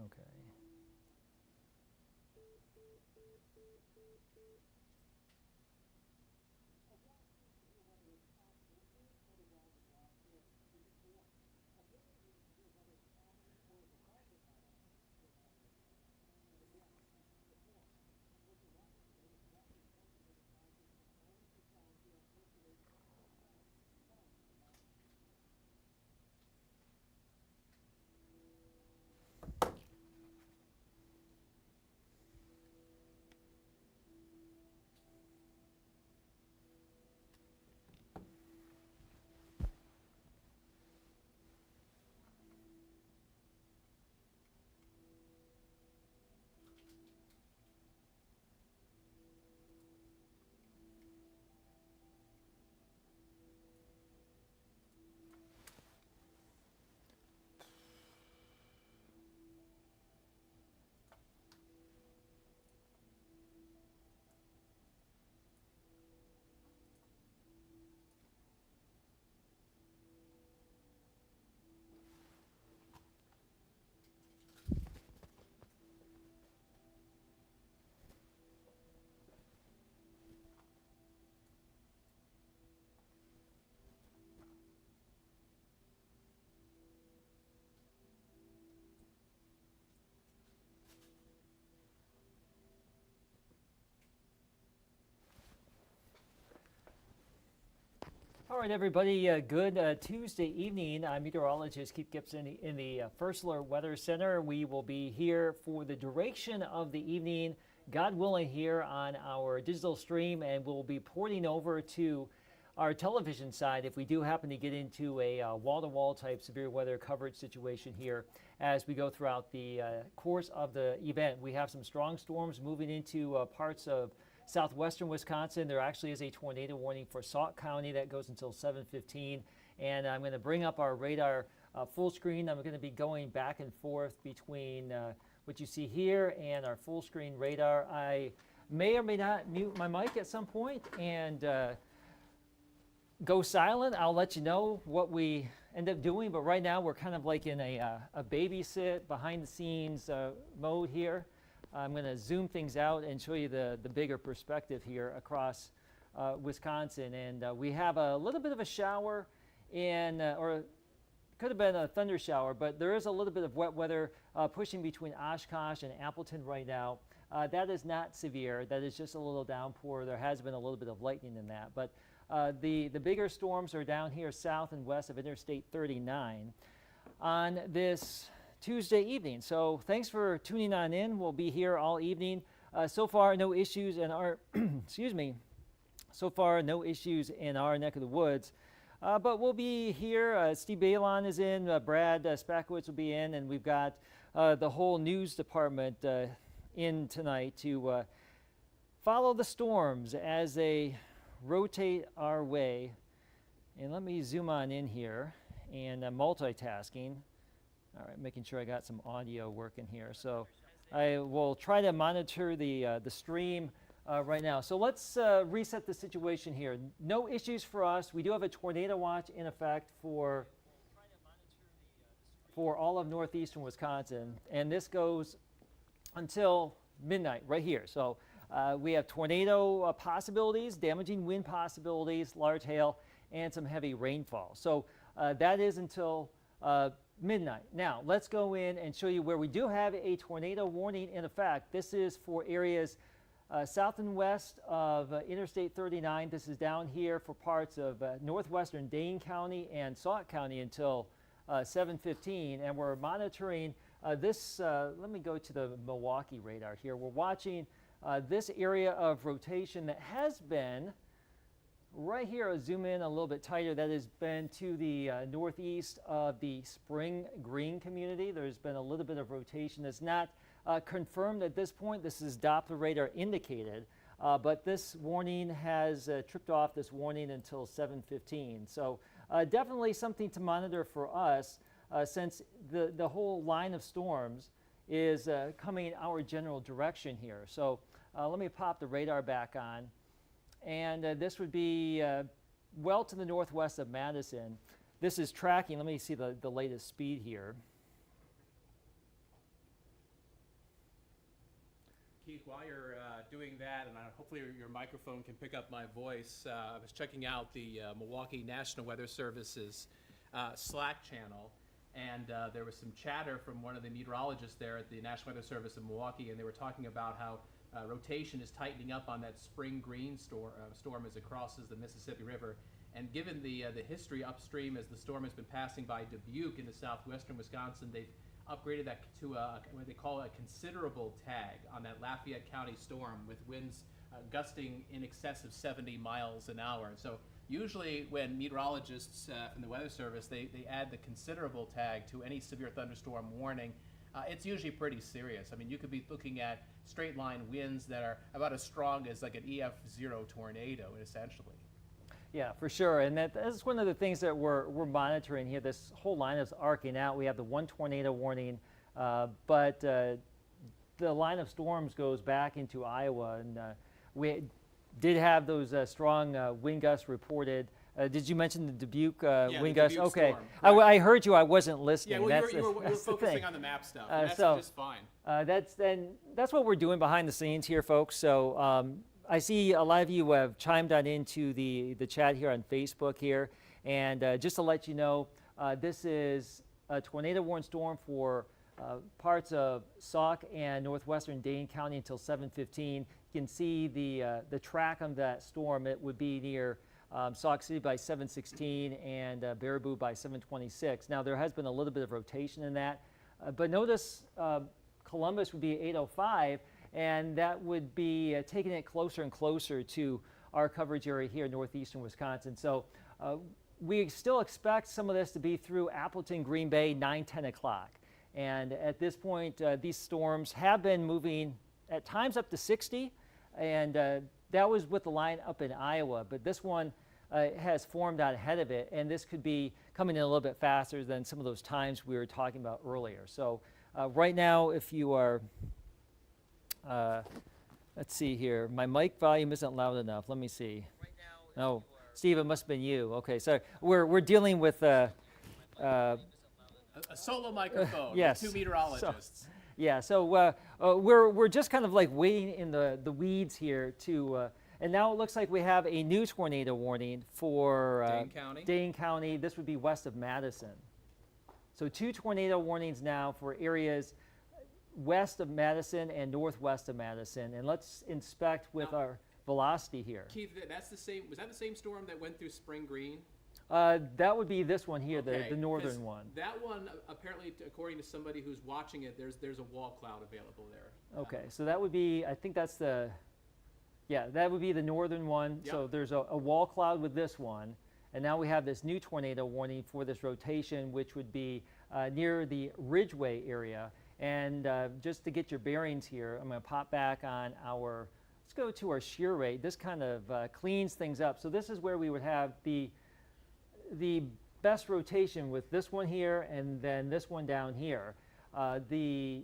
Okay. All right, everybody, good Tuesday evening. I'm meteorologist Keith Gibson in the First Alert Weather Center. We will be here for the duration of the evening, God willing, here on our digital stream, and we'll be porting over to our television side if we do happen to get into a wall-to-wall type severe weather coverage situation here as we go throughout the course of the event. We have some strong storms moving into parts of southwestern Wisconsin. There actually is a tornado warning for Sauk County that goes until 7:15. And I'm going to bring up our radar full screen. I'm going to be going back and forth between what you see here and our full screen radar. I may or may not mute my mic at some point and go silent. I'll let you know what we end up doing. But right now we're kind of like in a babysit behind the scenes mode here. I'm going to zoom things out and show you the bigger perspective here across Wisconsin. And we have a little bit of a shower or could have been a thunder shower, but there is a little bit of wet weather pushing between Oshkosh and Appleton right now. That is not severe. That is just a little downpour. There has been a little bit of lightning in that. But the bigger storms are down here south and west of Interstate 39 on this Tuesday evening. So thanks for tuning on in. We'll be here all evening. So far, no issues in our, excuse me, so far no issues in our neck of the woods. But we'll be here. Steve Balon is in, Brad Spakowitz will be in, and we've got the whole news department in tonight to follow the storms as they rotate our way. And let me zoom on in here and multitasking. All right, making sure I got some audio working here. So I will try to monitor the stream right now. So let's reset the situation here. No issues for us. We do have a tornado watch in effect for all of northeastern Wisconsin, and this goes until midnight right here. So we have tornado possibilities, damaging wind possibilities, large hail, and some heavy rainfall. So that is until midnight. Now, let's go in and show you where we do have a tornado warning in effect. This is for areas south and west of Interstate 39. This is down here for parts of northwestern Dane County and Sauk County until 7:15. And we're monitoring this. Let me go to the Milwaukee radar here. We're watching this area of rotation that has been right here. I'll zoom in a little bit tighter. That has been to the northeast of the Spring Green community. There's been a little bit of rotation. It's not confirmed at this point. This is Doppler radar indicated, but this warning has tripped off this warning until 7:15. So definitely something to monitor for us since the whole line of storms is coming in our general direction here. So let me pop the radar back on. And this would be well to the northwest of Madison. This is tracking. Let me see the latest speed here. Keith, while you're doing that, and hopefully your microphone can pick up my voice, I was checking out the Milwaukee National Weather Service's Slack channel, and there was some chatter from one of the meteorologists there at the National Weather Service in Milwaukee, and they were talking about how rotation is tightening up on that spring green storm as it crosses the Mississippi River. And given the history upstream as the storm has been passing by Dubuque into southwestern Wisconsin, they've upgraded that to what they call a considerable tag on that Lafayette County storm, with winds gusting in excess of 70 miles an hour. And so usually when meteorologists from the Weather Service, they add the considerable tag to any severe thunderstorm warning, it's usually pretty serious. I mean, you could be looking at straight line winds that are about as strong as like an EF0 tornado, essentially. Yeah, for sure, and that's one of the things that we're monitoring here. This whole line is arcing out. We have the one tornado warning, but the line of storms goes back into Iowa, and we did have those strong wind gusts reported. Did you mention the Dubuque wind gusts? Dubuque okay, storm, I heard you. I wasn't listening. Yeah, well, that's you were focusing on the map stuff. And that's just fine. That's what we're doing behind the scenes here, folks. So I see a lot of you have chimed on into the chat here on Facebook here, and just to let you know, this is a tornado warning storm for parts of Sauk and northwestern Dane County until 7:15. You can see the track on that storm. It would be near Sauk City by 7:16 and Baraboo by 7:26. Now there has been a little bit of rotation in that, but notice Columbus would be 8:05, and that would be taking it closer and closer to our coverage area here in northeastern Wisconsin. So we still expect some of this to be through Appleton, Green Bay, 9-10 o'clock. And at this point, these storms have been moving at times up to 60, and that was with the line up in Iowa, but this one has formed out ahead of it, and this could be coming in a little bit faster than some of those times we were talking about earlier. So right now, if you are, let's see here, my mic volume isn't loud enough. Let me see. Right now, Oh, Steve, it must have been you. Okay, so we're dealing with A solo microphone yes. with two meteorologists. yeah, so we're just kind of like waiting in the weeds here to, and now it looks like we have a new tornado warning for Dane County. This would be west of Madison. So 2 tornado warnings now for areas west of Madison and northwest of Madison. And let's inspect with our velocity here. Keith, that's the same. Was that the same storm that went through Spring Green? That would be this one here, Okay, the northern one. That one, apparently, according to somebody who's watching it, there's a wall cloud available there. Okay, so that would be, I think that's the, yeah, that would be the northern one. Yep. So there's a wall cloud with this one. And now we have this new tornado warning for this rotation, which would be near the Ridgeway area. And just to get your bearings here, I'm going to pop back on our, let's go to our shear rate. This kind of cleans things up. So this is where we would have the best rotation with this one here and then this one down here. The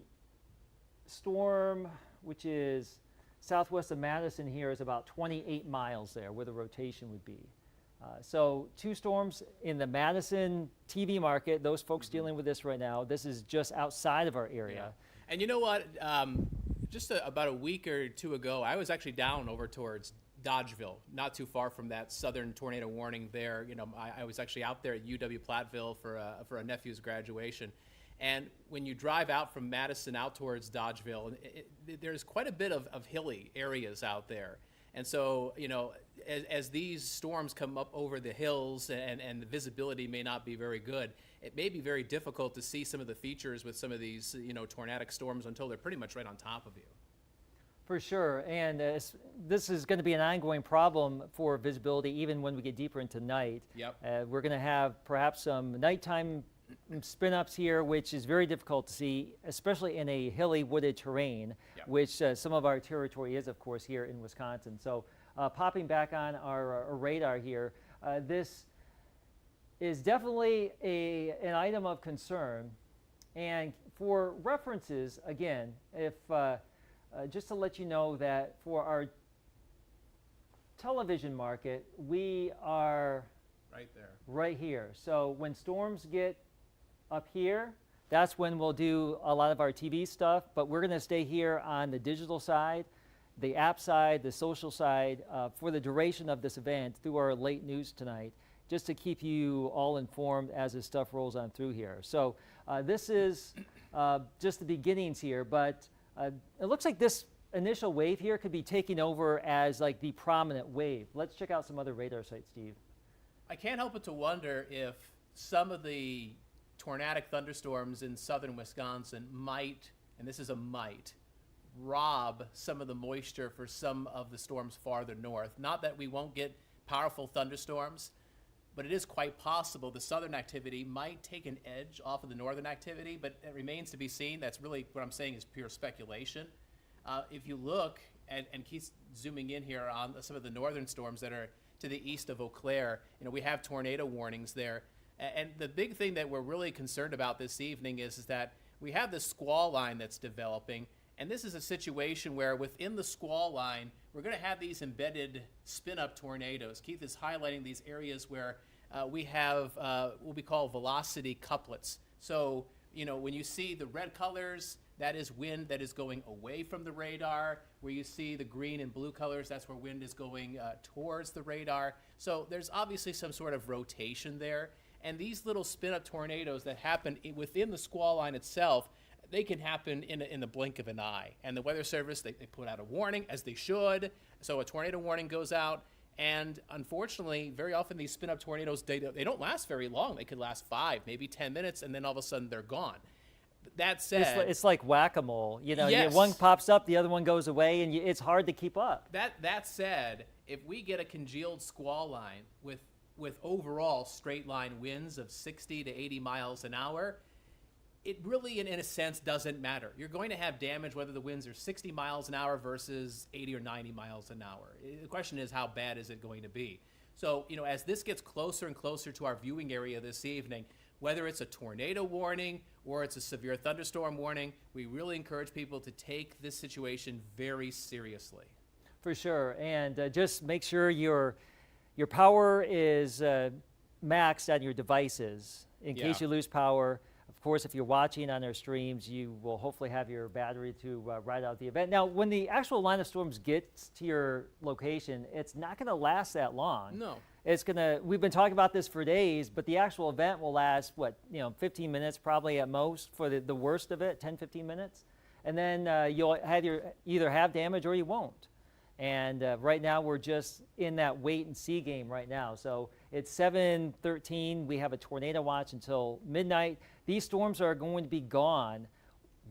storm, which is southwest of Madison here, is about 28 miles there where the rotation would be. So 2 storms in the Madison TV market, those folks dealing with this right now. This is just outside of our area. Yeah. And you know what? Just about a week or 2 ago, I was actually down over towards Dodgeville, not too far from that southern tornado warning there. You know, I was actually out there at UW-Platteville for a nephew's graduation. And when you drive out from Madison out towards Dodgeville, there's quite a bit of hilly areas out there. And so, you know, as these storms come up over the hills and the visibility may not be very good, it may be very difficult to see some of the features with some of these, you know, tornadic storms until they're pretty much right on top of you. For sure, and this is going to be an ongoing problem for visibility even when we get deeper into night. Yep. We're going to have perhaps some nighttime spin-ups here, which is very difficult to see, especially in a hilly wooded terrain, Yep. which some of our territory is, of course, here in Wisconsin. So popping back on our radar here, this is definitely an item of concern. And for references, again, if just to let you know that for our television market, we are Right there. right here. So when storms get up here, that's when we'll do a lot of our TV stuff, but we're going to stay here on the digital side, the app side, the social side, for the duration of this event through our late news tonight, just to keep you all informed as this stuff rolls on through here. So this is just the beginnings here, but it looks like this initial wave here could be taking over as like the prominent wave. Let's check out some other radar sites, Steve. I can't help but to wonder if some of the tornadic thunderstorms in southern Wisconsin might, and this is a might, rob some of the moisture for some of the storms farther north. Not that we won't get powerful thunderstorms, but it is quite possible the southern activity might take an edge off of the northern activity, but it remains to be seen. That's really what I'm saying is pure speculation. If you look, and keep zooming in here on some of the northern storms that are to the east of Eau Claire, we have tornado warnings there. And the big thing that we're really concerned about this evening is that we have this squall line that's developing. And this is a situation where within the squall line, we're going to have these embedded spin-up tornadoes. Keith is highlighting these areas where we have what we call velocity couplets. So, when you see the red colors, that is wind that is going away from the radar. Where you see the green and blue colors, that's where wind is going towards the radar. So there's obviously some sort of rotation there. And these little spin-up tornadoes that happen within the squall line itself, they can happen in the blink of an eye. And the Weather Service, they put out a warning, as they should. So a tornado warning goes out. And unfortunately, very often these spin-up tornadoes, they don't last very long. They could last 5, maybe 10 minutes, and then all of a sudden they're gone. That said, it's like whack-a-mole. Yes. One pops up, the other one goes away, and it's hard to keep up. That said, if we get a congealed squall line with overall straight line winds of 60 to 80 miles an hour, it really, in a sense, doesn't matter. You're going to have damage whether the winds are 60 miles an hour versus 80 or 90 miles an hour. The question is, how bad is it going to be? So, as this gets closer and closer to our viewing area this evening, whether it's a tornado warning or it's a severe thunderstorm warning, we really encourage people to take this situation very seriously. For sure, and just make sure your power is maxed on your devices in case you lose power. Of course, if you're watching on our streams, you will hopefully have your battery to ride out the event. Now, when the actual line of storms gets to your location, it's not going to last that long. No. We've been talking about this for days, but the actual event will last, 15 minutes probably at most for the worst of it, 10, 15 minutes. And then you'll have either have damage or you won't. And right now we're just in that wait and see game right now. So it's 7:13. We have a tornado watch until midnight. These storms are going to be gone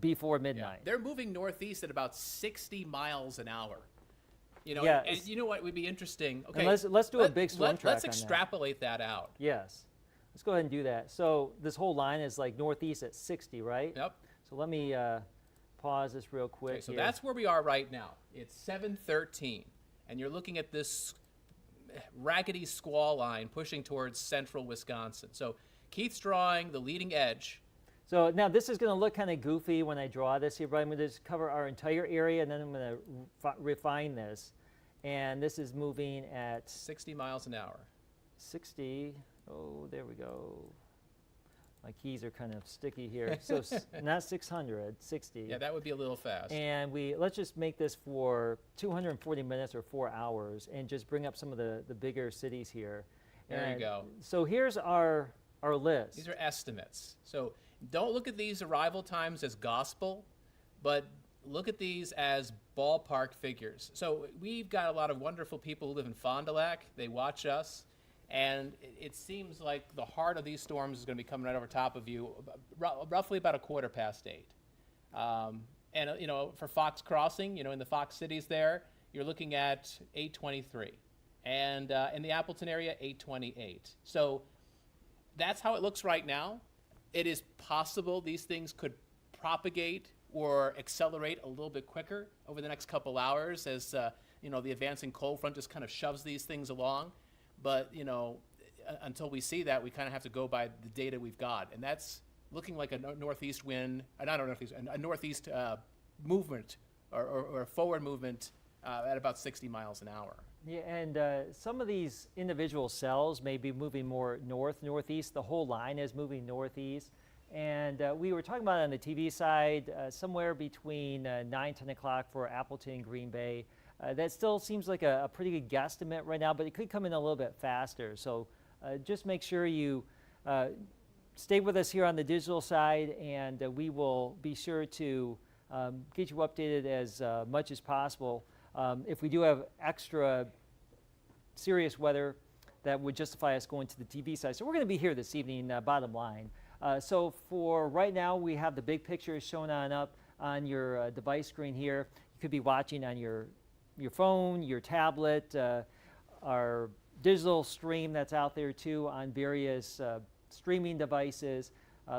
before midnight. Yeah. They're moving northeast at about 60 miles an hour. And you know what would be interesting? Okay, and let's do a big storm track. Let's extrapolate that out. Yes. Let's go ahead and do that. So this whole line is like northeast at 60, right? Yep. So let me pause this real quick. Okay, so here. that's where we are right now. It's 7:13, and you're looking at this raggedy squall line pushing towards central Wisconsin. So Keith's drawing the leading edge. So now this is going to look kind of goofy when I draw this here, but I'm going to just cover our entire area, and then I'm going to refine this. And this is moving at 60 miles an hour. 60. Oh, there we go. My keys are kind of sticky here. So not 600, 60. Yeah, that would be a little fast. And let's just make this for 240 minutes or 4 hours, and just bring up some of the bigger cities here. There you go. So here's our list. These are estimates. So don't look at these arrival times as gospel, but look at these as ballpark figures. So we've got a lot of wonderful people who live in Fond du Lac. They watch us. And it seems like the heart of these storms is going to be coming right over top of you, roughly about 8:15. And for Fox Crossing, in the Fox cities there, you're looking at 8:23, and in the Appleton area, 8:28. So that's how it looks right now. It is possible these things could propagate or accelerate a little bit quicker over the next couple hours as the advancing cold front just kind of shoves these things along. But, until we see that, we kind of have to go by the data we've got. And that's looking like a northeast wind, a northeast movement or a forward movement at about 60 miles an hour. Yeah, and some of these individual cells may be moving more northeast. The whole line is moving northeast. And we were talking about it on the TV side, somewhere between 9, 10 o'clock for Appleton, Green Bay. That still seems like a pretty good guesstimate right now, but it could come in a little bit faster. So just make sure you stay with us here on the digital side, and we will be sure to get you updated as much as possible. If we do have extra serious weather that would justify us going to the TV side. So we're going to be here this evening, bottom line. So for right now, we have the big picture shown up on your device screen here. You could be watching on your phone, your tablet, our digital stream that's out there too on various streaming devices,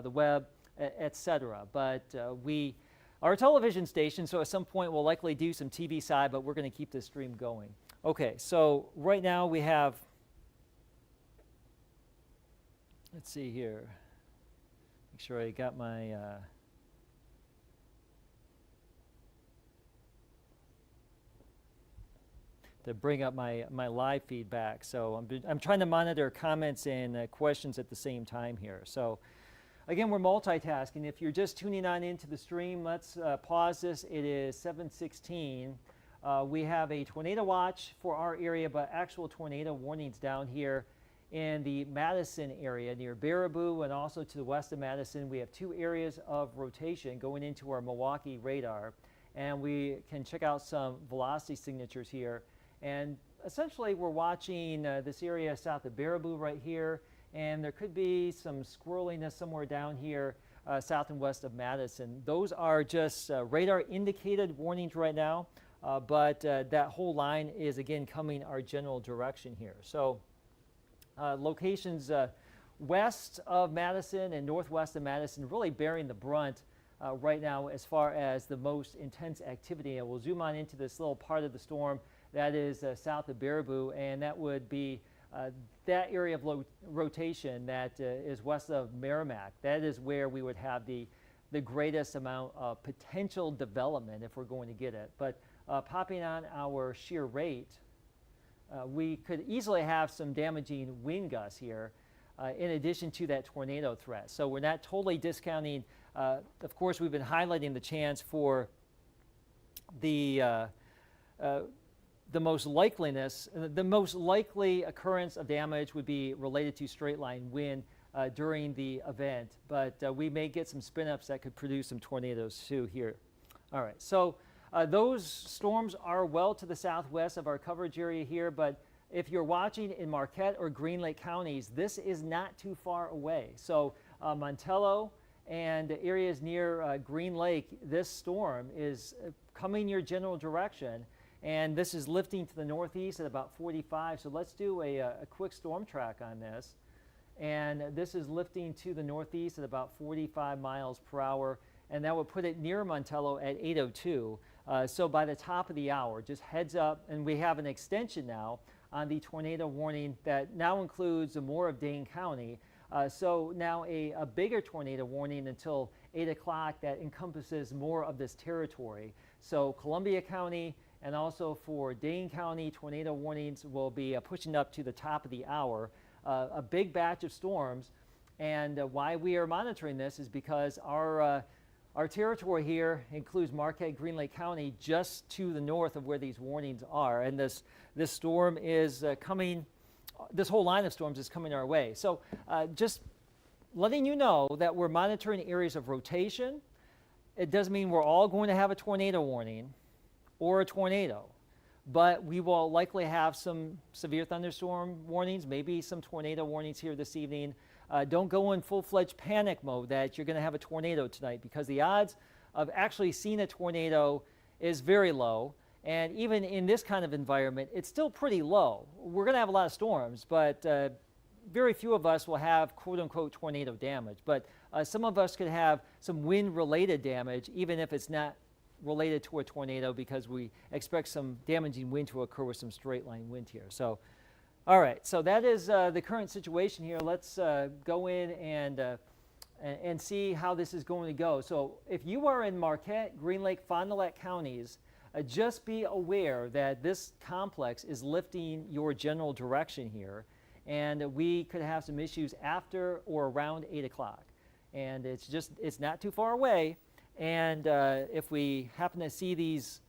the web, etc. But we are a television station, so at some point we'll likely do some TV side, but we're going to keep this stream going. Okay, so right now we have, let's see here. Make sure I got my to bring up my live feedback. So I'm trying to monitor comments and questions at the same time here. So again, we're multitasking. If you're just tuning on into the stream, let's pause this. It is 7:16. We have a tornado watch for our area, but actual tornado warnings down here in the Madison area near Baraboo and also to the west of Madison. We have 2 areas of rotation going into our Milwaukee radar, and we can check out some velocity signatures here. And essentially we're watching this area south of Baraboo right here, and there could be some squirreliness somewhere down here south and west of Madison. Those are just radar indicated warnings right now, but that whole line is again coming our general direction here. So locations west of Madison and northwest of Madison really bearing the brunt right now as far as the most intense activity. And we'll zoom on into this little part of the storm that is south of Baraboo, and that would be that area of rotation that is west of Merrimack. That is where we would have the greatest amount of potential development if we're going to get it. But popping on our shear rate, we could easily have some damaging wind gusts here in addition to that tornado threat. So we're not totally discounting. Of course, we've been highlighting the chance for the most likely occurrence of damage would be related to straight line wind during the event, but we may get some spin-ups that could produce some tornadoes too here. All right, so those storms are well to the southwest of our coverage area here, but if you're watching in Marquette or Green Lake counties, this is not too far away. So Montello and areas near Green Lake, this storm is coming your general direction, and this is lifting to the northeast at about 45. So let's do a quick storm track on this. And this is lifting to the northeast at about 45 miles per hour, and that would put it near Montello at 8:02. So by the top of the hour, just heads up, and we have an extension now on the tornado warning that now includes more of Dane County. So now a bigger tornado warning until 8 o'clock that encompasses more of this territory. So Columbia County and also for Dane County, tornado warnings will be pushing up to the top of the hour. A big batch of storms, and why we are monitoring this is because our territory here includes Marquette, Green Lake County, just to the north of where these warnings are, and this storm is coming. This whole line of storms is coming our way. So just letting you know that we're monitoring areas of rotation. It doesn't mean we're all going to have a tornado warning or a tornado, but we will likely have some severe thunderstorm warnings, maybe some tornado warnings here this evening. Don't go in full-fledged panic mode that you're going to have a tornado tonight, because the odds of actually seeing a tornado is very low. And even in this kind of environment, it's still pretty low. We're going to have a lot of storms, but very few of us will have quote-unquote tornado damage. But some of us could have some wind-related damage, even if it's not related to a tornado, because we expect some damaging wind to occur with some straight-line wind here. So, all right, so that is the current situation here. Let's go in and see how this is going to go. So if you are in Marquette, Green Lake, Fond du Lac counties, just be aware that this complex is lifting your general direction here, and we could have some issues after or around 8 o'clock. and it's not too far away. And if we happen to see these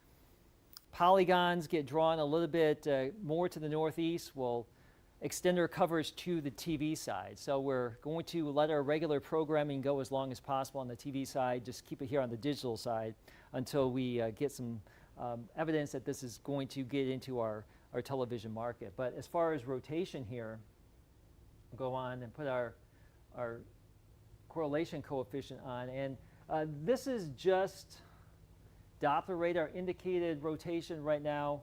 polygons get drawn a little bit more to the northeast, we'll extend our coverage to the TV side. So we're going to let our regular programming go as long as possible on the TV side, just keep it here on the digital side until we get some evidence that this is going to get into our television market. But as far as rotation here, we'll go on and put our correlation coefficient on. And this is just Doppler radar indicated rotation right now.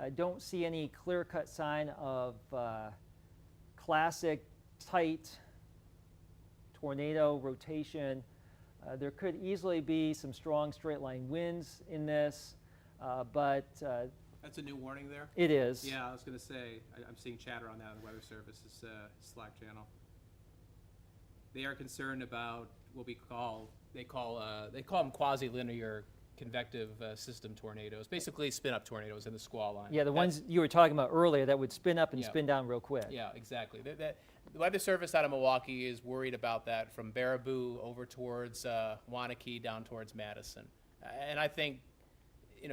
I don't see any clear-cut sign of classic tight tornado rotation. There could easily be some strong straight line winds in this, but That's a new warning there? it is. Yeah, I was going to say, I'm seeing chatter on that on the Weather Service's Slack channel. They are concerned about what they call them quasi-linear convective system tornadoes, basically spin-up tornadoes in the squall line. Yeah, the ones you were talking about earlier that would spin up and Yeah. spin down real quick. Yeah, exactly. The Weather Service out of Milwaukee is worried about that from Baraboo over towards Wanakee down towards Madison. And I think,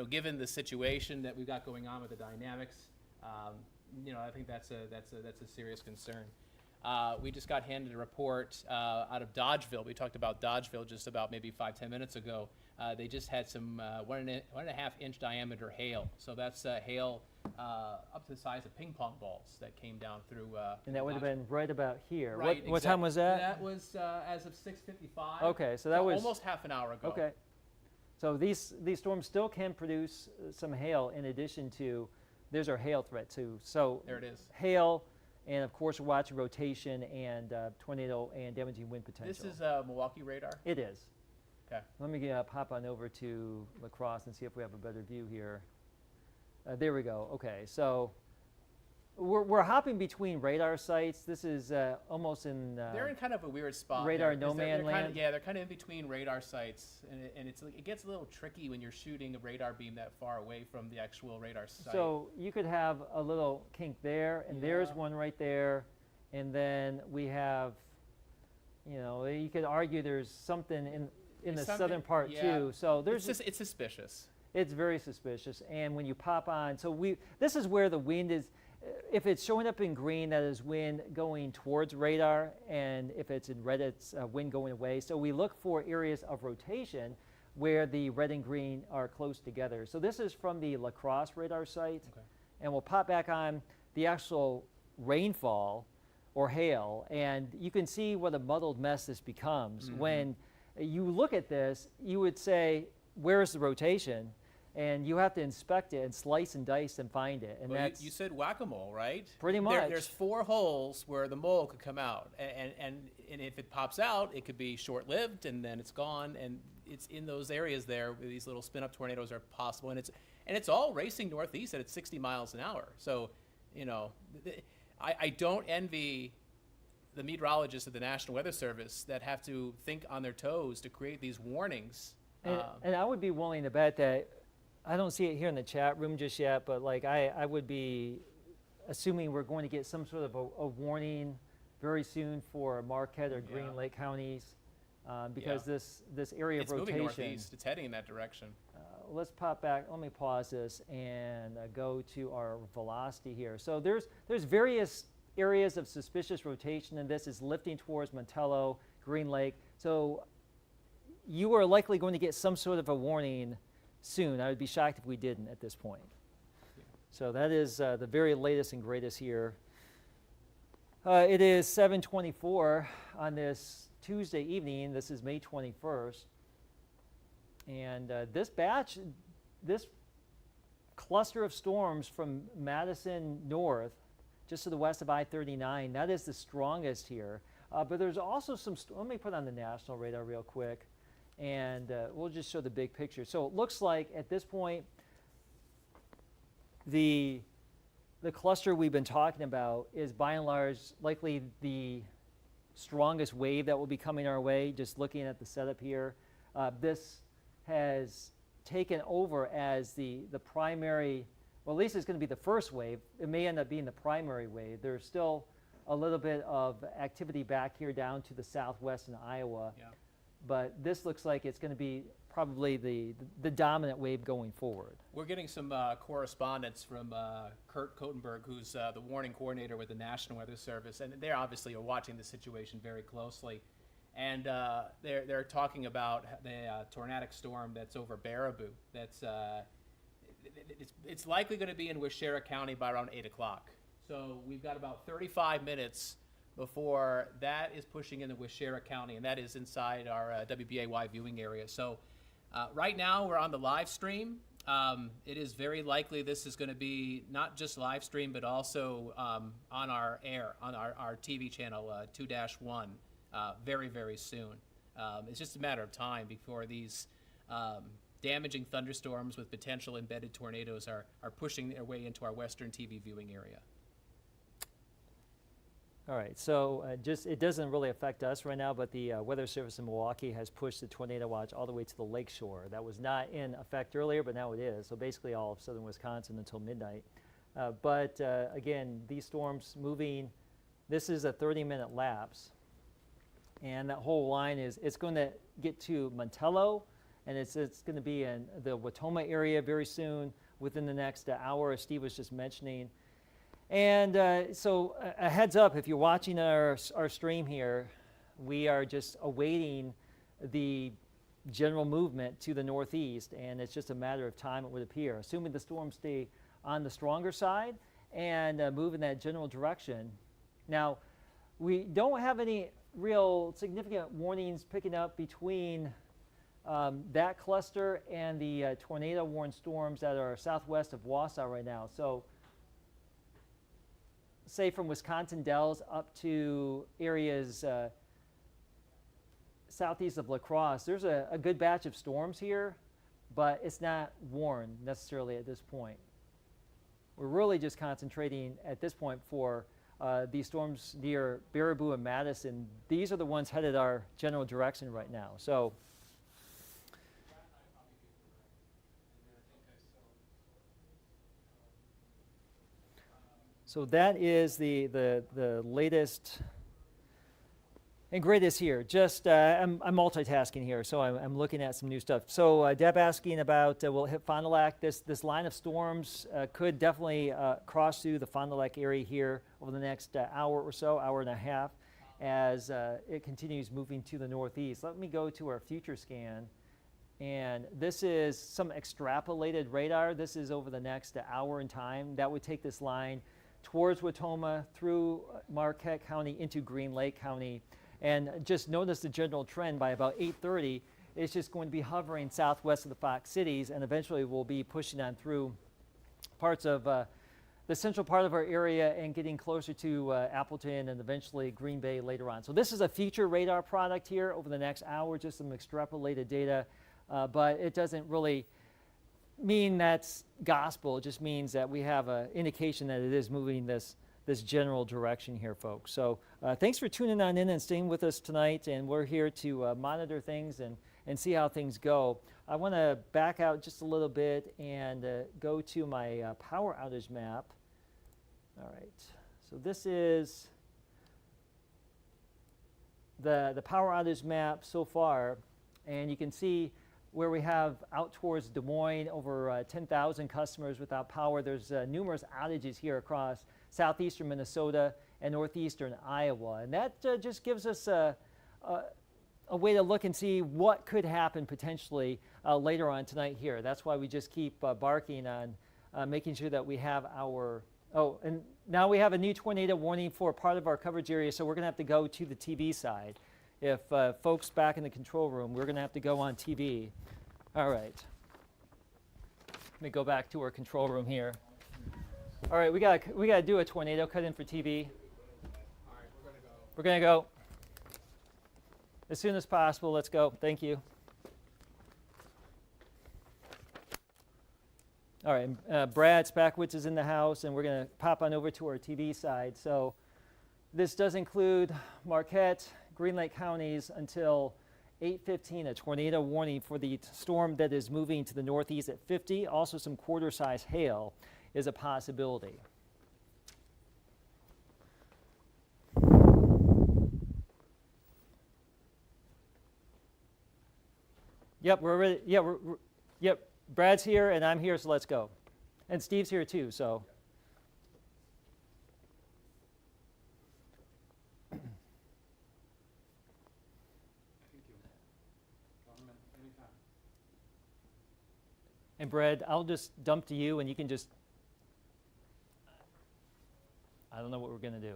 given the situation that we've got going on with the dynamics, I think that's a serious concern. We just got handed a report out of Dodgeville. We talked about Dodgeville just about maybe 5-10 minutes ago. They just had some 1.5 inch diameter hail. So that's hail up to the size of ping pong balls that came down through. And that would have been right about here. Right, What time was that? That was as of 6:55. Okay, so that was almost half an hour ago. Okay. So these storms still can produce some hail in addition to, there's our hail threat too. So There it is. hail, and of course we're watching rotation and tornado and damaging wind potential. This is Milwaukee radar. It is. Okay. Let me pop on over to La Crosse and see if we have a better view here. There we go. Okay, so we're hopping between radar sites. This is almost in They're in kind of a weird spot. radar there, 'cause no man land. They're kind of in between radar sites, and it gets a little tricky when you're shooting a radar beam that far away from the actual radar site. So you could have a little kink there, and there's Yeah. one right there, and then we have, you could argue there's something in the southern part too. So there's it's suspicious. It's very suspicious. And when you pop on, this is where the wind is. If it's showing up in green, that is wind going towards radar, and if it's in red, it's wind going away. So we look for areas of rotation where the red and green are close together. So this is from the La Crosse radar site, Okay. and we'll pop back on the actual rainfall or hail, and you can see what a muddled mess this becomes. Mm-hmm. When you look at this, you would say, where's the rotation? And you have to inspect it and slice and dice and find it. And Well, that's you said whack-a-mole, right? pretty much. There's 4 holes where the mole could come out, and if it pops out, it could be short-lived, and then it's gone. And it's in those areas there where these little spin-up tornadoes are possible, and it's all racing northeast at 60 miles an hour. So, I don't envy the meteorologists at the National Weather Service that have to think on their toes to create these warnings. and I would be willing to bet that, I don't see it here in the chat room just yet, but I would be assuming we're going to get some sort of a warning very soon for Marquette or Green Yeah. Lake counties because this area It's of moving rotation. northeast. It's heading in that direction. Let's pop back. Let me pause this and go to our velocity here. So there's various areas of suspicious rotation, and this is lifting towards Montello, Green Lake. So you are likely going to get some sort of a warning soon. I would be shocked if we didn't at this point. Yeah. So that is the very latest and greatest here. It is 7:24 on this Tuesday evening. This is May 21st. And this cluster of storms from Madison north, just to the west of I-39, that is the strongest here. But there's also some, let me put on the national radar real quick, and we'll just show the big picture. So it looks like at this point, the cluster we've been talking about is by and large likely the strongest wave that will be coming our way, just looking at the setup here. This has taken over as the primary, well, at least it's going to be the first wave. It may end up being the primary wave. There's still a little bit of activity back here down to the southwest in Iowa. Yeah. But this looks like it's going to be probably the dominant wave going forward. We're getting some correspondence from Kurt Kotenberg, who's the warning coordinator with the National Weather Service, and they obviously are watching the situation very closely. And they're talking about the tornadic storm that's over Baraboo. That's it's likely going to be in Waushara County by around 8 o'clock. So we've got about 35 minutes before that is pushing into Waushara County, and that is inside our WBAY viewing area. So right now we're on the live stream. It is very likely this is going to be not just live stream, but also on our air, on our TV channel 2-1 very, very soon. It's just a matter of time before these damaging thunderstorms with potential embedded tornadoes are pushing their way into our Western TV viewing area. All right, so it doesn't really affect us right now, but the Weather Service in Milwaukee has pushed the tornado watch all the way to the Lakeshore. That was not in effect earlier, but now it is. So basically all of southern Wisconsin until midnight. But again, these storms moving, this is a 30-minute lapse. And that whole line it's going to get to Montello, and it's going to be in the Watoma area very soon, within the next hour, as Steve was just mentioning. And so a heads up, if you're watching our stream here, we are just awaiting the general movement to the northeast, and it's just a matter of time, it would appear, assuming the storms stay on the stronger side and move in that general direction. Now, we don't have any real significant warnings picking up between that cluster and the tornado-warned storms that are southwest of Wausau right now. So say from Wisconsin Dells up to areas southeast of La Crosse, there's a good batch of storms here, but it's not warned necessarily at this point. We're really just concentrating at this point for these storms near Baraboo and Madison. These are the ones headed our general direction right now. So that is the latest and greatest here. Just I'm multitasking here, so I'm looking at some new stuff. So Deb asking about will it hit Fond du Lac. This line of storms could definitely cross through the Fond du Lac area here over the next hour or so, hour and a half, as it continues moving to the northeast. Let me go to our future scan. And this is some extrapolated radar. This is over the next hour in time. That would take this line towards Watoma, through Marquette County, into Green Lake County. And just notice the general trend. By about 8:30, it's just going to be hovering southwest of the Fox cities, and eventually we'll be pushing on through parts of the central part of our area and getting closer to Appleton and eventually Green Bay later on. So this is a future radar product here over the next hour, just some extrapolated data, but it doesn't really mean that's gospel. It just means that we have an indication that it is moving this general direction here, folks. So thanks for tuning on in and staying with us tonight, and we're here to monitor things and see how things go. I want to back out just a little bit and go to my power outage map. All right, so this is the power outage map so far, and you can see where we have out towards Des Moines over 10,000 customers without power. There's numerous outages here across southeastern Minnesota and northeastern Iowa. And that just gives us a way to look and see what could happen potentially later on tonight here. That's why we just keep barking on making sure that we have our, and now we have a new tornado warning for part of our coverage area, so we're going to have to go to the TV side. If folks back in the control room, we're going to have to go on TV. All right. Let me go back to our control room here. All right, we got to do a tornado cut in for TV. All right, we're going to go. We're going to go as soon as possible. Let's go. Thank you. All right, Brad Spackwitz is in the house, and we're going to pop on over to our TV side. So this does include Marquette, Green Lake counties until 8:15, a tornado warning for the storm that is moving to the northeast at 50. Also some quarter-size hail is a possibility. Yep, we're ready. Yeah, yep. Brad's here and I'm here, so let's go. And Steve's here too, so. Thank you. Government, anytime. And Brad, I'll just dump to you and you can just, I don't know what we're going to do.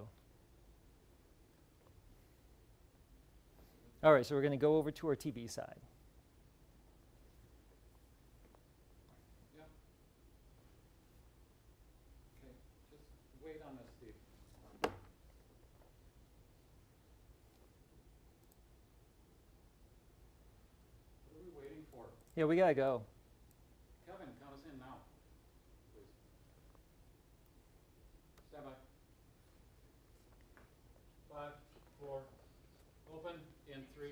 All right, so we're going to go over to our TV side. Yep. Okay, just wait on this, Steve. What are we waiting for? Yeah, we got to go. Kevin, count us in now, please. Stand by. 5, 4, open in 3.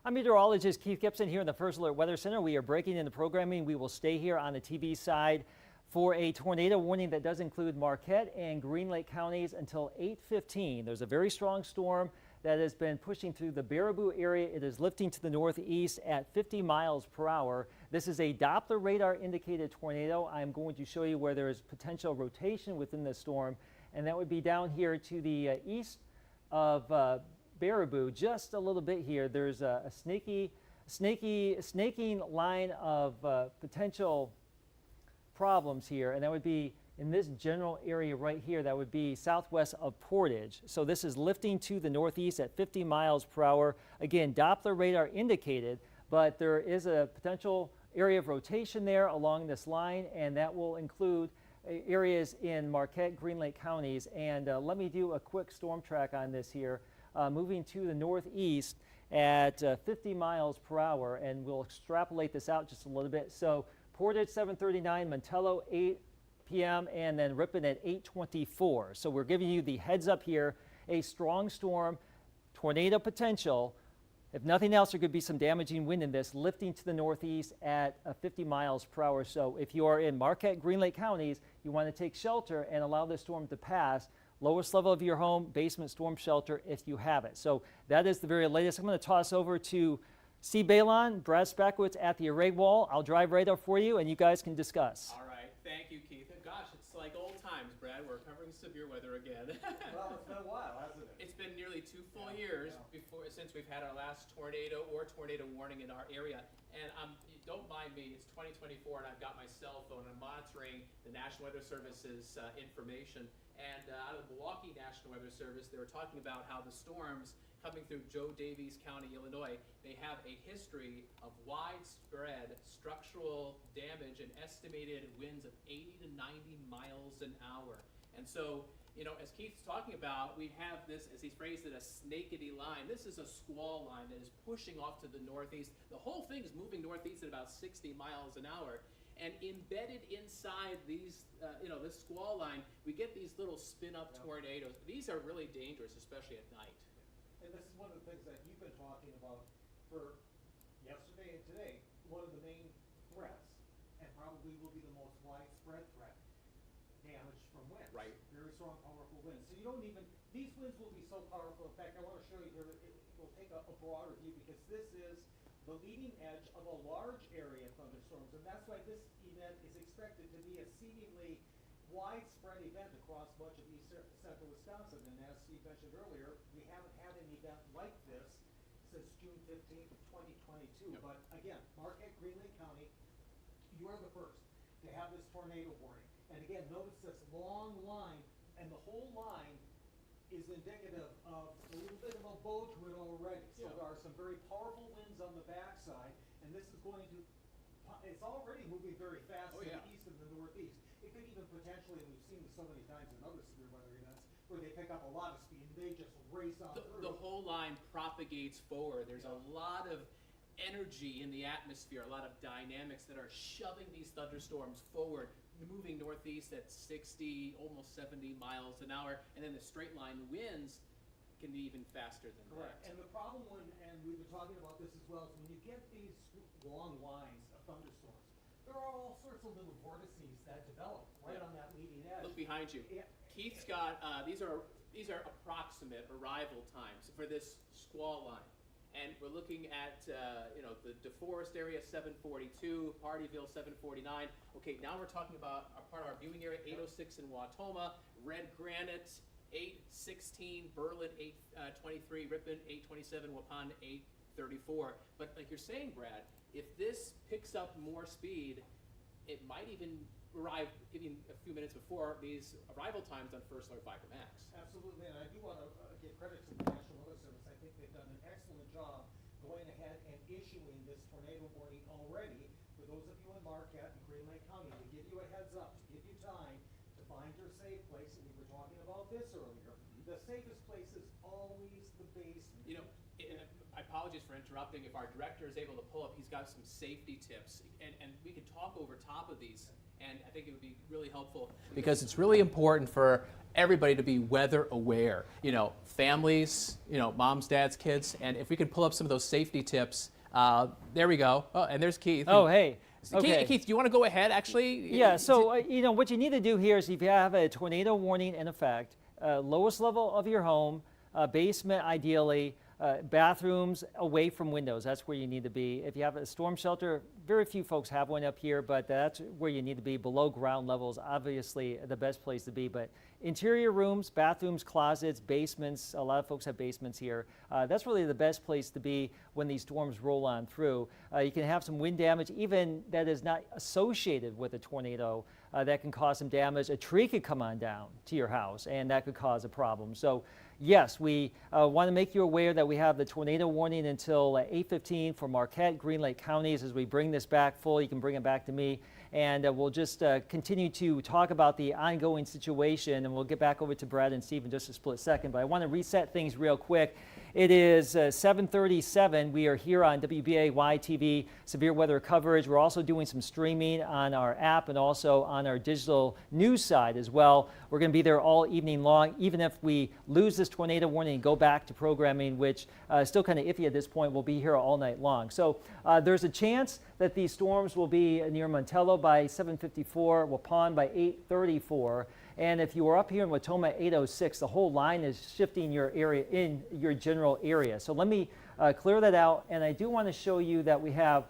I'm meteorologist Keith Gibson here in the First Alert Weather Center. We are breaking into programming. We will stay here on the TV side for a tornado warning that does include Marquette and Green Lake counties until 8:15. There's a very strong storm that has been pushing through the Baraboo area. It is lifting to the northeast at 50 miles per hour. This is a Doppler radar indicated tornado. I'm going to show you where there is potential rotation within the storm, and that would be down here to the east of Baraboo, just a little bit here. There's a snaking line of potential problems here, and that would be in this general area right here. That would be southwest of Portage. So this is lifting to the northeast at 50 miles per hour. Again, Doppler radar indicated, but there is a potential area of rotation there along this line, and that will include areas in Marquette, Green Lake counties. And let me do a quick storm track on this here. Moving to the northeast at 50 miles per hour, and we'll extrapolate this out just a little bit. So Portage 7:39, Montello 8 p.m., and then Ripon at 8:24. So we're giving you the heads up here, a strong storm, tornado potential. If nothing else, there could be some damaging wind in this, lifting to the northeast at 50 miles per hour. So if you are in Marquette, Green Lake counties, you want to take shelter and allow this storm to pass. Lowest level of your home, basement storm shelter if you have it. So that is the very latest. I'm going to toss over to Steve Balon, Brad Spackwitz at the array wall. I'll drive right up for you and you guys can discuss. All right, thank you, Keith. And gosh, it's like old times, Brad. We're covering severe weather again. Well, it's been a while, hasn't it? It's been nearly 2 full years since we've had our last tornado or tornado warning in our area. And don't mind me, it's 2024 and I've got my cell phone and I'm monitoring the National Weather Service's information. And out of the Milwaukee National Weather Service, they were talking about how the storms coming through Joe Daviess County, Illinois, they have a history of widespread structural damage and estimated winds of 80 to 90 miles an hour. And so, you know, as Keith's talking about, we have this, as he phrased it, a snakeity line. This is a squall line that is pushing off to the northeast. The whole thing is moving northeast at about 60 miles an hour. And embedded inside these, this squall line, we get these little spin-up tornadoes. These are really dangerous, especially at night. And this is one of the things that you've been talking about for yesterday and today. One of the main threats, and probably will be the most widespread threat, damage from winds. Right. Very strong, powerful winds. So you don't even, these winds will be so powerful. In fact, I want to show you here, we'll take a broader view because this is the leading edge of a large area of thunderstorms, and that's why this event is expected to be a seemingly widespread event across much of central Wisconsin. And as Steve mentioned earlier, we haven't had an event like this since June 15th of 2022. Yep. But again, Marquette, Green Lake County, you are the first to have this tornado warning. And again, notice this long line, and the whole line is indicative of a little bit of a bow to it already. So Yeah. there are some very powerful winds on the backside, and this is going to, it's already moving very fast to the east and the northeast. It could even potentially, and we've seen this so many times in other severe weather events, where they pick up a lot of speed and they just race on through. The whole line propagates forward. There's a lot of energy in the atmosphere, a lot of dynamics that are shoving these thunderstorms forward, moving northeast at 60, almost 70 miles an hour, and then the straight line winds can be even faster than Correct. that. And the problem when, and we've been talking about this as well, is when you get these long lines of thunderstorms, there are all sorts sorts of little vortices that develop right on that leading edge. Look behind you. Yeah. Keith's got, these are approximate arrival times for this squall line. And we're looking at, the DeForest area, 742, Partyville, 749. Okay, now we're talking about a part of our viewing area, 806 in Wautoma, Red Granite, 816, Berlin, 823, Ripon, 827, Waupun, 834. But like you're saying, Brad, if this picks up more speed, it might even arrive even a few minutes before these arrival times on First Alert Viper Max. Absolutely, and I do want to give credit to the National Weather Service. I think they've done an excellent job going ahead and issuing this tornado warning already for those of you in Marquette and Green Lake County, to give you a heads up, to give you time to find your safe place. And we were talking about this earlier. The safest place is always the basement. You know, I apologize for interrupting. If our director is able to pull up, he's got some safety tips, and we could talk over top of these, and I think it would be really helpful because it's really important for everybody to be weather aware. You know, families, moms, dads, kids, and if we could pull up some of those safety tips. There we go. Oh, and there's Keith. Oh, hey. Okay. Keith, do you want to go ahead, actually? Yeah, so, what you need to do here is if you have a tornado warning in effect, lowest level of your home, basement ideally, bathrooms away from windows, that's where you need to be. If you have a storm shelter, very few folks have one up here, but that's where you need to be. Below ground levels, obviously the best place to be. But interior rooms, bathrooms, closets, basements, a lot of folks have basements here. That's really the best place to be when these storms roll on through. You can have some wind damage, even that is not associated with a tornado, that can cause some damage. A tree could come on down to your house, and that could cause a problem. So yes, we want to make you aware that we have the tornado warning until 8:15 for Marquette, Green Lake counties. As we bring this back full, you can bring it back to me, and we'll just continue to talk about the ongoing situation, and we'll get back over to Brad and Steve in just a split second. But I want to reset things real quick. It is 7:37. We are here on WBAY TV, severe weather coverage. We're also doing some streaming on our app and also on our digital news side as well. We're going to be there all evening long, even if we lose this tornado warning and go back to programming, which is still kind of iffy at this point. We'll be here all night long. So there's a chance that these storms will be near Montello by 7:54, Waupun by 8:34. And if you were up here in Wautoma 8:06, the whole line is shifting your area in your general area. So let me clear that out. And I do want to show you that we have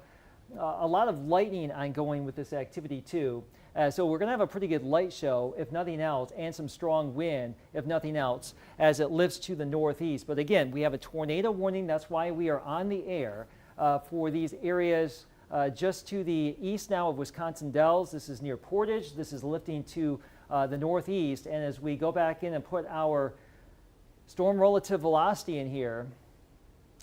a lot of lightning ongoing with this activity too. So we're going to have a pretty good light show, if nothing else, and some strong wind, if nothing else, as it lifts to the northeast. But again, we have a tornado warning. That's why we are on the air for these areas just to the east now of Wisconsin Dells. This is near Portage. This is lifting to the northeast. And as we go back in and put our storm relative velocity in here,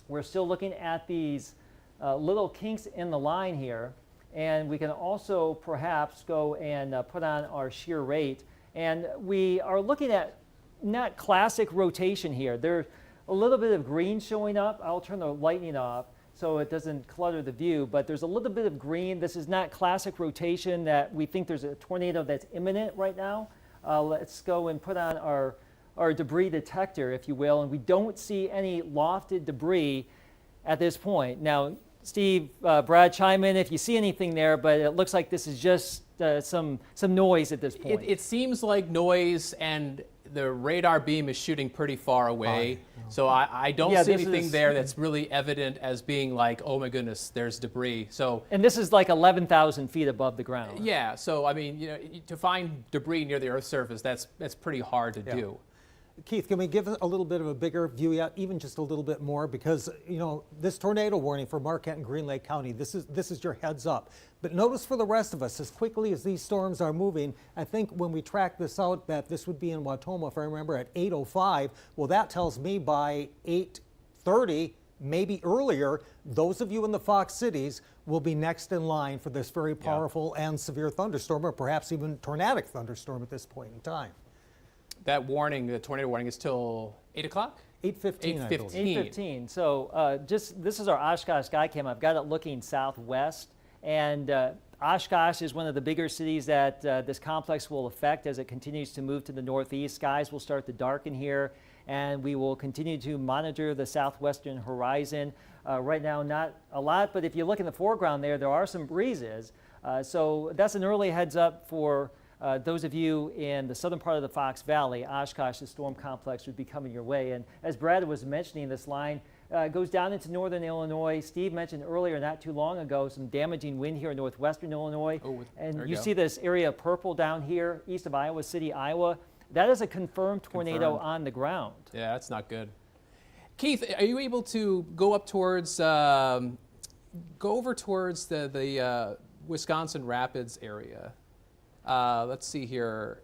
we're still looking at these little kinks in the line here. And we can also perhaps go and put on our shear rate. And we are looking at not classic rotation here. There's a little bit of green showing up. I'll turn the lightning off so it doesn't clutter the view, but there's a little bit of green. This is not classic rotation that we think there's a tornado that's imminent right now. Let's go and put on our debris detector, if you will, and we don't see any lofted debris at this point. Now, Steve, Brad, chime in if you see anything there, but it looks like this is just some noise at this point. It seems like noise, and the radar beam is shooting pretty far away. So I don't see anything there that's really evident as being like, oh my goodness, there's debris. So, and this is like 11,000 feet above the ground. Yeah, so I mean, to find debris near the Earth's surface, that's pretty hard to do. Keith, can we give a little bit of a bigger view yet, even just a little bit more? Because, this tornado warning for Marquette and Green Lake County, this is your heads up. But notice for the rest of us, as quickly as these storms are moving, I think when we track this out, that this would be in Wautoma, if I remember, at 8:05. Well, that tells me by 8:30, maybe earlier, those of you in the Fox cities will be next in line for this very powerful and severe thunderstorm, or perhaps even tornadic thunderstorm at this point in time. That warning, the tornado warning, is till 8 o'clock? 8:15, I believe. 8:15. So this is our Oshkosh Skycam. I've got it looking southwest, and Oshkosh is one of the bigger cities that this complex will affect as it continues to move to the northeast. Skies will start to darken here, and we will continue to monitor the southwestern horizon. Right now, not a lot, but if you look in the foreground there are some breezes. So that's an early heads up for those of you in the southern part of the Fox Valley. Oshkosh, the storm complex, would be coming your way. And as Brad was mentioning, this line goes down into northern Illinois. Steve mentioned earlier, not too long ago, some damaging wind here in northwestern Illinois. And you see this area of purple down here east of Iowa City, Iowa. That is a confirmed tornado on the ground. Yeah, that's not good. Keith, are you able to go up towards, go over towards the Wisconsin Rapids area? Let's see here.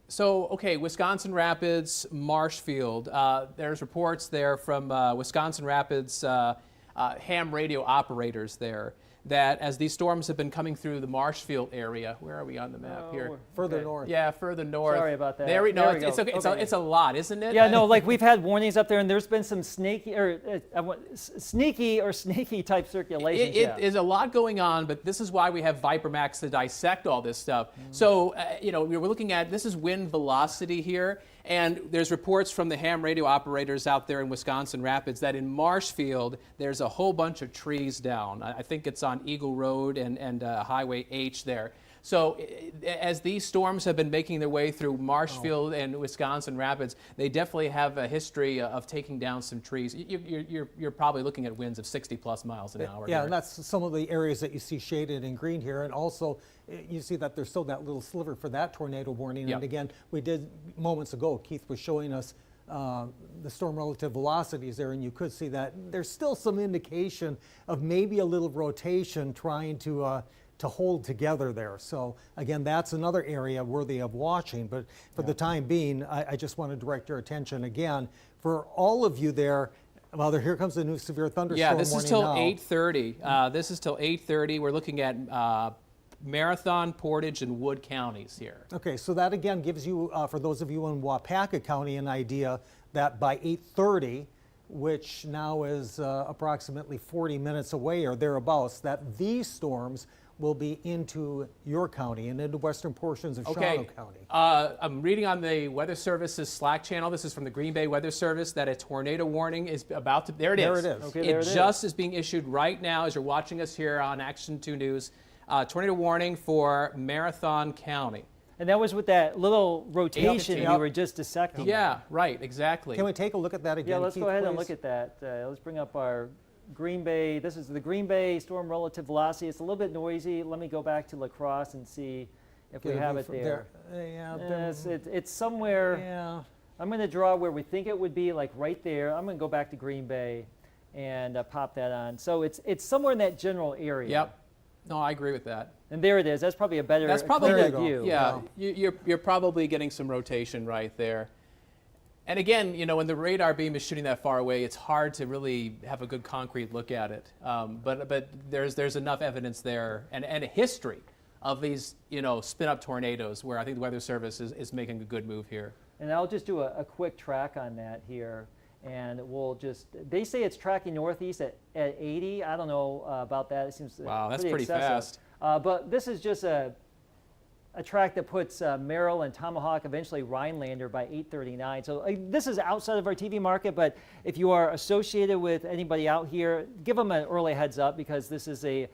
So, okay, Wisconsin Rapids, Marshfield. There's reports there from Wisconsin Rapids ham radio operators there that as these storms have been coming through the Marshfield area, where are we on the map here? Further north. Yeah, further north. Sorry about that. There we go. There we go. It's okay. Okay. It's a lot, isn't it? Yeah, no, like we've had warnings up there, and there's been some sneaky type circulation. It is a lot going on, but this is why we have Viper Max to dissect all this stuff. So, we're looking at, this is wind velocity here, and there's reports from the ham radio operators out there in Wisconsin Rapids that in Marshfield, there's a whole bunch of trees down. I think it's on Eagle Road and Highway H there. So as these storms have been making their way through Marshfield and Wisconsin Rapids, they definitely have a history of taking down some trees. You're probably looking at winds of 60+ miles an hour. Yeah, here. and that's some of the areas that you see shaded in green here. And also, you see that there's still that little sliver for that tornado warning. Yep. And again, we did moments ago, Keith was showing us the storm relative velocities there, and you could see that there's still some indication of maybe a little rotation trying to hold together there. So again, that's another area worthy of watching. But for the time being, I just want to direct your attention again for all of you there. Well, here comes the new severe thunderstorm Yeah, this is warning till now. 8:30. This is till 8:30. We're looking at Marathon, Portage, and Wood counties here. Okay, so that again gives you, for those of you in Wapaka County, an idea that by 8:30, which now is approximately 40 minutes away or thereabouts, that these storms will be into your county and into western portions of Shawano County. I'm reading on the Weather Service's Slack channel. This is from the Green Bay Weather Service that a tornado warning is about to. There it is. There it is. Okay, there It it just is being issued right now as you're watching us here on Action 2 News. Tornado warning for Marathon County. And that was with that little rotation Yep. we were just dissecting. Yeah, right, exactly. Can we take a look at that again, Yeah, let's Keith, go ahead and please? look at that. Let's bring up our Green Bay. This is the Green Bay storm relative velocity. It's a little bit noisy. Let me go back to La Crosse and see if we Get a have view it from there. Yeah, It's somewhere. yeah. I'm going to draw where we think it would be, like right there. I'm going to go back to Green Bay and pop that on. So it's somewhere in that general area. Yep. No, I agree with that. And there it is. That's probably a better, That's probably clearer There you go. view. Yeah, you're probably getting some rotation right there. And again, when the radar beam is shooting that far away, it's hard to really have a good concrete look at it. But there's enough evidence there and a history of these spin up tornadoes where I think the Weather Service is making a good move here. And I'll just do a quick track on that here. And we'll just, they say it's tracking northeast at 80. I don't know about that. It seems Wow, that's pretty excessive. fast. But this is just a track that puts Merrill and Tomahawk, eventually Rhinelander, by 8:39. So this is outside of our TV market, but if you are associated with anybody out here, give them an early heads up because this is a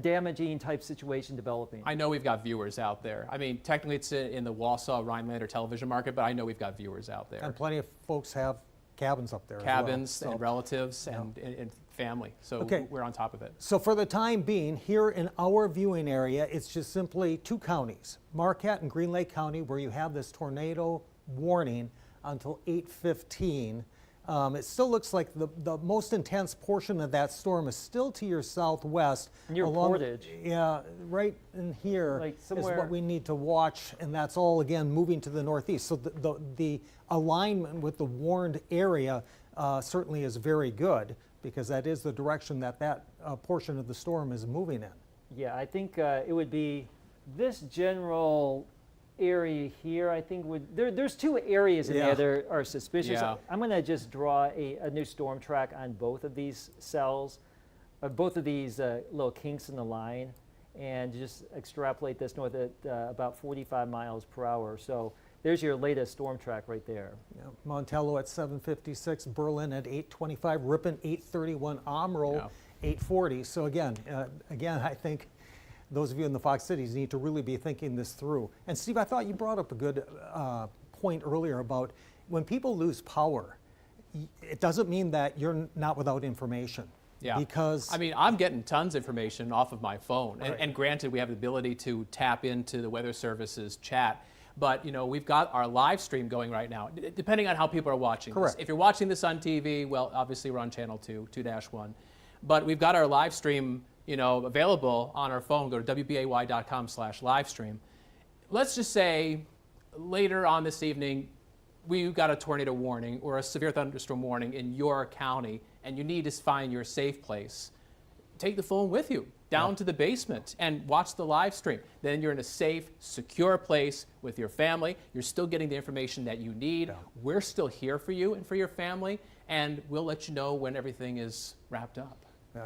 damaging type situation developing. I know we've got viewers out there. I mean, technically it's in the Wausau Rhinelander television market, but I know we've got viewers out there. And plenty of folks have cabins up there as well. Cabins So- and relatives and family. So Okay. we're on top of it. So for the time being, here in our viewing area, it's just simply two counties, Marquette and Green Lake County, where you have this tornado warning until 8:15. It still looks like the most intense portion of that storm is still to your southwest. Near Portage. Yeah, right in here Like is somewhere- what we need to watch, and that's all, again, moving to the northeast. So the alignment with the warned area certainly is very good, because that is the direction that portion of the storm is moving in. Yeah, I think it would be this general area here. I think there's two areas in Yeah. there that are suspicious. Yeah. I'm going to just draw a new storm track on both of these cells, or both of these little kinks in the line, and just extrapolate this north at about 45 miles per hour. So there's your latest storm track right there. Yeah, Montello at 756, Berlin at 825, Ripon 831, Omro 840. So again, I think those of you in the Fox Cities need to really be thinking this through. And Steve, I thought you brought up a good point earlier about when people lose power, it doesn't mean that you're not without information. Yeah. Because I mean, I'm getting tons of information off of my phone. Right. And granted, we have the ability to tap into the Weather Service's chat. But, you know, we've got our live stream going right now, depending on how people are watching Correct. this. If you're watching this on TV, well, obviously we're on channel 2-1. But we've got our live stream, you know, available on our phone. Go to WBAY.com/livestream. Let's just say later on this evening, we got a tornado warning or a severe thunderstorm warning in your county, and you need to find your safe place. Take the phone with you down to the basement and watch the live stream. Then you're in a safe, secure place with your family. You're still getting the information that you need. Yeah. We're still here for you and for your family, and we'll let you know when everything is wrapped up.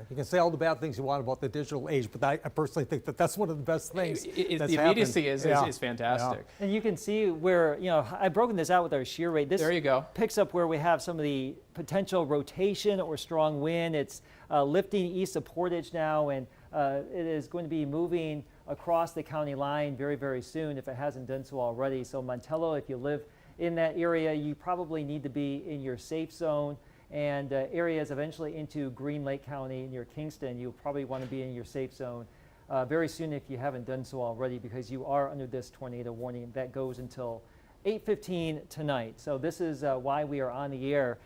you can say all the bad things you want about the digital age, but I personally think that that's one of the best things The that's immediacy happened. is fantastic. And you can see where, you know, I've broken this out with our shear rate. This There you go. picks up where we have some of the potential rotation or strong wind. It's lifting east of Portage now, and it is going to be moving across the county line very, very soon if it hasn't done so already. So Montello, if you live in that area, you probably need to be in your safe zone. And areas eventually into Green Lake County near Kingston, you'll probably want to be in your safe zone very soon if you haven't done so already, because you are under this tornado warning that goes until 8:15 tonight. So this is why we are on the air.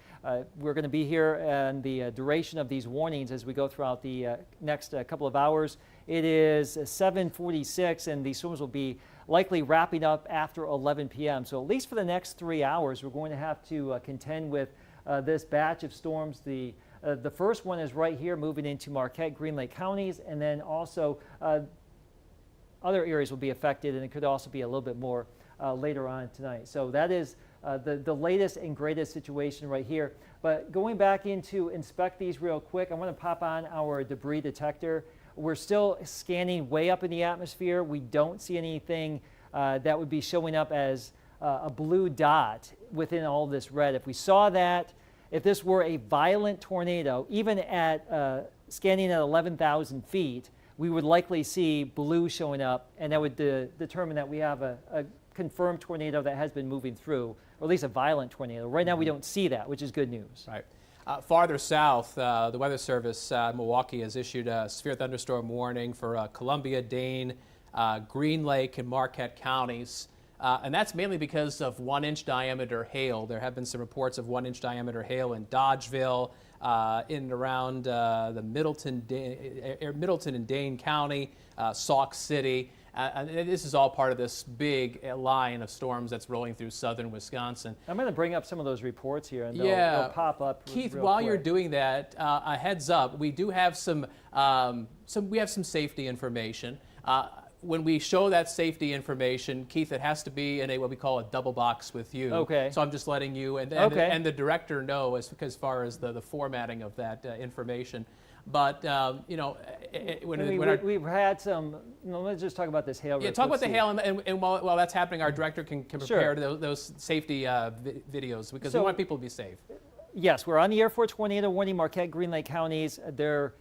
We're going to be here and the duration of these warnings as we go throughout the next couple of hours. It is 7:46, and these storms will be likely wrapping up after 11 p.m. So at least for the next 3 hours, we're going to have to contend with this batch of storms. The first one is right here, moving into Marquette, Green Lake counties, and then also other areas will be affected, and it could also be a little bit more later on tonight. So that is the latest and greatest situation right here. But going back into inspect these real quick, I want to pop on our debris detector. We're still scanning way up in the atmosphere. We don't see anything that would be showing up as a blue dot within all this red. If we saw that, if this were a violent tornado, even at scanning at 11,000 feet, we would likely see blue showing up, and that would determine that we have a confirmed tornado that has been moving through, or at least a violent tornado. Right now we don't see that, which is good news. Right. Farther south, the Weather Service, Milwaukee, has issued a severe thunderstorm warning for Columbia, Dane, Green Lake, and Marquette counties. And that's mainly because of 1-inch diameter hail. There have been some reports of 1-inch diameter hail in Dodgeville, in and around the Middleton and Dane County, Sauk City. And this is all part of this big line of storms that's rolling through southern Wisconsin. I'm going to bring up some of those reports here, and they'll pop up. Keith, real while quick. you're doing that, a heads up, we do have some safety information. When we show that safety information, Keith, it has to be in what we call a double box with you. Okay. So I'm just letting you and the director know as far as the formatting of that information. But we've had some. Let's just talk about this hail. Yeah, talk about the hail, and while that's happening, our director can prepare those safety videos, because we want people to be safe. Yes, we're on the air for a tornado warning, Marquette, Green Lake counties. There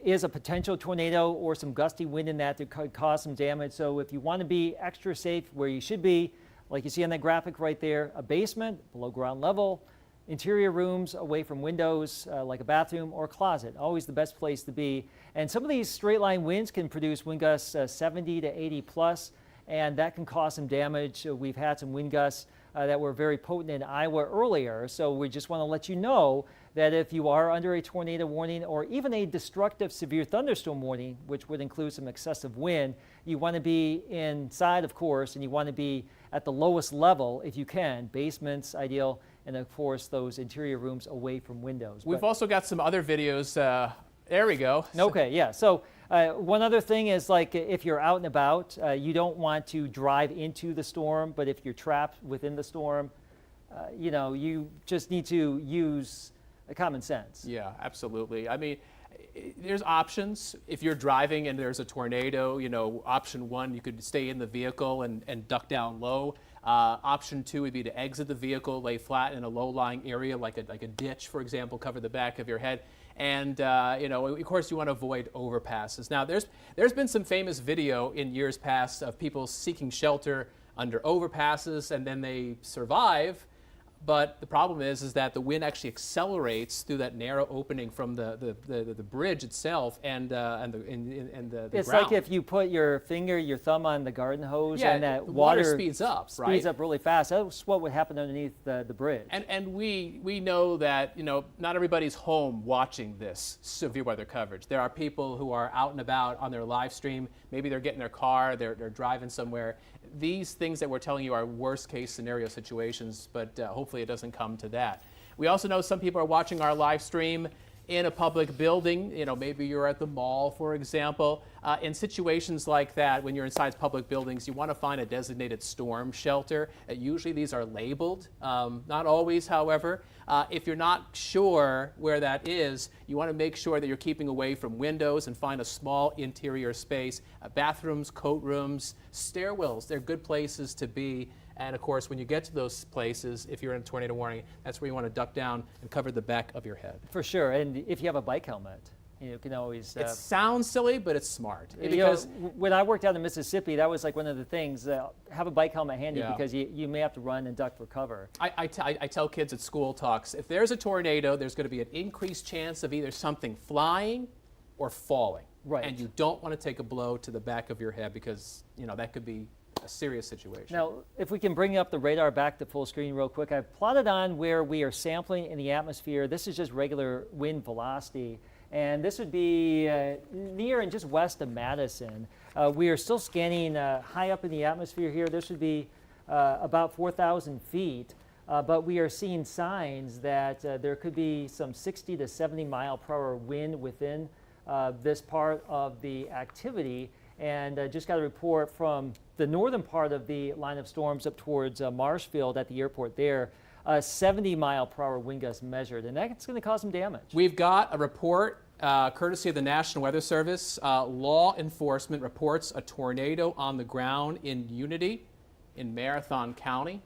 is a potential tornado or some gusty wind in that could cause some damage. So if you want to be extra safe, where you should be, like you see on that graphic right there, a basement below ground level, interior rooms away from windows, like a bathroom or closet, always the best place to be. And some of these straight line winds can produce wind gusts 70 to 80 plus, and that can cause some damage. We've had some wind gusts that were very potent in Iowa earlier. So we just want to let you know that if you are under a tornado warning or even a destructive severe thunderstorm warning, which would include some excessive wind, you want to be inside, of course, and you want to be at the lowest level if you can. Basements, ideal, and of course those interior rooms away from windows. We've also got some other videos. There we go. Okay, yeah. So one other thing is, like, if you're out and about, you don't want to drive into the storm, but if you're trapped within the storm, you just need to use common sense. Yeah, absolutely. I mean, there's options. If you're driving and there's a tornado, option one, you could stay in the vehicle and duck down low. Option 2 would be to exit the vehicle, lay flat in a low-lying area like a ditch, for example, cover the back of your head. And, of course, you want to avoid overpasses. Now, there's been some famous video in years past of people seeking shelter under overpasses, and then they survive. But the problem is that the wind actually accelerates through that narrow opening from the bridge itself and the It's ground. like if you put your thumb on the garden hose, Yeah, and that the water water speeds up, speeds right? up really fast. That's what would happen underneath the bridge. And we know that not everybody's home watching this severe weather coverage. There are people who are out and about on their live stream. Maybe they're getting their car, they're driving somewhere. These things that we're telling you are worst case scenario situations, but hopefully it doesn't come to that. We also know some people are watching our live stream in a public building. Maybe you're at the mall, for example. In situations like that, when you're inside public buildings, you want to find a designated storm shelter. Usually these are labeled, not always, however. If you're not sure where that is, you want to make sure that you're keeping away from windows and find a small interior space. Bathrooms, coat rooms, stairwells, they're good places to be. And of course, when you get to those places, if you're in a tornado warning, that's where you want to duck down and cover the back of your head. For sure. And if you have a bike helmet, you can always... It sounds silly, but it's smart. Because when I worked out in Mississippi, that was like one of the things, have a bike helmet handy, Yeah. because you may have to run and duck for cover. I tell kids at school talks, if there's a tornado, there's going to be an increased chance of either something flying or falling. Right. And you don't want to take a blow to the back of your head because, that could be a serious situation. Now, if we can bring up the radar back to full screen real quick, I've plotted on where we are sampling in the atmosphere. This is just regular wind velocity, and this would be near and just west of Madison. We are still scanning high up in the atmosphere here. This would be about 4,000 feet, but we are seeing signs that there could be some 60 to 70 mile per hour wind within this part of the activity. And just got a report from the northern part of the line of storms up towards Marshfield at the airport there, 70 mile per hour wind gust measured, and that's going to cause some damage. We've got a report courtesy of the National Weather Service. Law enforcement reports a tornado on the ground in Unity in Marathon County.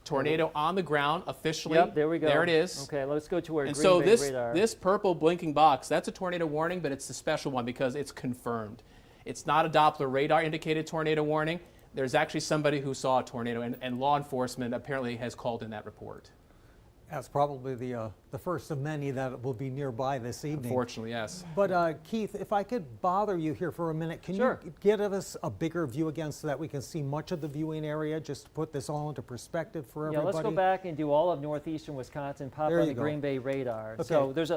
Tornado on the ground officially. Yep, there we go. There it is. Okay, let's go to our And Green so Bay radar. this purple blinking box, that's a tornado warning, but it's a special one because it's confirmed. It's not a Doppler radar indicated tornado warning. There's actually somebody who saw a tornado, and law enforcement apparently has called in that report. That's probably the first of many that will be nearby this evening. Unfortunately, yes. But Keith, if I could bother you here for a minute, can Sure. you give us a bigger view again so that we can see much of the viewing area, just to put this all into perspective for Yeah, everybody? let's go back and do all of northeastern Wisconsin, pop There on you the go. Green Bay radar. Okay. So there's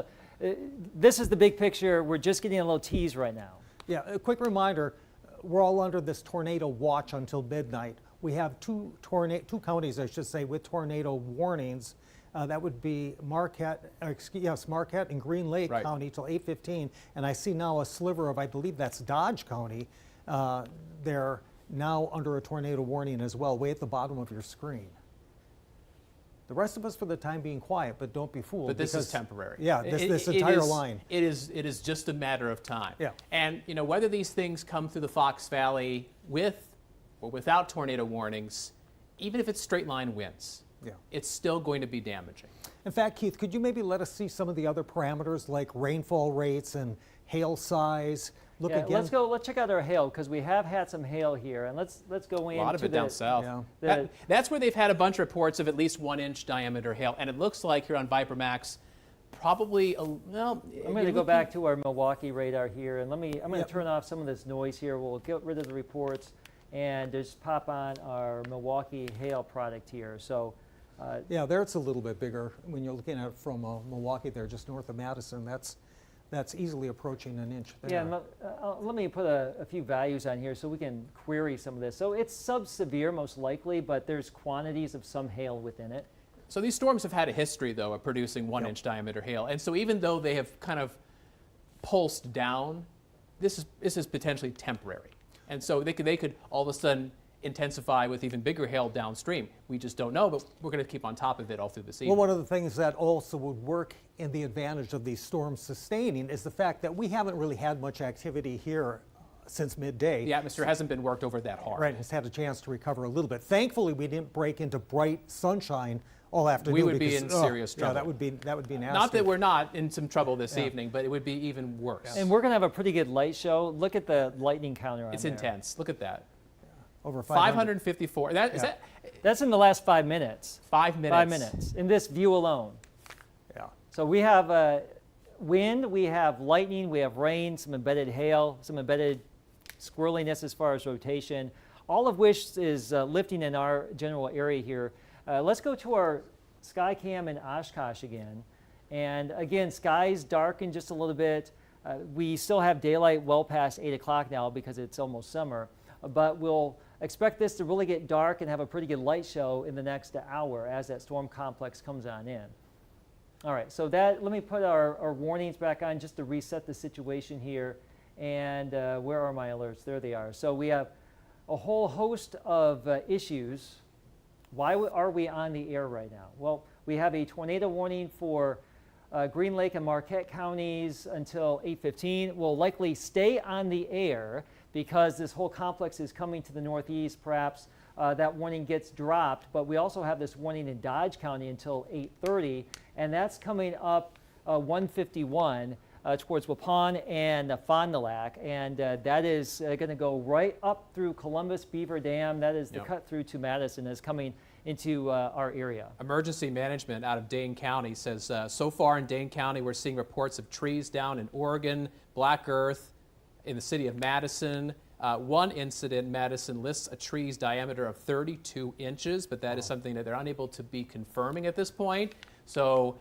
this is the big picture. We're just getting a little tease right now. Yeah, a quick reminder, we're all under this tornado watch until midnight. We have two counties, I should say, with tornado warnings. That would be Marquette and Green Lake Right. County till 8:15. And I see now a sliver of, I believe that's Dodge County. They're now under a tornado warning as well, way at the bottom of your screen. The rest of us, for the time being, quiet, but don't be fooled. But this because, is temporary. Yeah, this entire line. It is just a matter of time. Yeah. And whether these things come through the Fox Valley with or without tornado warnings, even if it's straight line winds, Yeah. it's still going to be damaging. In fact, Keith, could you maybe let us see some of the other parameters like rainfall rates and hail size? Look Yeah, again. let's check out our hail, because we have had some hail here, and let's go in. A lot of it down south. Yeah. That's where they've had a bunch of reports of at least 1 inch diameter hail, and it looks like here on Viper Max, probably I'm going to go back to our Milwaukee radar here, and I'm going to Yep. turn off some of this noise here. We'll get rid of the reports and just pop on our Milwaukee hail product here. So, Yeah, there it's a little bit bigger. When you're looking at it from Milwaukee there, just north of Madison, that's easily approaching an inch there. yeah, and let me put a few values on here so we can query some of this. So it's sub-severe most likely, but there's quantities of some hail within it. So these storms have had a history, though, of producing 1 Yep. inch diameter hail. And so even though they have kind of pulsed down, this is potentially temporary. And so they could all of a sudden intensify with even bigger hail downstream. We just don't know, but we're going to keep on top of it all through the season. Well, one of the things that also would work in the advantage of these storms sustaining is the fact that we haven't really had much activity here since midday. The atmosphere hasn't been worked over that hard. Right, has had a chance to recover a little bit. Thankfully, we didn't break into bright sunshine all afternoon. We would be because, in serious trouble. Yeah, that would be nasty. Not that we're not in some trouble this evening, but it would be even worse. And we're going to have a pretty good light show. Look at the lightning counter on It's there. intense. Look at that. Over 500. 554. Is that That's in the last 5 minutes. 5 minutes? 5 minutes in this view alone. Yeah. So we have wind, we have lightning, we have rain, some embedded hail, some embedded squirreliness as far as rotation, all of which is lifting in our general area here. Let's go to our sky cam in Oshkosh again. And again, skies darken just a little bit. We still have daylight well past 8 o'clock now because it's almost summer. But we'll expect this to really get dark and have a pretty good light show in the next hour as that storm complex comes on in. All right, so let me put our warnings back on just to reset the situation here. And where are my alerts? There they are. So we have a whole host of issues. Why are we on the air right now? Well, we have a tornado warning for Green Lake and Marquette counties until 8:15. We'll likely stay on the air because this whole complex is coming to the northeast. Perhaps that warning gets dropped, but we also have this warning in Dodge County until 8:30, and that's coming up 151 towards Waupun and Fond du Lac, and that is going to go right up through Columbus Beaver Dam. That is the cut through to Madison is coming into our area. Emergency management out of Dane County says so far in Dane County we're seeing reports of trees down in Oregon, black earth in the city of Madison. One incident in Madison lists a tree's diameter of 32 inches, but that is something that they're unable to be confirming at this point. So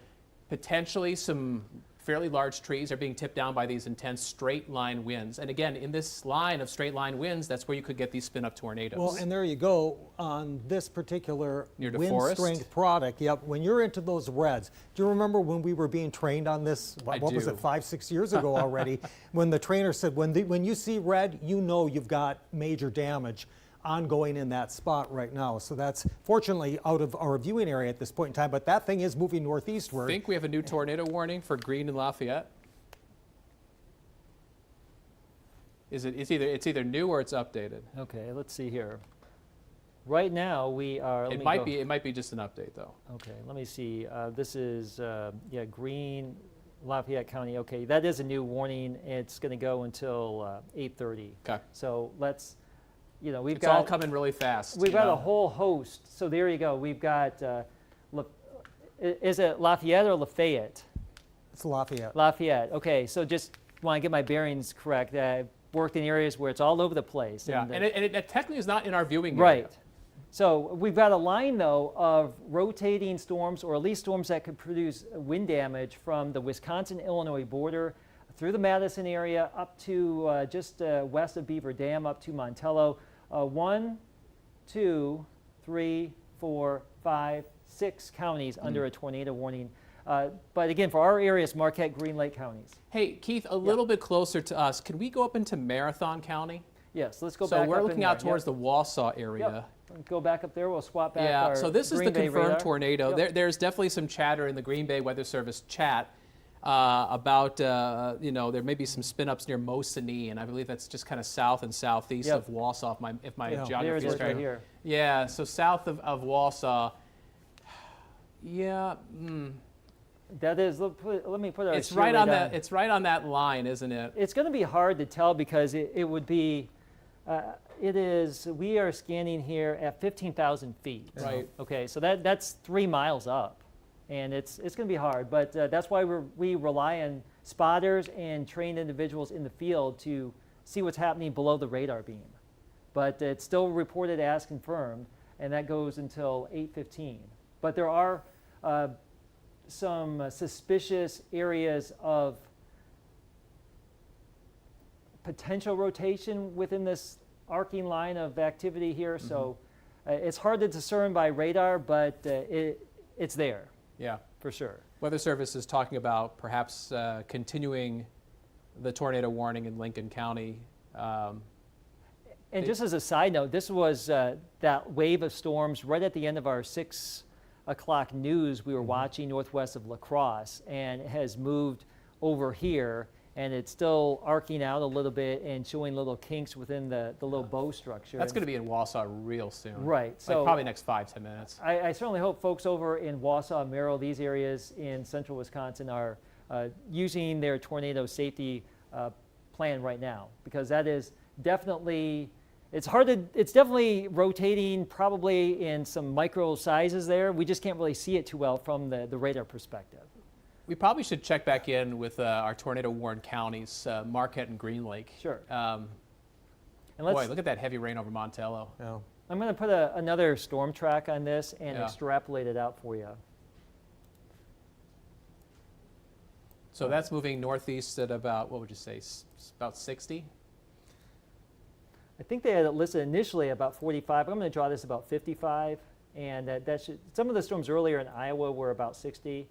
potentially some fairly large trees are being tipped down by these intense straight line winds. And again, in this line of straight line winds, that's where you could get these spin up tornadoes. Well, and there you go on this particular Near wind DeForest? strength product. Yep, when you're into those reds, do you remember when we were being trained on this? What was do. it, 5-6 years ago already? When the trainer said, when you see red, you know you've got major damage ongoing in that spot right now. So that's fortunately out of our viewing area at this point in time, but that thing is moving northeastward. I think we have a new tornado warning for Greene and Lafayette. It's either new or it's updated. Okay, let's see here. Right now we are. It might be just an update though. Okay, let me see. This is Greene, Lafayette County. Okay, that is a new warning. It's going to go until 8:30. Okay. So let's. We've It's got all coming really fast. We've got a whole host. So there you go. We've got. Is it Lafayette or Lafayette? It's Lafayette. Lafayette. Okay. So just want to get my bearings correct. I've worked in areas where it's all over the place. Yeah, and it technically is not in our viewing area. Right. So we've got a line though of rotating storms, or at least storms that could produce wind damage from the Wisconsin-Illinois border through the Madison area up to just west of Beaver Dam up to Montello. 1, 2, 3, 4, 5, 6 counties under a tornado warning. But again, for our areas, Marquette, Green Lake counties. Hey, Keith, a little bit closer to us. Can we go up into Marathon County? Yes, let's go So back we're up looking in out there. towards the Wausau area. Yep. Go back up there. We'll swap back Yeah, our so this is Green the Bay confirmed radar. tornado. Yep. There's definitely some chatter in the Green Bay Weather Service chat about, there may be some spin-ups near Mosinee, and I believe that's just kind of south and southeast Yep. of Wausau, if my Yeah. geography There it is is correct. right here. Yeah, so south of Wausau. Yeah, That is. Let me put our. it's shear right on rate that. It's right on that line, isn't it? It's going to be hard to tell because it would be. It is. We are scanning here at 15,000 feet. Right. Okay, so that's 3 miles up, and it's going to be hard. But that's why we rely on spotters and trained individuals in the field to see what's happening below the radar beam. But it's still reported as confirmed, and that goes until 8:15. But there are some suspicious areas of potential rotation within this arcing line of activity here. So it's hard to discern by radar, but it's there Yeah. for sure. Weather Service is talking about perhaps continuing the tornado warning in Lincoln County. And just as a side note, this was that wave of storms right at the end of our 6 o'clock news we were watching northwest of La Crosse, and it has moved over here. and it's still arcing out a little bit and showing little kinks within the little bow structure. That's going to be in Wausau real soon. Right. So like probably next 5-10 minutes. I certainly hope folks over in Wausau, Merrill, these areas in central Wisconsin are using their tornado safety plan right now, because that is definitely, it's definitely rotating probably in some micro sizes there. We just can't really see it too well from the radar perspective. We probably should check back in with our tornado-warned counties, Marquette and Green Lake. Sure. And let's- boy, look at that heavy rain over Montello. Yeah. I'm going to put another storm track on this and Yeah. extrapolate it out for you. So that's moving northeast at about, what would you say, about 60? I think they had it listed initially about 45. I'm going to draw this about 55, and that should. Some of the storms earlier in Iowa were about 60,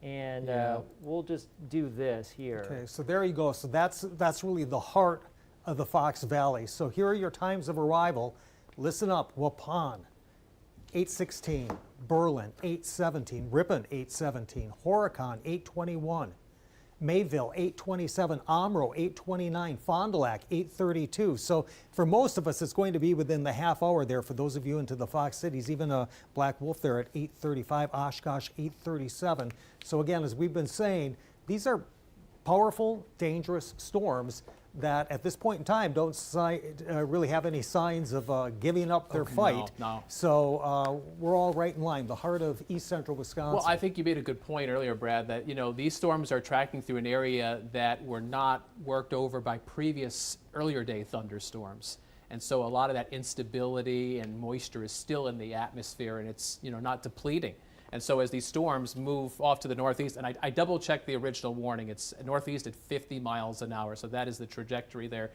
and Yeah. we'll just do this here. Okay, so there you go. So that's really the heart of the Fox Valley. So here are your times of arrival. Listen up: Waupun, 8:16; Berlin, 8:17; Ripon, 8:17; Horicon, 8:21; Mayville, 8:27; Omro, 8:29; Fond du Lac, 8:32. So for most of us, it's going to be within the half hour there. For those of you into the Fox cities, even Black Wolf there at 8:35, Oshkosh, 8:37. So again, as we've been saying, these are powerful, dangerous storms that at this point in time don't really have any signs of giving up their fight. No. So we're all right in line, the heart of east central Wisconsin. Well, I think you made a good point earlier, Brad, that these storms are tracking through an area that were not worked over by previous earlier day thunderstorms. And so a lot of that instability and moisture is still in the atmosphere, and it's not depleting. And so as these storms move off to the northeast, and I double-checked the original warning, it's northeast at 50 miles an hour, so that is the trajectory there.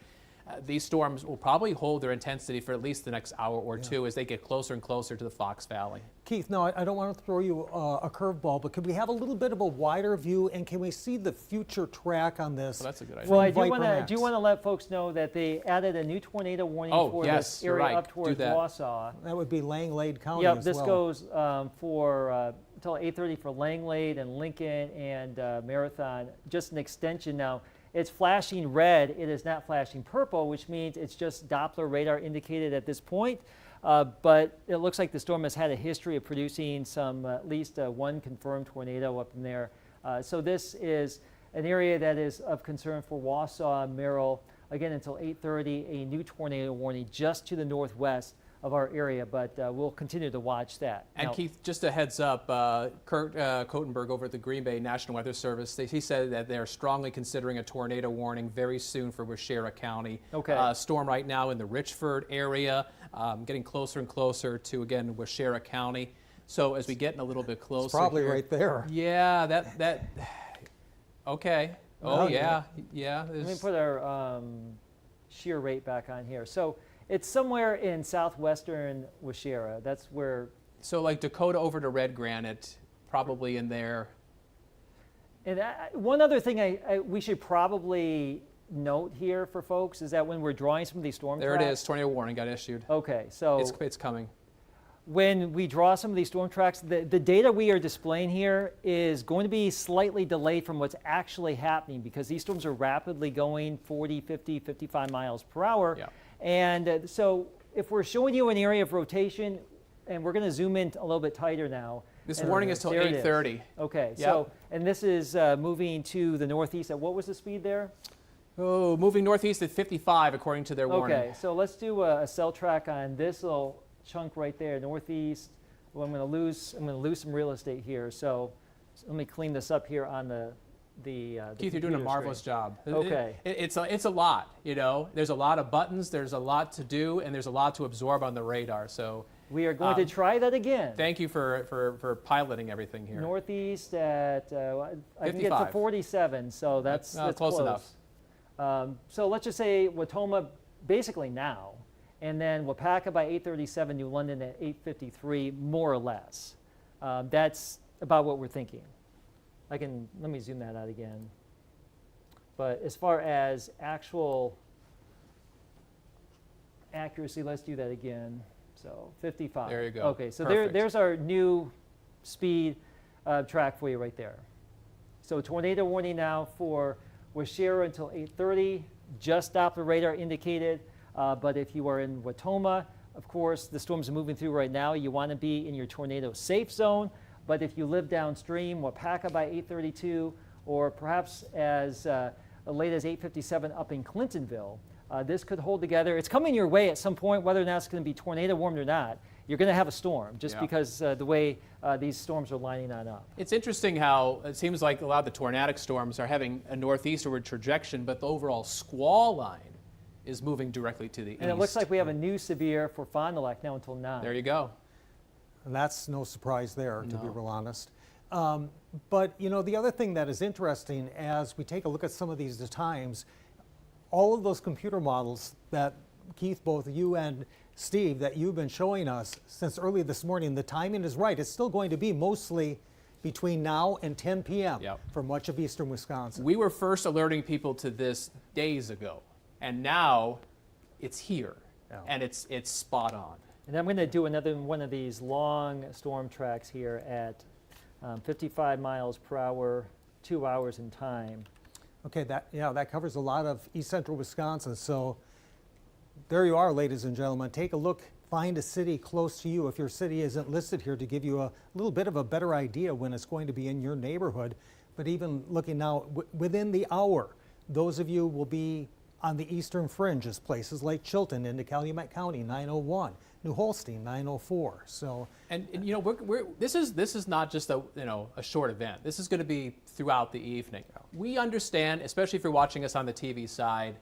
These storms will probably hold their intensity for at least the next hour or two as they get closer and closer to the Fox Valley. Keith, no, I don't want to throw you a curveball, but could we have a little bit of a wider view, and can we see the future track on this? Well, that's a good idea. Well, I Viper do Max? want to let folks know that they added a new tornado warning for yes, this you're area right. up Do towards that. Wausau. That would be Langlade County Yep, as this well. goes for until 8:30 for Langlade and Lincoln and Marathon. Just an extension now. It's flashing red. It is not flashing purple, which means it's just Doppler radar indicated at this point. But it looks like the storm has had a history of producing at least one confirmed tornado up in there. So this is an area that is of concern for Wausau, Merrill. Again, until 8:30, a new tornado warning just to the northwest of our area, but we'll continue to watch that. And Now, Keith, just a heads up, Kurt Kotenberg over at the Green Bay National Weather Service, he said that they're strongly considering a tornado warning very soon for Waushara County. Okay. Storm right now in the Richford area, getting closer and closer to, again, Waushara County. So as we get a little bit closer It's probably here- right there. Yeah, okay. Oh, Well, yeah. let me there's- put our shear rate back on here. So it's somewhere in southwestern Waushara. That's where. So like Dakota over to Red Granite, probably in there. And one other thing we should probably note here for folks is that when we're drawing some of these storm There it tracks. is, tornado warning got issued. Okay, so It's coming. when we draw some of these storm tracks, the data we are displaying here is going to be slightly delayed from what's actually happening, because these storms are rapidly going 40, 50, 55 miles per hour. Yeah. And so if we're showing you an area of rotation, and we're going to zoom in a little bit tighter now. This and warning is till there it 8:30. Okay, Yep. so, and this is moving to the northeast. At what was the speed there? Oh, moving northeast at 55 according to their warning. Okay, so let's do a cell track on this little chunk right there, northeast. Well, I'm going to lose some real estate here. So let me clean this up here on the Keith, you're doing a computer marvelous screen. job. Okay. It's a lot, There's a lot of buttons, there's a lot to do, and there's a lot to absorb on the radar. So We are going to try that again. thank you for piloting everything here. Northeast at I can get to 55. 47, so that's close enough. So let's just say Watoma basically now, and then Wapaka by 8:37, New London at 8:53, more or less. That's about what we're thinking. Let me zoom that out again. But as far as actual accuracy, let's do that again. So 55. There you go. Okay, so Perfect. there's our new speed track for you right there. So tornado warning now for with Shara until 8:30, just Doppler radar indicated. But if you are in Watoma, of course, the storms are moving through right now. You want to be in your tornado safe zone. But if you live downstream, Wapaka by 8:32, or perhaps as late as 8:57 up in Clintonville, this could hold together. It's coming your way at some point, whether or not it's going to be tornado warmed or not. You're going to have a storm just because the way these storms are lining on up. It's interesting how it seems like a lot of the tornadic storms are having a northeastward trajectory, but the overall squall line is moving directly to the east. And it looks like we have a new severe for Fond du Lac now until 9. There you go. And that's no surprise there, to be real honest. But, you know, the other thing that is interesting as we take a look at some of these times, all of those computer models that, Keith, both you and Steve, that you've been showing us since early this morning, the timing is right. It's still going to be mostly between now and 10 p.m. For much of eastern Wisconsin. We were first alerting people to this days ago, and now it's here, and it's spot on. And I'm going to do another one of these long storm tracks here at 55 miles per hour, 2 hours in time. Okay, that covers a lot of east central Wisconsin. So there you are, ladies and gentlemen. Take a look, find a city close to you if your city isn't listed here, to give you a little bit of a better idea when it's going to be in your neighborhood. But even looking now, within the hour, those of you will be on the eastern fringes, places like Chilton into Calumet County, 901, New Holstein, 904. So, and you know, this is not just a short event. This is going to be throughout the evening. We understand, especially if you're watching us on the TV side,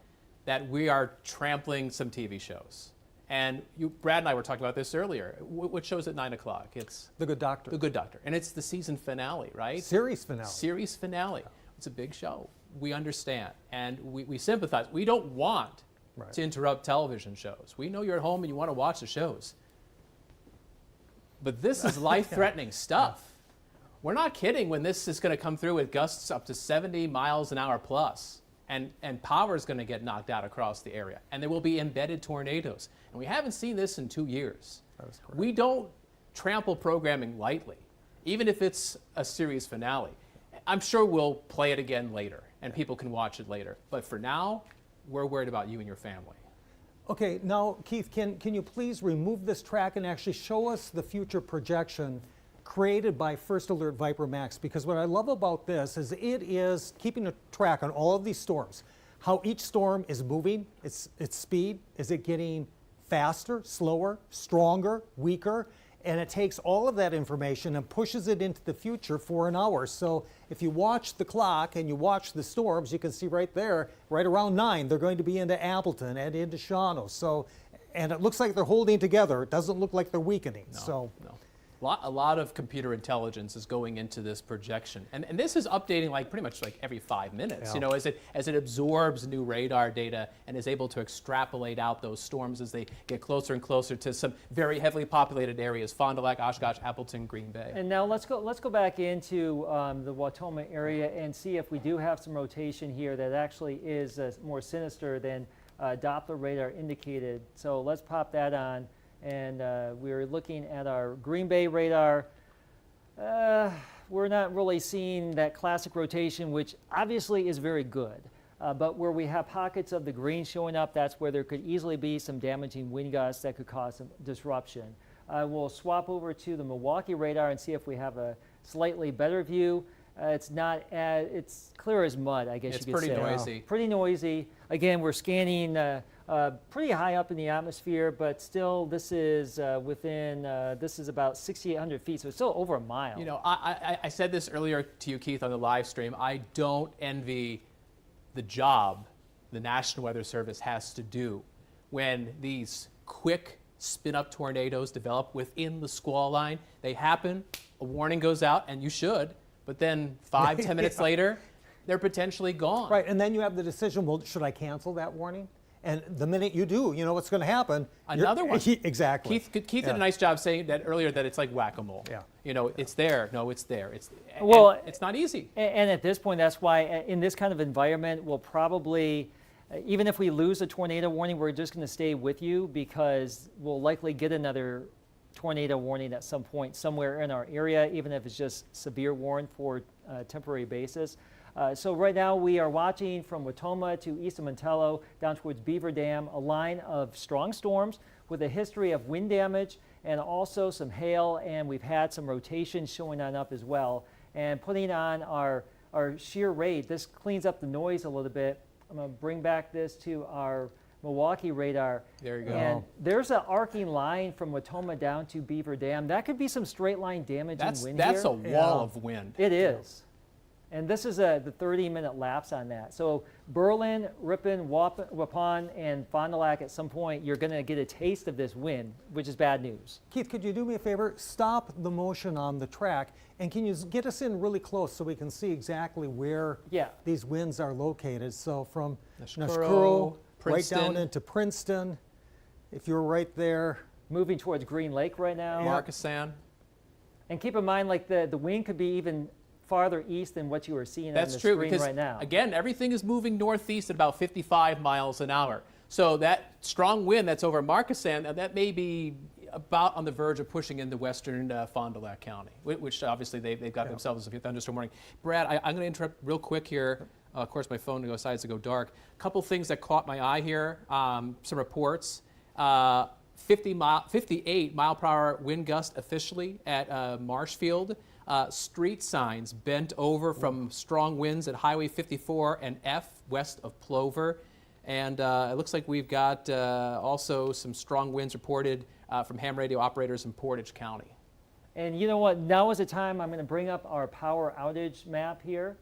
that we are trampling some TV shows. And Brad and I were talking about this earlier. What show's at 9 o'clock? It's The Good Doctor. The Good Doctor, and it's the season finale, right? Series finale. Series finale. It's a big show. We understand, and we sympathize. We don't want to interrupt television shows. We know you're at home and you want to watch the shows. But this is life-threatening stuff. We're not kidding when this is going to come through with gusts up to 70 miles an hour plus, and power is going to get knocked out across the area, and there will be embedded tornadoes. And we haven't seen this in 2 years. That is correct. We don't trample programming lightly, even if it's a series finale. I'm sure we'll play it again later, and people can watch it later. But for now, we're worried about you and your family. Okay, now, Keith, can you please remove this track and actually show us the future projection created by First Alert Viper Max? Because what I love about this is it is keeping a track on all of these storms, how each storm is moving, its speed, is it getting faster, slower, stronger, weaker? And it takes all of that information and pushes it into the future for an hour. So if you watch the clock and you watch the storms, you can see right there, right around 9, they're going to be into Appleton and into Shawano. So, and it looks like they're holding together. It doesn't look like they're weakening. No. A lot of computer intelligence is going into this projection. And this is updating like pretty much like every 5 minutes, you know, as it absorbs new radar data and is able to extrapolate out those storms as they get closer and closer to some very heavily populated areas, Fond du Lac, Oshkosh, Appleton, Green Bay. And now let's go back into the Watoma area and see if we do have some rotation here that actually is more sinister than Doppler radar indicated. So let's pop that on. And we're looking at our Green Bay radar. We're not really seeing that classic rotation, which obviously is very good. But where we have pockets of the green showing up, that's where there could easily be some damaging wind gusts that could cause some disruption. We'll swap over to the Milwaukee radar and see if we have a slightly better view. It's clear as mud, I guess you could say. It's pretty noisy. Pretty noisy. Again, we're scanning pretty high up in the atmosphere, but still this is this is about 6,800 feet, so it's still over a mile. You know, I said this earlier to you, Keith, on the live stream. I don't envy the job the National Weather Service has to do when these quick spin-up tornadoes develop within the squall line. They happen, a warning goes out, and you should, but then 5-10 minutes later, they're potentially gone. Right, and then you have the decision, well, should I cancel that warning? And the minute you do, you know what's going to happen. Another one. Exactly. Keith did a nice job saying that earlier, that it's like whack-a-mole. Yeah. You know, it's there. No, it's there. It's not easy. And at this point, that's why in this kind of environment, we'll probably, even if we lose a tornado warning, we're just going to stay with you, because we'll likely get another tornado warning at some point somewhere in our area, even if it's just severe warning for a temporary basis. So right now we are watching from Watoma to east of Montello down towards Beaver Dam, a line of strong storms with a history of wind damage and also some hail, and we've had some rotation showing on up as well. And putting on our shear rate, this cleans up the noise a little bit. I'm going to bring back this to our Milwaukee radar. There you go. And there's an arcing line from Watoma down to Beaver Dam. That could be some straight line damaging wind That's here. a wall of wind. It is. And this is the 30-minute lapse on that. So Berlin, Ripon, Waupun, and Fond du Lac, at some point, you're going to get a taste of this wind, which is bad news. Keith, could you do me a favor? Stop the motion on the track, and can you get us in really close so we can see exactly where these winds are located? So from Nashkuro, right down into Princeton, if you're right there. Moving towards Green Lake right now. Markesan. And keep in mind, like the wind could be even farther east than what you are seeing on the true, screen because, right now. Again, everything is moving northeast at about 55 miles an hour. So that strong wind that's over Markesan, that may be about on the verge of pushing into western Fond du Lac County, which obviously they've got themselves a thunderstorm warning. Brad, I'm going to interrupt real quick here. Of course, my phone decides to go dark. A couple things that caught my eye here, some reports. 58 mile per hour wind gust officially at Marshfield. Street signs bent over from strong winds at Highway 54 and F west of Plover. And it looks like we've got also some strong winds reported from ham radio operators in Portage County. And you know what? Now is the time I'm going to bring up our power outage map here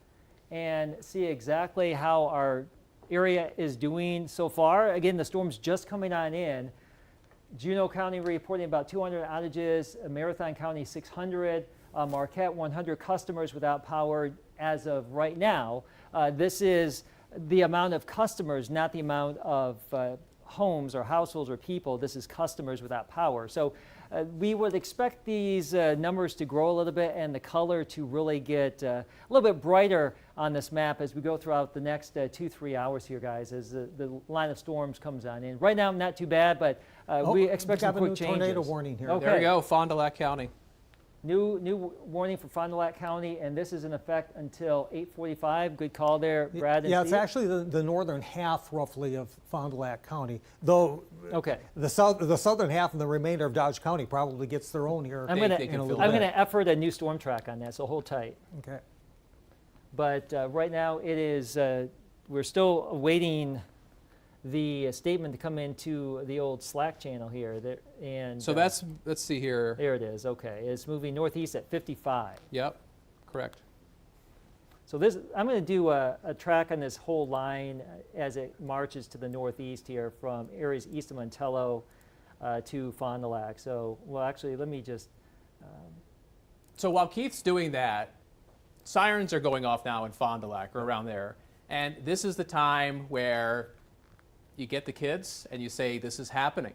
and see exactly how our area is doing so far. Again, the storm's just coming on in. Juneau County reporting about 200 outages, Marathon County 600, Marquette 100 customers without power as of right now. This is the amount of customers, not the amount of homes or households or people. This is customers without power. So we would expect these numbers to grow a little bit and the color to really get a little bit brighter on this map as we go throughout the next 2-3 hours here, guys, as the line of storms comes on in. Right now, not too bad, but we expect some quick changes. Tornado warning here. Okay. There we go, Fond du Lac County. New warning for Fond du Lac County, and this is in effect until 8:45. Good call there, Brad and Yeah, Steve. it's actually the northern half, roughly, of Fond du Lac County, though the southern half and the remainder of Dodge County probably gets their own here. I'm going to effort a new storm track on that, so hold tight. Okay. But right now it is, we're still awaiting the statement to come into the old Slack channel here. And So let's see here. there it is. Okay, it's moving northeast at 55. Yep, correct. So this, I'm going to do a track on this whole line as it marches to the northeast here from areas east of Montello to Fond du Lac. So, well, actually, let me just. So while Keith's doing that, sirens are going off now in Fond du Lac or around there. And this is the time where you get the kids and you say, this is happening.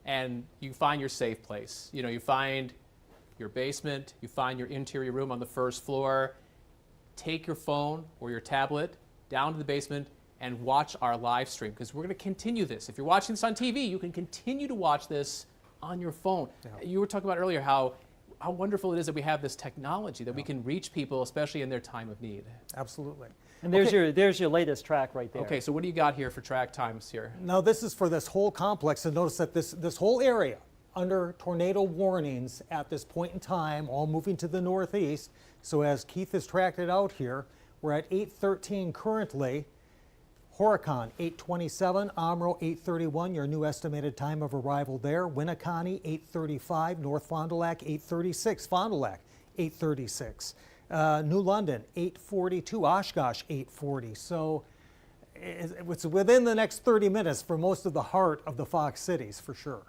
And you find your safe place. You know, you find your basement, you find your interior room on the first floor. Take your phone or your tablet down to the basement and watch our live stream, because we're going to continue this. If you're watching this on TV, you can continue to watch this on your phone. Yeah. You were talking about earlier how wonderful it is that we have this technology, that we can reach people, especially in their time of need. Absolutely. And there's your latest track right there. Okay, so what do you got here for track times here? Now this is for this whole complex, and notice that this whole area under tornado warnings at this point in time, all moving to the northeast. So as Keith has tracked it out here, we're at 8:13 currently. Horicon 8:27, Omro 8:31, your new estimated time of arrival there. Winneconne 8:35, North Fond du Lac 8:36, Fond du Lac 8:36. New London 8:42, Oshkosh 8:40. So it's within the next 30 minutes for most of the heart of the Fox cities, for sure.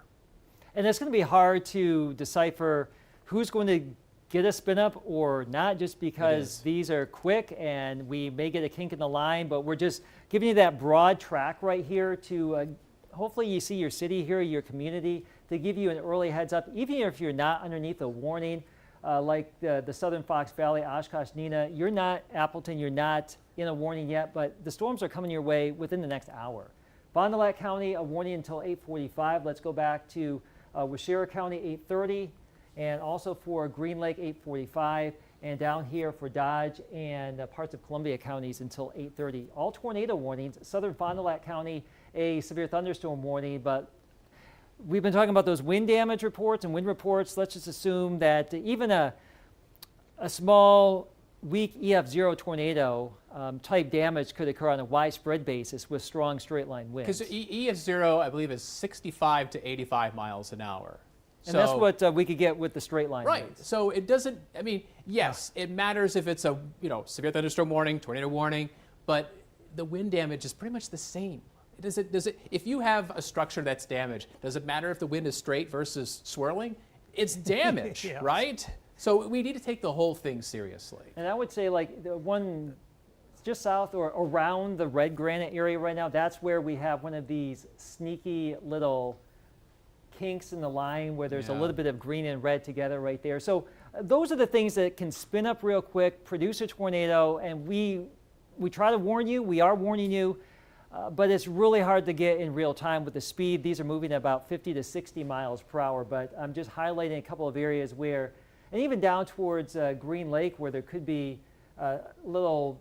And it's going to be hard to decipher who's going to get a spin up or not, just because these are quick and we may get a kink in the line, but we're just giving you that broad track right here to hopefully you see your city here, your community, to give you an early heads up, even if you're not underneath a warning. Like the Southern Fox Valley, Oshkosh, Neenah, you're not Appleton, you're not in a warning yet, but the storms are coming your way within the next hour. Fond du Lac County, a warning until 8:45. Let's go back to Washira County, 8:30, and also for Green Lake, 8:45. and down here for Dodge and parts of Columbia counties until 8:30. All tornado warnings. Southern Fond du Lac County, a severe thunderstorm warning, but we've been talking about those wind damage reports and wind reports. Let's just assume that even a small, weak EF0 tornado type damage could occur on a widespread basis with strong straight line winds. Because EF0, I believe, is 65 to 85 miles an hour. And that's what we could get with the straight line Right. winds. So it doesn't, I mean, yes, it matters if it's a, severe thunderstorm warning, tornado warning, but the wind damage is pretty much the same. Does it, if you have a structure that's damaged, does it matter if the wind is straight versus swirling? It's damage, Yes. right? So we need to take the whole thing seriously. And I would say like the one just south or around the red granite area right now, that's where we have one of these sneaky little kinks in the line where there's a Yeah. little bit of green and red together right there. So those are the things that can spin up real quick, produce a tornado, and we try to warn you, we are warning you, but it's really hard to get in real time with the speed. These are moving at about 50 to 60 miles per hour, but I'm just highlighting a couple of areas where, and even down towards Green Lake where there could be a little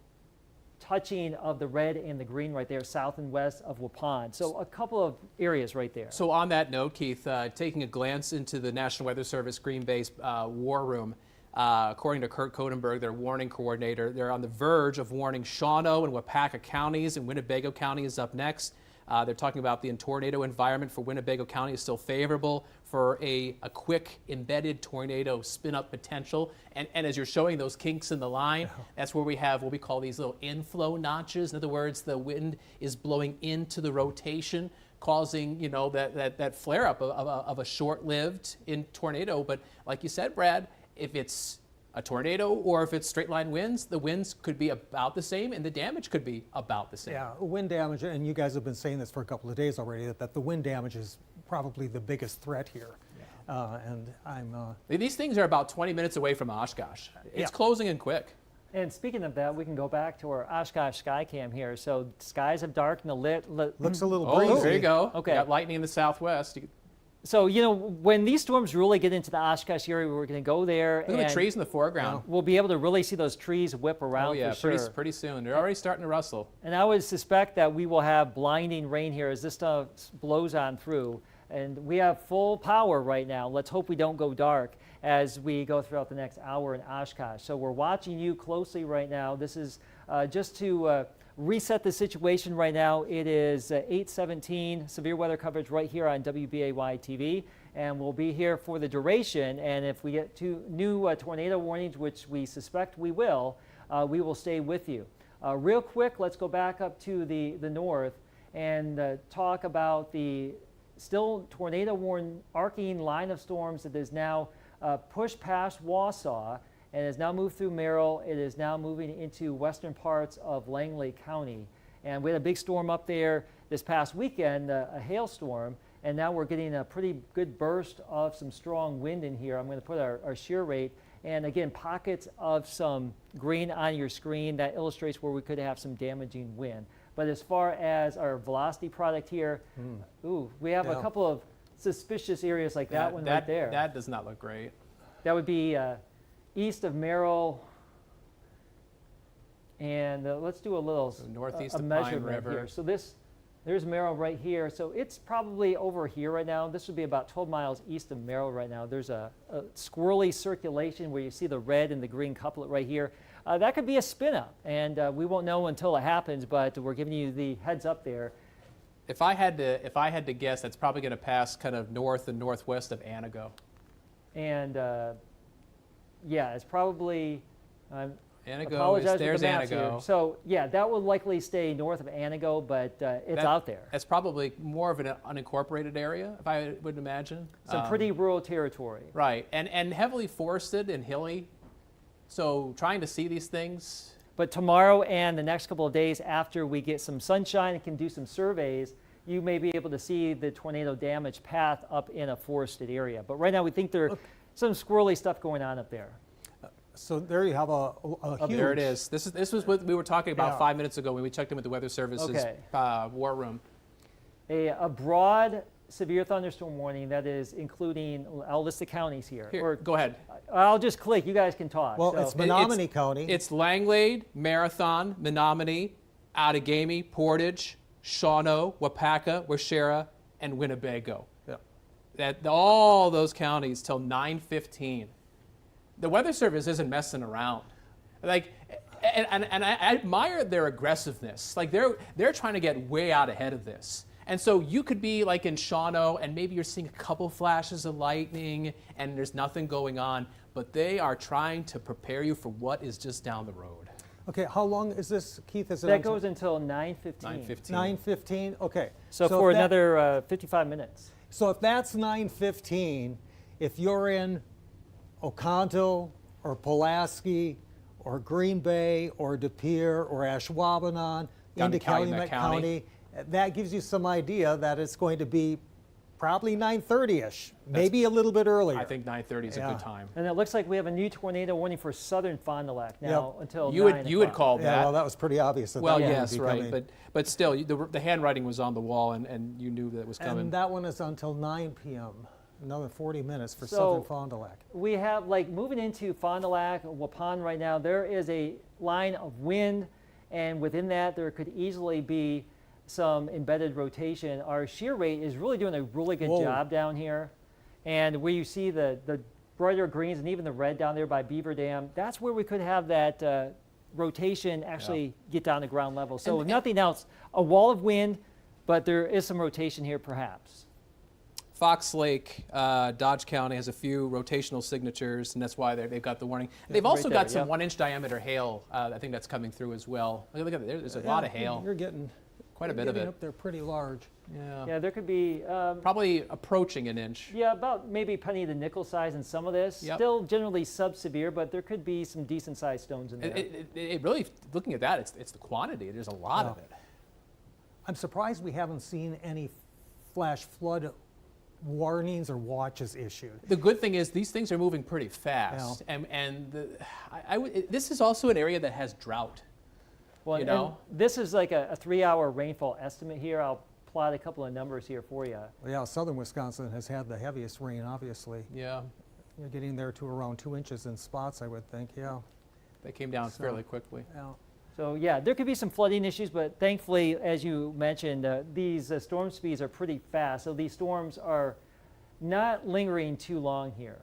touching of the red and the green right there, south and west of Waupun. So a couple of areas right there. So on that note, Keith, taking a glance into the National Weather Service Green Bay's war room, according to Kurt Codenberg, their warning coordinator, they're on the verge of warning Shawano and Wapaka counties, and Winnebago County is up next. They're talking about the tornado environment for Winnebago County is still favorable for a quick embedded tornado spin-up potential. And as you're showing those kinks in the line, that's where we have what we call these little inflow notches. In other words, the wind is blowing into the rotation, causing that flare-up of a short-lived tornado. But like you said, Brad, if it's a tornado or if it's straight line winds, the winds could be about the same and the damage could be about the same. Yeah, wind damage, and you guys have been saying this for a couple of days already, that the wind damage is probably the biggest threat here. And I'm... These things are about 20 minutes away from Oshkosh. It's Yeah. closing in quick. And speaking of that, we can go back to our Oshkosh Skycam here. So skies have darkened a looks a little Oh, breezy. there you go. Okay. You got lightning in the southwest. So, when these storms really get into the Oshkosh area, we're going to go there Look at and the trees in the foreground. we'll be able to really see those trees whip around Oh yeah, for sure. pretty soon. They're already starting to rustle. And I would suspect that we will have blinding rain here as this stuff blows on through. And we have full power right now. Let's hope we don't go dark as we go throughout the next hour in Oshkosh. So we're watching you closely right now. This is just to reset the situation right now. It is 8:17, severe weather coverage right here on WBAY TV. And we'll be here for the duration. And if we get two new tornado warnings, which we suspect we will stay with you. Real quick, let's go back up to the north and talk about the still tornado-warned arcing line of storms that is now pushed past Wausau and has now moved through Merrill. It is now moving into western parts of Langley County. And we had a big storm up there this past weekend, a hailstorm, and now we're getting a pretty good burst of some strong wind in here. I'm going to put our shear rate, and again, pockets of some green on your screen. That illustrates where we could have some damaging wind. But as far as our velocity product here, we have a couple of suspicious areas like that one right there. That does not look great. That would be east of Merrill. And let's do a little So northeast a of Pine measurement River. here. So there's Merrill right here. So it's probably over here right now. This would be about 12 miles east of Merrill right now. There's a squirrely circulation where you see the red and the green couplet right here. That could be a spin up, and we won't know until it happens, but we're giving you the heads up there. If I had to guess, that's probably going to pass kind of north and northwest of Anago. And yeah, it's probably, Anago, apologize with there's the maps Anago. here. So yeah, that will likely stay north of Anago, but it's out there. That's probably more of an unincorporated area, if I would imagine. Some pretty rural territory. Right, and heavily forested and hilly. So trying to see these things. But tomorrow and the next couple of days after we get some sunshine and can do some surveys, you may be able to see the tornado damage path up in a forested area. But right now we think there's some squirrely stuff going on up there. So there you have a huge... There it is. This was what we were talking about Yeah. 5 minutes ago when we checked in with the Weather Service's Okay. war room. A broad severe thunderstorm warning that is including, I'll list the counties here. Here, go ahead. I'll just click, you guys can talk. Well, So- it's Menominee County. It's Langlade, Marathon, Menominee, Outagamie, Portage, Shawano, Wapaka, Waushara, and Winnebago. Yeah. All those counties till 9:15. The Weather Service isn't messing around. Like, and I admire their aggressiveness. Like they're trying to get way out ahead of this. And so you could be like in Shawano, and maybe you're seeing a couple flashes of lightning, and there's nothing going on. But they are trying to prepare you for what is just down the road. Okay, how long is this, Keith? Is it That until goes until 9:15. 9:15. 9:15? Okay. So for if that- another 55 minutes. So if that's 9:15, if you're in Oconto or Pulaski or Green Bay or De Pere or Ashwaubenon Down into to Calumet Calumet County, that gives you some idea that it's going to be probably 9:30ish, maybe a little bit earlier. I think 9:30 is a Yeah. good time. And it looks like we have a new tornado warning for southern Fond du Lac now Yep. until You 9 had o'clock. called Yeah, that. well, that was pretty obvious. That Well, that one would yes, be right, coming. but still, the handwriting was on the wall, and you knew that it was coming. And that one is until 9 p.m., another 40 minutes for So- southern Fond du Lac. We have, like, moving into Fond du Lac, Waupun right now, there is a line of wind, and within that there could easily be some embedded rotation. Our shear rate is really doing a really good Whoa. job down here. And where you see the brighter greens and even the red down there by Beaver Dam, that's where we could have that rotation actually get down to ground level. So if nothing else, a wall of wind, but there is some rotation here perhaps. Fox Lake, Dodge County has a few rotational signatures, and that's why they've got the warning. They've also right got there, some yeah. 1-inch diamter hail. I think that's coming through as well. Look at that. There's a lot of hail. You're getting Quite a you're bit of getting it. up there pretty large. Yeah. Yeah, there could be Probably approaching an inch. yeah, about maybe penny to nickel size in some of this. Yep. Still generally sub-severe, but there could be some decent sized stones in there. It really, looking at that, it's the quantity. There's a lot of it. I'm surprised we haven't seen any flash flood warnings or watches issued. The good thing is these things are moving pretty fast, this is also an area that has drought. Well, you and know? this is like a 3-hour rainfall estimate here. I'll plot a couple of numbers here for you. Well, yeah, southern Wisconsin has had the heaviest rain, obviously. Yeah, You're getting there to around 2 inches in spots, I would think, yeah. they came down fairly quickly. Yeah. So yeah, there could be some flooding issues, but thankfully, as you mentioned, these storm speeds are pretty fast. So these storms are not lingering too long here.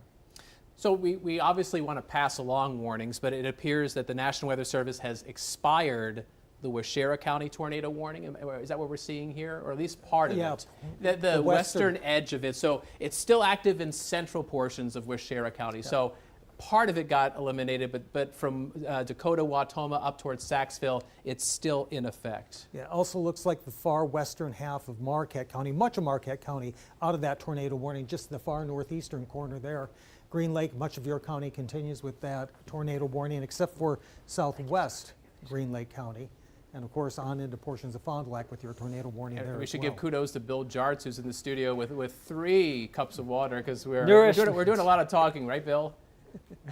So we obviously want to pass along warnings, but it appears that the National Weather Service has expired the Waushara County tornado warning. Is that what we're seeing here, or at least part of Yeah. it? The The western western edge of it. So it's still active in central portions of Waushara County. So part of it got eliminated, but from Dakota, Wautoma up towards Saxville, it's still in effect. Yeah, also looks like the far western half of Marquette County, much of Marquette County, out of that tornado warning, just the far northeastern corner there. Green Lake, much of your county continues with that tornado warning, except for southwest Green Lake County. And of course, on into portions of Fond du Lac with your tornado warning there We as should well. give kudos to Bill Jartz, who's in the studio with 3 cups of water, because we're Nourishment. doing a lot of talking, right, Bill?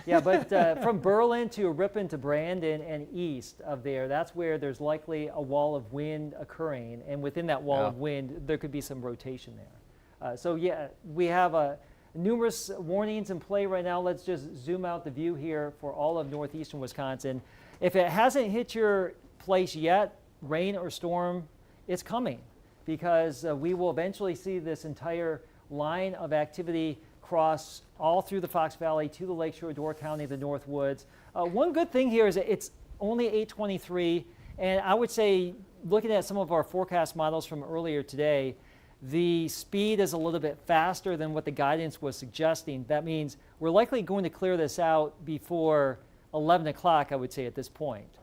Yeah, but from Berlin to Ripon to Brandon and east of there, that's where there's likely a wall of wind occurring. And within that wall Yeah. of wind, there could be some rotation there. So yeah, we have numerous warnings in play right now. Let's just zoom out the view here for all of northeastern Wisconsin. If it hasn't hit your place yet, rain or storm, it's coming, because we will eventually see this entire line of activity cross all through the Fox Valley to the Lakeshore, Door County, the Northwoods. One good thing here is that it's only 8:23, and I would say, looking at some of our forecast models from earlier today, the speed is a little bit faster than what the guidance was suggesting. That means we're likely going to clear this out before 11 o'clock, I would say, at this point.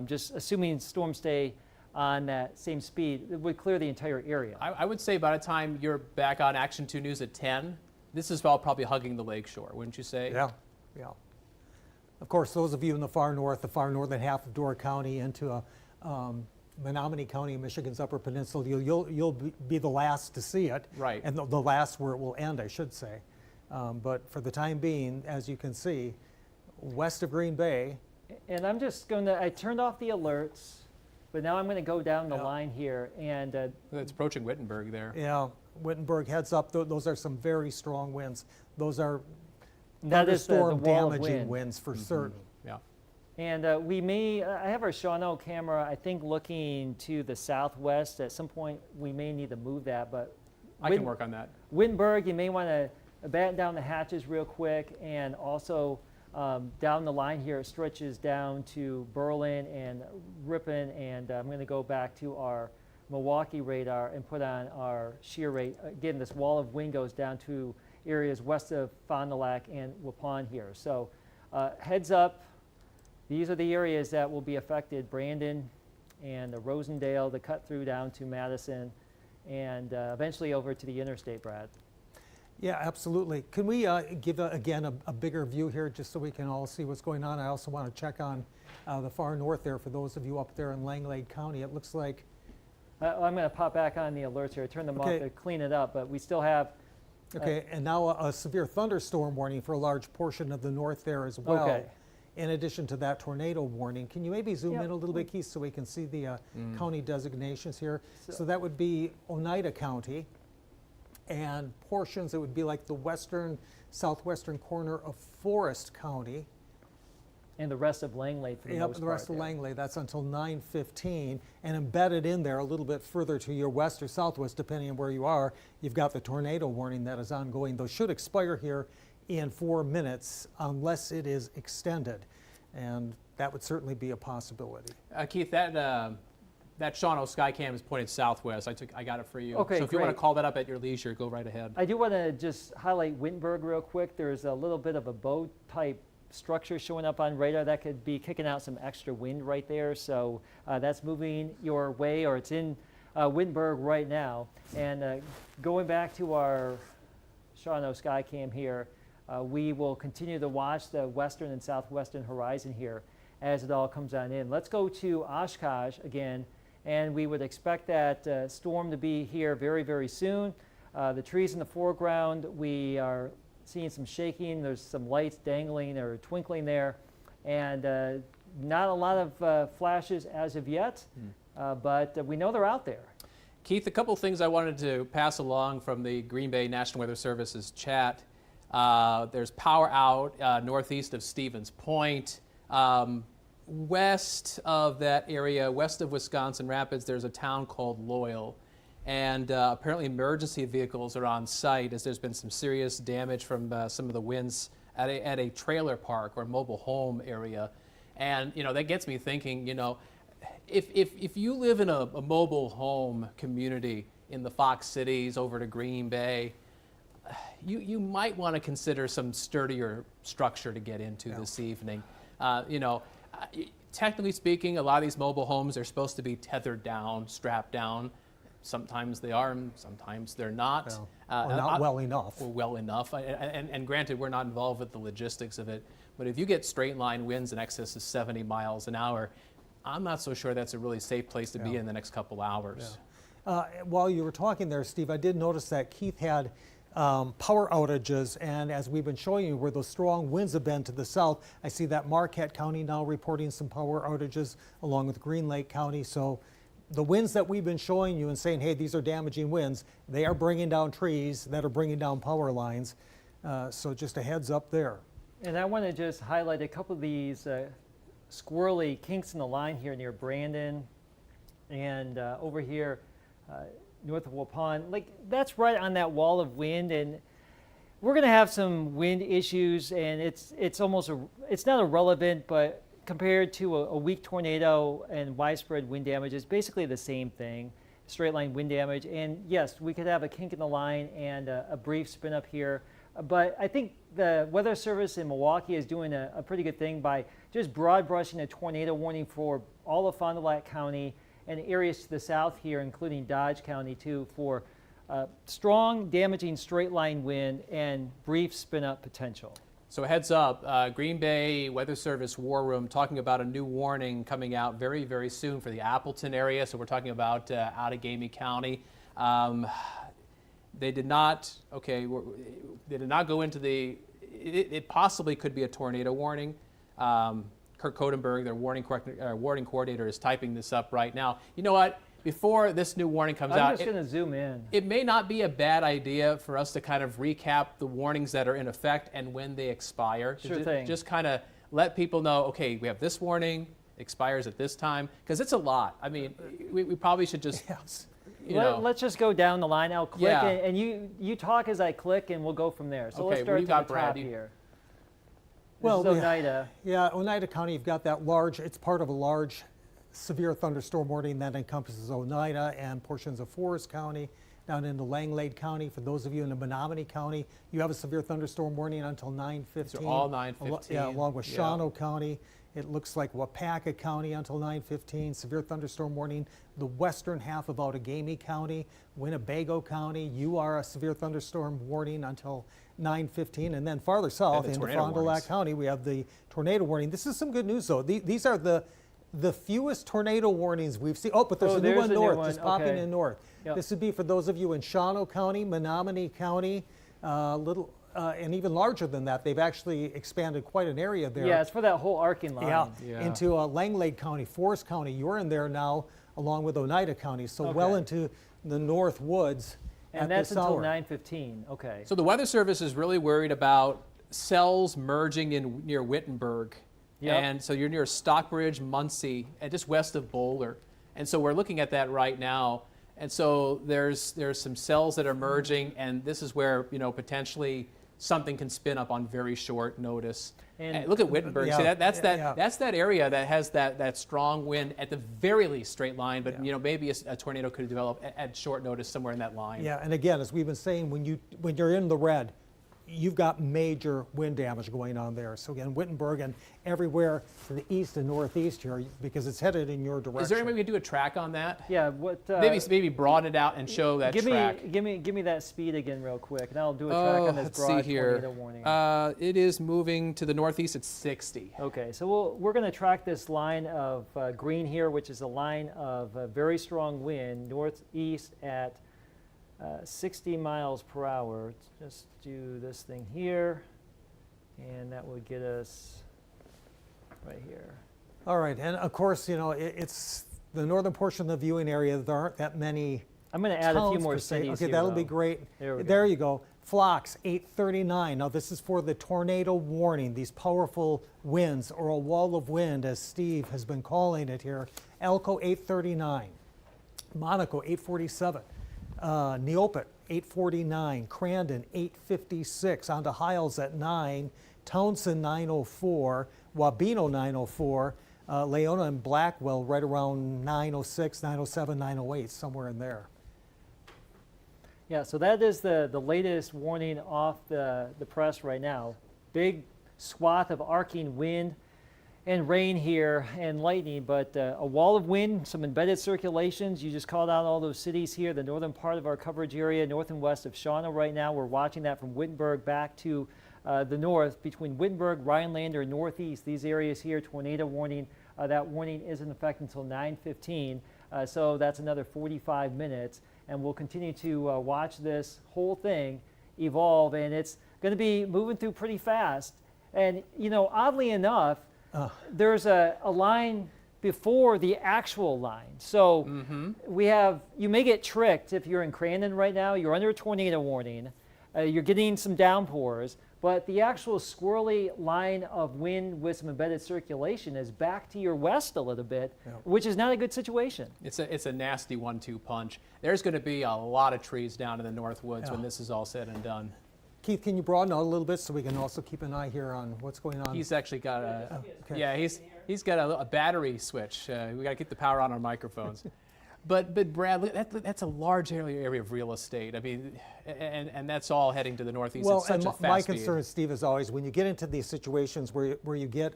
Just assuming storms stay on that same speed, it would clear the entire area. I would say by the time you're back on Action 2 News at 10, this is all probably hugging the lakeshore, wouldn't you say? Yeah, yeah. Of course, those of you in the far north, the far northern half of Door County into Menominee County, Michigan's Upper Peninsula, you'll be the last to see it. Right. And the last where it will end, I should say. But for the time being, as you can see, west of Green Bay, And I'm just going to, I turned off the alerts, but now I'm going to go down the Yeah. line here. And It's approaching Wittenberg there. yeah, Wittenberg, heads up, those are some very strong winds. Those are That is the thunderstorm wall of damaging wind. winds for certain. Yeah. And we may, I have our Shawano camera, I think, looking to the southwest. At some point, we may need to move that, but I can work on that. Wittenberg, you may want to batten down the hatches real quick, and also down the line here, it stretches down to Berlin and Ripon, and I'm going to go back to our Milwaukee radar and put on our shear rate. Again, this wall of wind goes down to areas west of Fond du Lac and Waupun here. So heads up, these are the areas that will be affected: Brandon and the Rosendale, the cut through down to Madison, and eventually over to the interstate, Brad. Yeah, absolutely. Can we give, again, a bigger view here just so we can all see what's going on? I also want to check on the far north there for those of you up there in Langlade County. It looks like... I'm going to pop back on the alerts here. I turned them off to clean it up, but we still have... Okay, and now a severe thunderstorm warning for a large portion of the north there as well. Okay. In addition to that tornado warning. Can you maybe zoom in a little bit, Keith, so we can see the county designations here? So that would be Oneida County, and portions, it would be like the western, southwestern corner of Forest County. And the rest of Langlade for the most part. The rest of there. Langlade, that's until 9:15, and embedded in there a little bit further to your west or southwest, depending on where you are, you've got the tornado warning that is ongoing. Those should expire here in 4 minutes unless it is extended, and that would certainly be a possibility. Keith, that Shawano Skycam is pointed southwest. I got it for you. Okay, so if you want to great. call that up at your leisure, go right ahead. I do want to just highlight Wittenberg real quick. There's a little bit of a bow type structure showing up on radar that could be kicking out some extra wind right there. So that's moving your way, or it's in Wittenberg right now. And going back to our Shawano Skycam here, we will continue to watch the western and southwestern horizon here as it all comes on in. Let's go to Oshkosh again, and we would expect that storm to be here very, very soon. The trees in the foreground, we are seeing some shaking. There's some lights dangling or twinkling there, and not a lot of flashes as of yet, but we know they're out there. Keith, a couple things I wanted to pass along from the Green Bay National Weather Service's chat. There's power out northeast of Stevens Point. West of that area, west of Wisconsin Rapids, there's a town called Loyal. And apparently emergency vehicles are on site as there's been some serious damage from some of the winds at a trailer park or mobile home area. And, that gets me thinking, if you live in a mobile home community in the Fox Cities over to Green Bay, you might want to consider some sturdier structure to get into this evening. Technically speaking, a lot of these mobile homes are supposed to be tethered down, strapped down. Sometimes they are, and sometimes they're not. Or not well enough. Or well enough. And granted, we're not involved with the logistics of it, but if you get straight line winds in excess of 70 miles an hour, I'm not so sure that's a really safe place to be in the next couple hours. While you were talking there, Steve, I did notice that Keith had power outages, and as we've been showing you where those strong winds have been to the south, I see that Marquette County now reporting some power outages along with Green Lake County. So the winds that we've been showing you and saying, hey, these are damaging winds, they are bringing down trees that are bringing down power lines. So just a heads up there. And I want to just highlight a couple of these squirrely kinks in the line here near Brandon and over here north of Waupun. Like, that's right on that wall of wind, and we're going to have some wind issues, and it's almost it's not irrelevant, but compared to a weak tornado and widespread wind damage, it's basically the same thing, straight line wind damage. And yes, we could have a kink in the line and a brief spin up here, but I think the Weather Service in Milwaukee is doing a pretty good thing by just broad brushing a tornado warning for all of Fond du Lac County and areas to the south here, including Dodge County too, for strong, damaging straight line wind and brief spin up potential. So heads up, Green Bay Weather Service War Room talking about a new warning coming out very, very soon for the Appleton area. So we're talking about Outagamie County. They did not go into it possibly could be a tornado warning. Kirk Codenberg, their warning coordinator, is typing this up right now. You know what? before this new warning comes I'm out, just going to zoom in. it may not be a bad idea for us to kind of recap the warnings that are in effect and when they expire. Sure thing. Just kind of let people know, okay, we have this warning, expires at this time, because it's a lot. I mean, we probably should just, you know. Let's just go down the line. I'll click, Yeah. and you talk as I click, and we'll go from there. So let's Okay, start what do you at got, the Brad? top You- here. Well, This is Oneida. Yeah, Oneida County, you've got that large, it's part of a large severe thunderstorm warning that encompasses Oneida and portions of Forest County down into Langlade County. For those of you in the Menominee County, you have a severe thunderstorm warning until 9:15. These are all 9:15, Yeah, along with yeah. Shawano County. It looks like Wapaka County until 9:15, severe thunderstorm warning. The western half of Outagamie County, Winnebago County, you are a severe thunderstorm warning until 9:15. And then farther south the into tornado Fond du Lac warnings. County, we have the tornado warning. This is some good news though. These are the fewest tornado warnings we've seen. Oh, but there's Oh, a new there's one a new north, one. just popping Okay. in north. Yep. This would be for those of you in Shawano County, Menominee County, and even larger than that. They've actually expanded quite an area there. Yeah, it's for that whole arcing line. Yeah. Into Langlade County, Forest County. You're in there now, along with Oneida County, so well Okay. into the Northwoods And at that's this until hour. 9:15. Okay. So the Weather Service is really worried about cells merging near Wittenberg. Yep. And so you're near Stockbridge, Muncie, and just west of Boulder. And so we're looking at that right now. And so there's some cells that are merging, and this is where, you know, potentially something can spin up on very short notice. And- And look at Wittenberg. Yeah, See, that's yeah. that area that has that strong wind at the very least straight line, but you know, maybe a tornado could develop at short notice somewhere in that line. Yeah, and again, as we've been saying, when you're in the red, you've got major wind damage going on there. So again, Wittenberg and everywhere to the east and northeast here, because it's headed in your direction. Is there any way we could do a track on that? Yeah. What? Maybe broaden it out and show that give track. me that speed again, real quick, and I'll do a track on this let's broad see here. tornado warning. It is moving to the northeast at 60. Okay, so we're going to track this line of green here, which is a line of very strong wind northeast at 60 miles per hour. Just do this thing here, and that would get us right here. All right, and of course, you know, it's the northern portion of the viewing area. There aren't that many I'm going to add a few towns more per se. cities Okay, here, that'll be though. great. There we you go. Phlox, 839. Now this is for the tornado warning, these powerful winds, or a wall of wind, as Steve has been calling it here. Elko, 839. Monaco, 847. Neopet, 849. Crandon, 856. On to Hiles at 9. Townsend, 904. Wabeno, 904. Leona and Blackwell right around 906, 907, 908, somewhere in there. Yeah, so that is the latest warning off the press right now. Big swath of arcing wind and rain here and lightning, but a wall of wind, some embedded circulations. You just called out all those cities here, the northern part of our coverage area, north and west of Shawano right now. We're watching that from Wittenberg back to the north, between Wittenberg, Rhinelander, northeast. These areas here, tornado warning. That warning is in effect until 9:15, so that's another 45 minutes. And we'll continue to watch this whole thing evolve, and it's going to be moving through pretty fast. And, you know, oddly enough, there's a line before the actual line. So you may get tricked if you're in Crandon right now. You're under a tornado warning. You're getting some downpours. But the actual squirrely line of wind with some embedded circulation is back to your west a little bit, which is not a good situation. It's a nasty 1-2 punch. There's going to be a lot of trees down in the Northwoods when this is all said and done. Keith, can you broaden out a little bit so we can also keep an eye here on what's going on? He's actually got a okay. he's got a battery switch. We got to keep the power on our microphones. But Brad, look, that's a large area of real estate. I mean, and that's all heading to the northeast. Well, at such and a fast my speed. concern, Steve, is always when you get into these situations where you get,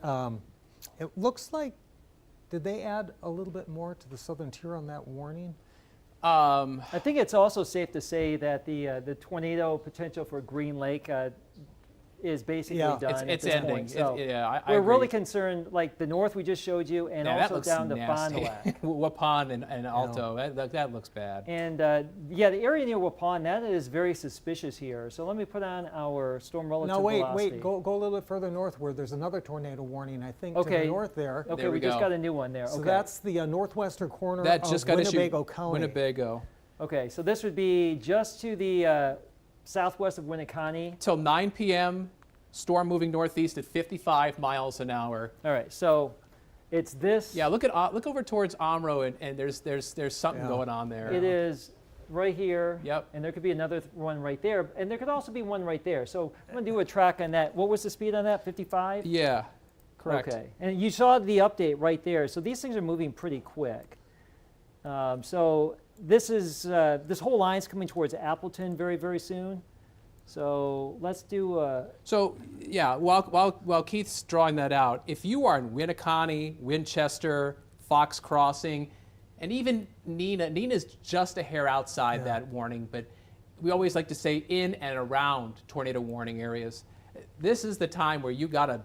it looks like, did they add a little bit more to the southern tier on that warning? I think it's also safe to say that the tornado potential for Green Lake, is basically Yeah. done at It's this ending. point. So I we're really agree. concerned, like the north we just showed you, and Yeah, that also looks down to Fond nasty. du Lac. Waupun and Alto, that looks bad. And yeah, the area near Waupun, that is very suspicious here. So let me put on our storm relative Now wait, velocity. go a little bit further northward. There's another tornado warning, I think, to Okay. the north there. Okay, There we we just go. got a new one there. So Okay. that's the northwestern corner That of just got issued. Winnebago County. Winnebago. Okay, so this would be just to the southwest of Winneconne. Till 9 p.m., storm moving northeast at 55 miles an hour. All right, so it's this. Yeah, look over towards Omro, and there's something Yeah. going on there. It is right here. Yep. And there could be another one right there, and there could also be one right there. So I'm gonna do a track on that. What was the speed on that? 55. Yeah, correct. Okay, and you saw the update right there. So these things are moving pretty quick. So this is this whole line's coming towards Appleton very, very soon. So let's do. So yeah, while Keith's drawing that out, if you are in Winneconne, Winchester, Fox Crossing, and even Nina's just a hair outside that warning, but we always like to say in and around tornado warning areas. This is the time where you gotta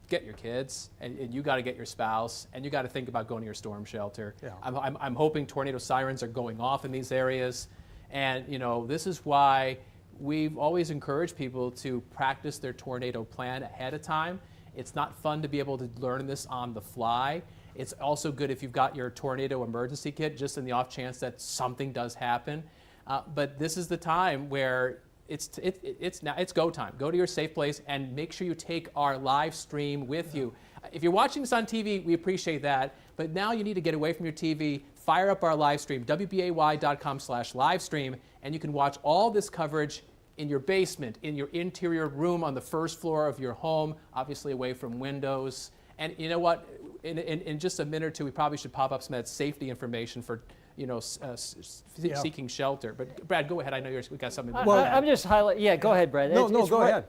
get your kids and you gotta get your spouse and you gotta think about going to your storm shelter. Yeah. I'm hoping tornado sirens are going off in these areas, and this is why we've always encouraged people to practice their tornado plan ahead of time. It's not fun to be able to learn this on the fly. It's also good if you've got your tornado emergency kit, just in the off chance that something does happen. But this is the time where it's go time. Go to your safe place and make sure you take our live stream with you. If you're watching this on TV, we appreciate that. But now you need to get away from your TV, fire up our live stream, WBAY.com/livestream, and you can watch all this coverage in your basement, in your interior room on the first floor of your home, obviously away from windows. And you know what? In just a minute or two, we probably should pop up some of that safety information for seeking shelter. But Brad, go ahead. I know we got something. I'm just highlighting. Yeah, go ahead, Brad. No, go ahead.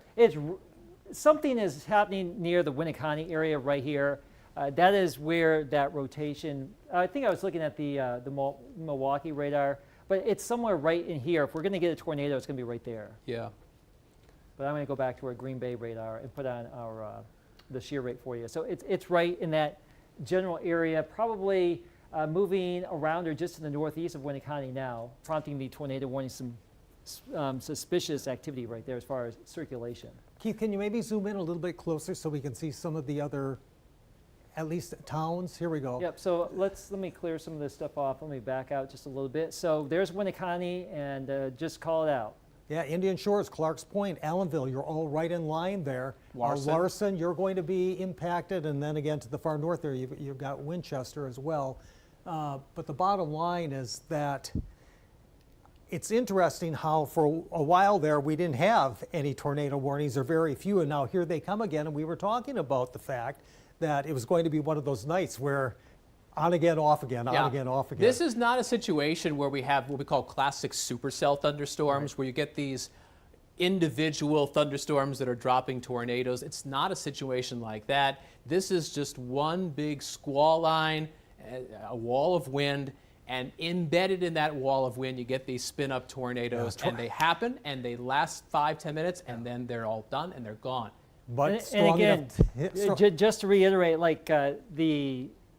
Something is happening near the Winneconne area right here. That is where that rotation. I think I was looking at the Milwaukee radar, but it's somewhere right in here. If we're going to get a tornado, it's going to be right there. Yeah. But I'm going to go back to our Green Bay radar and put on our the shear rate for you. So it's right in that general area, probably moving around or just to the northeast of Winneconne now, prompting the tornado warning. Some suspicious activity right there as far as circulation. Keith, can you maybe zoom in a little bit closer so we can see some of the other, at least towns? Here we go. Yep, so let me clear some of this stuff off. Let me back out just a little bit. So there's Winneconne, and just call it out. Yeah, Indian Shores, Clark's Point, Allenville, you're all right in line there. Larson. You're going to be impacted, and then again to the far north there, you've got Winchester as well. But the bottom line is that it's interesting how for a while there we didn't have any tornado warnings, or very few, and now here they come again, and we were talking about the fact that it was going to be one of those nights where on again, off again, on again, off again. This is not a situation where we have what we call classic supercell thunderstorms, where you get these individual thunderstorms that are dropping tornadoes. It's not a situation like that. This is just one big squall line, a wall of wind, and embedded in that wall of wind, you get these spin-up tornadoes, and they happen, and they last 5-10 minutes, and then they're all done, and they're gone. But And strong again, enough. just to reiterate, like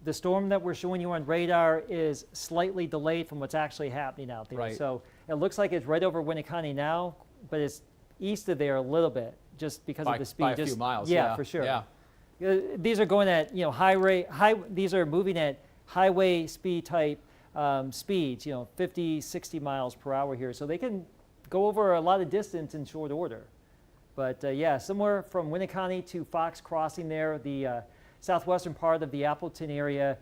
the storm that we're showing you on radar is slightly delayed from what's actually happening out there. Right. So it looks like it's right over Winneconne now, but it's east of there a little bit, just because of the speed. By a few miles. Yeah, for sure. Yeah. These are going at these are moving at highway speed type speeds, 50, 60 miles per hour here. So they can go over a lot of distance in short order. But yeah, somewhere from Winneconne to Fox Crossing there, the southwestern part of the Appleton area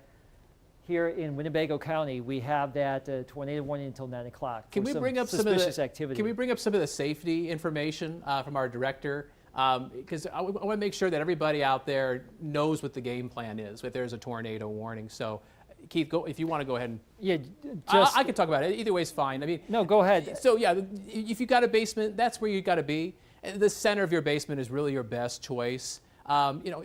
here in Winnebago County, we have that tornado warning until 9 o'clock. Can we bring up some of suspicious the activity? Can we bring up some of the safety information from our director? Because I want to make sure that everybody out there knows what the game plan is if there's a tornado warning. So, Keith, go if you want to go ahead and. Yeah, I can talk about it. Either way is fine. I mean. No, go ahead. So yeah, if you got a basement, that's where you got to be. The center of your basement is really your best choice.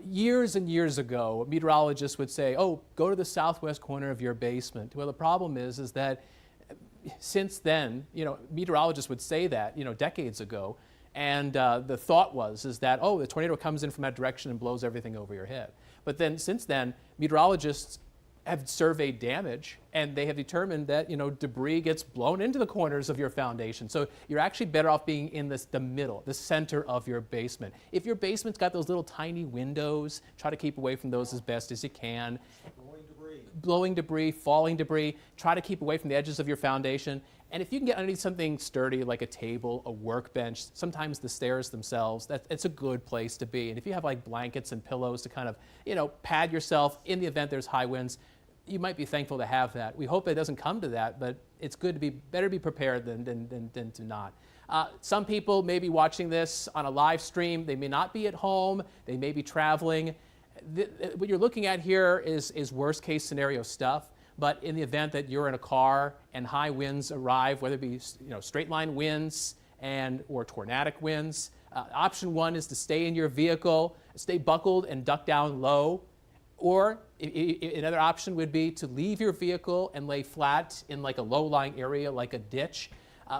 Years and years ago, meteorologists would say, "Oh, go to the southwest corner of your basement." Well, the problem is that since then, meteorologists would say that, decades ago, And the thought is that, oh, the tornado comes in from that direction and blows everything over your head. But then since then, meteorologists have surveyed damage, and they have determined that debris gets blown into the corners of your foundation. So you're actually better off being in the middle, the center of your basement. If your basement's got those little tiny windows, try to keep away from those as best as you can. Blowing debris, falling debris, try to keep away from the edges of your foundation. And if you can get underneath something sturdy like a table, a workbench, sometimes the stairs themselves, it's a good place to be. And if you have like blankets and pillows to kind of, pad yourself in the event there's high winds, you might be thankful to have that. We hope it doesn't come to that, but it's good to better be prepared than to not. Some people may be watching this on a live stream. They may not be at home. They may be traveling. What you're looking at here is worst case scenario stuff. But in the event that you're in a car and high winds arrive, whether it be straight line winds or tornadic winds, option one is to stay in your vehicle, stay buckled and duck down low. Or another option would be to leave your vehicle and lay flat in like a low-lying area like a ditch.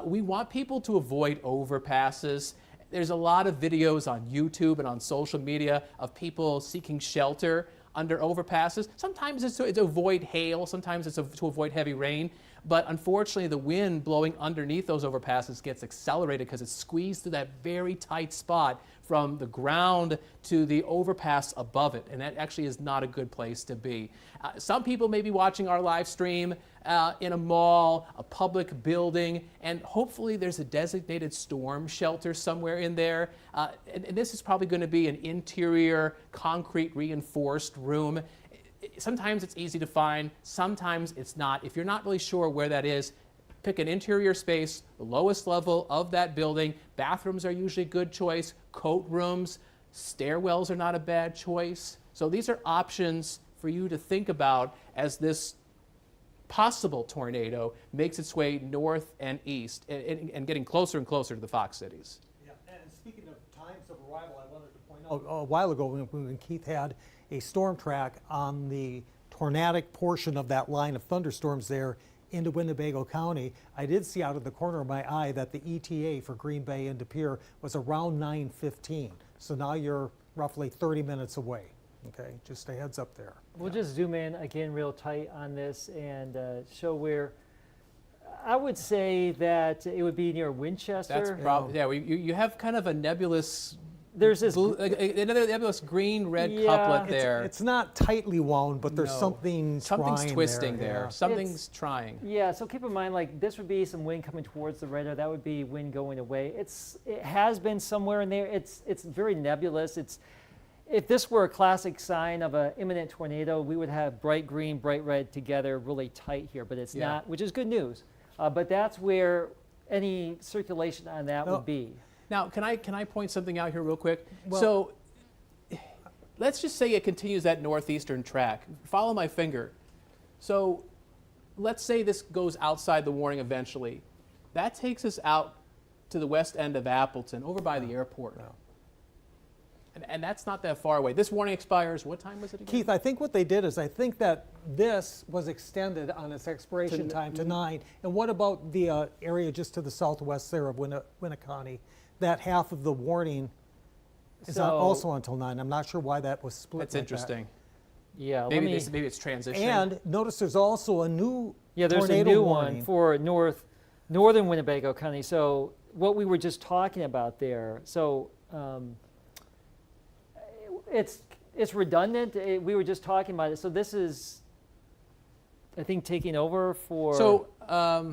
We want people to avoid overpasses. There's a lot of videos on YouTube and on social media of people seeking shelter under overpasses. Sometimes it's to avoid hail, sometimes it's to avoid heavy rain, but unfortunately the wind blowing underneath those overpasses gets accelerated because it's squeezed through that very tight spot from the ground to the overpass above it, and that actually is not a good place to be. Some people may be watching our live stream in a mall, a public building, and hopefully there's a designated storm shelter somewhere in there. And this is probably going to be an interior, concrete reinforced room. Sometimes it's easy to find, sometimes it's not. If you're not really sure where that is, pick an interior space, the lowest level of that building. Bathrooms are usually a good choice. Coat rooms, stairwells are not a bad choice. So these are options for you to think about as this possible tornado makes its way north and east and getting closer and closer to the Fox cities. Yeah, and speaking of times of arrival, I wanted to point out a while ago when Keith had a storm track on the tornadic portion of that line of thunderstorms there into Winnebago County, I did see out of the corner of my eye that the ETA for Green Bay and De Pere was around 9:15. So now you're roughly 30 minutes away. Okay, just a heads up there. We'll just zoom in again real tight on this and show where I would say that it would be near Winchester. That's probably, yeah, you have kind of a nebulous, There's this another nebulous green-red Yeah. couplet there. It's not tightly wound, but there's No. something Something's trying twisting there. there. Yeah. Something's trying. Yeah, so keep in mind, like this would be some wind coming towards the radar. That would be wind going away. It has been somewhere in there. It's very nebulous. If this were a classic sign of an imminent tornado, we would have bright green, bright red together, really tight here. But it's Yeah. not, which is good news. But that's where any circulation on that No. would be. Now, can I point something out here real quick? Well- So let's just say it continues that northeastern track. Follow my finger. So let's say this goes outside the warning eventually. That takes us out to the west end of Appleton, over by the airport. And that's not that far away. This warning expires, what time was it again? Keith, I think what they did is I think that this was extended on its expiration To- time to 9. And what about the area just to the southwest there of Winneconne? That half of the warning is So- also until 9. I'm not sure why that was split. That's like interesting. Yeah, let Maybe, me, maybe it's transitioning. And notice there's also a new yeah, there's a tornado new warning. one for northern Winnebago County. So what we were just talking about there. So it's redundant. We were just talking about it. So this is, I think, taking over for So,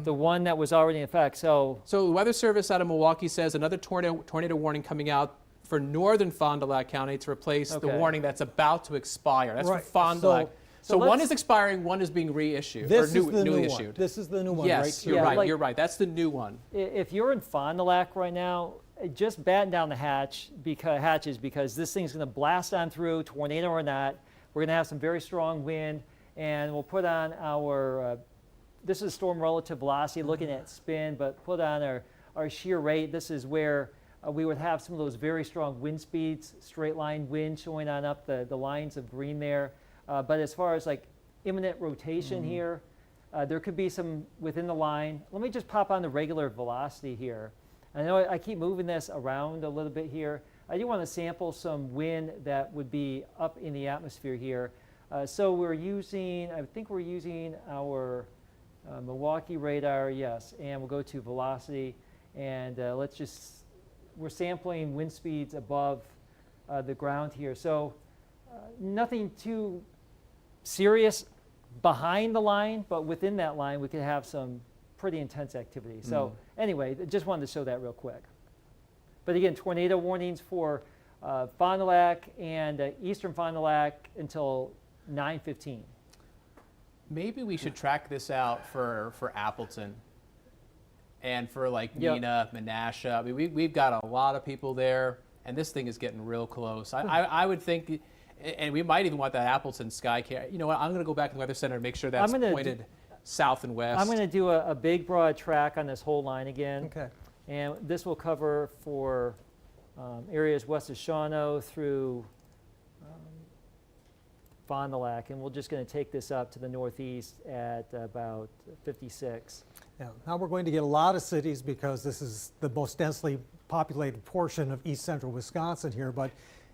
the one that was already in effect. So So the Weather Service out of Milwaukee says another tornado warning coming out for northern Fond du Lac County to replace the Okay. warning that's about to expire. That's Right. for Fond du Lac. So So one let's- is expiring, one is being reissued, This or is the newly new one. issued. This is the new one, Yes, right? you're Yeah, right. like- You're right. That's the new one. if you're in Fond du Lac right now, just batten down the hatches because this thing's going to blast on through, tornado or not. We're going to have some very strong wind, and we'll put on our. This is storm relative velocity, looking at spin, but put on our shear rate. This is where we would have some of those very strong wind speeds, straight line wind showing on up the lines of green there. But as far as like imminent rotation here, there could be some within the line. Let me just pop on the regular velocity here. I know I keep moving this around a little bit here. I do want to sample some wind that would be up in the atmosphere here. So we're using, I think we're using our Milwaukee radar, yes, and we'll go to velocity, and we're sampling wind speeds above the ground here. So nothing too serious behind the line, but within that line we could have some pretty intense activity. So anyway, just wanted to show that real quick. But again, tornado warnings for Fond du Lac and eastern Fond du Lac until 9:15. Maybe we should track this out for Appleton and for like Yep. Neenah, Menasha. I mean, we've got a lot of people there, and this thing is getting real close. I would think, and we might even want that Appleton sky cam. You know what? I'm going to go back to the Weather Center and make sure that's pointed south and west. I'm going to do a big broad track on this whole line again. Okay. And this will cover for areas west of Shawano through Fond du Lac, and we're just going to take this up to the northeast at about 56. Yeah. Now we're going to get a lot of cities because this is the most densely populated portion of east central Wisconsin here. But,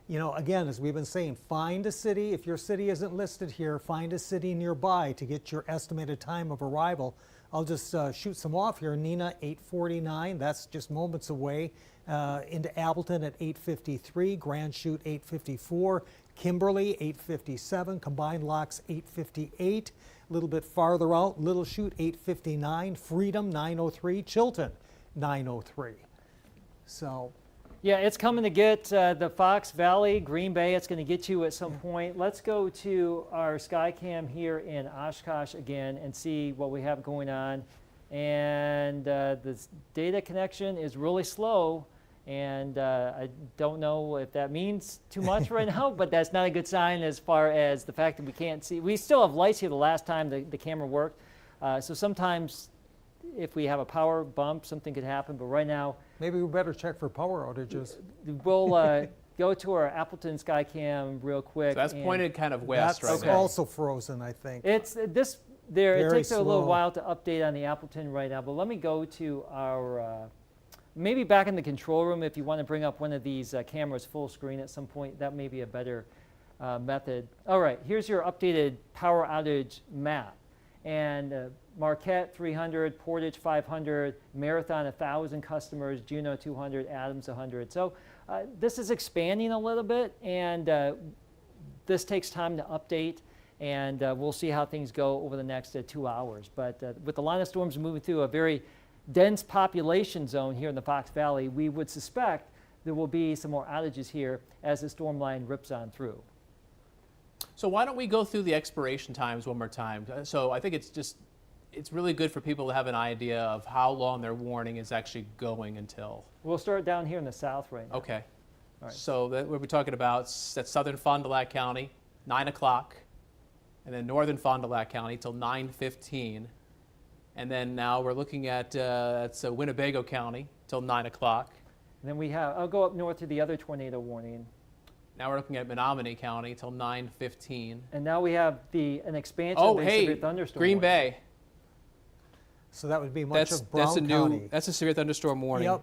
you know, again, as we've been saying, find a city. If your city isn't listed here, find a city nearby to get your estimated time of arrival. I'll just shoot some off here. Neenah, 8:49. That's just moments away. Into Appleton at 8:53. Grand Chute, 8:54. Kimberly, 8:57. Combined Locks, 8:58. A little bit farther out, Little Chute, 8:59. Freedom, 9:03. Chilton, 9:03. So, Yeah, it's coming to get the Fox Valley, Green Bay. It's going to get you at some point. Let's go to our Skycam here in Oshkosh again and see what we have going on. And the data connection is really slow. And I don't know if that means too much right now, but that's not a good sign as far as the fact that we can't see. We still have lights here the last time the camera worked. So sometimes if we have a power bump, something could happen. But right now, maybe we better check for power outages. we'll go to our Appleton Skycam real quick. So that's pointed kind of west That's right now. also frozen, I think. It's this there. It Very takes a little slow. while to update on the Appleton right now. But let me go to our maybe back in the control room if you want to bring up one of these cameras full screen at some point. That may be a better method. All right, here's your updated power outage map. And Marquette 300, Portage 500, Marathon 1,000 customers, Juneau 200, Adams 100. So this is expanding a little bit, and this takes time to update, and we'll see how things go over the next 2 hours. But with the line of storms moving through a very dense population zone here in the Fox Valley, we would suspect there will be some more outages here as the storm line rips on through. So why don't we go through the expiration times one more time? So I think it's really good for people to have an idea of how long their warning is actually going until. We'll start down here in the south right now. Okay. All right. So that we're talking about that's southern Fond du Lac County, 9 o'clock, and then northern Fond du Lac County till 9:15. And then now we're looking at that's Winnebago County till 9 o'clock. And then we have, I'll go up north to the other tornado warning. Now we're looking at Menominee County till 9:15. And now we have an expansion Oh, of the hey, severe thunderstorm Green warning. Bay. So that would be much of Brown that's a County. that's a severe thunderstorm warning. Yep.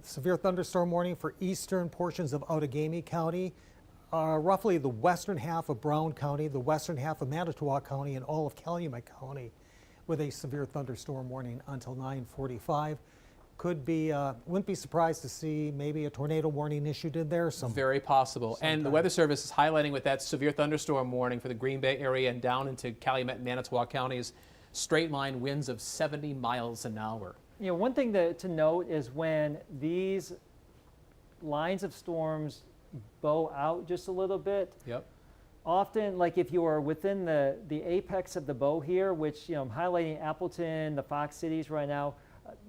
Severe thunderstorm warning for eastern portions of Outagamie County, roughly the western half of Brown County, the western half of Manitowoc County, and all of Calumet County with a severe thunderstorm warning until 9:45. Could be, wouldn't be surprised to see maybe a tornado warning issued in there. Very possible. And the sometime. Weather Service is highlighting with that severe thunderstorm warning for the Green Bay area and down into Calumet and Manitowoc counties, straight line winds of 70 miles an hour. You know, one thing to note is when these lines of storms bow out just a little bit, Yep. often, like if you are within the apex of the bow here, which, you know, I'm highlighting Appleton, the Fox cities right now,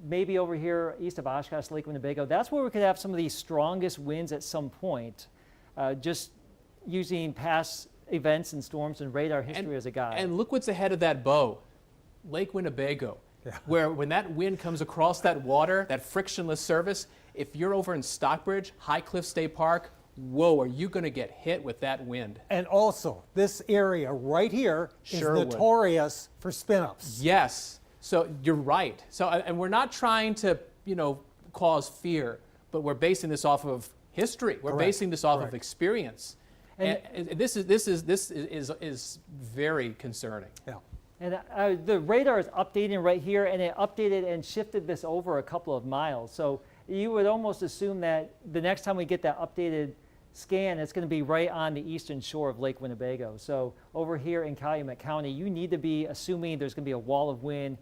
maybe over here east of Oshkosh, Lake Winnebago, that's where we could have some of these strongest winds at some point, just using past events and storms and radar history as a guide. And look what's ahead of that bow, Lake Winnebago, where when that wind comes across that water, that frictionless surface, if you're over in Stockbridge, High Cliff State Park, whoa, are you going to get hit with that wind? And also, this area right here is Sherwood. notorious for spin-ups. Yes. So you're right. So, and we're not trying to, cause fear, but we're basing this off of history. We're Correct. basing this off Correct. of experience. And this is very concerning. Yeah. And the radar is updating right here, and it updated and shifted this over a couple of miles. So you would almost assume that the next time we get that updated scan, it's going to be right on the eastern shore of Lake Winnebago. So over here in Calumet County, you need to be assuming there's going to be a wall of wind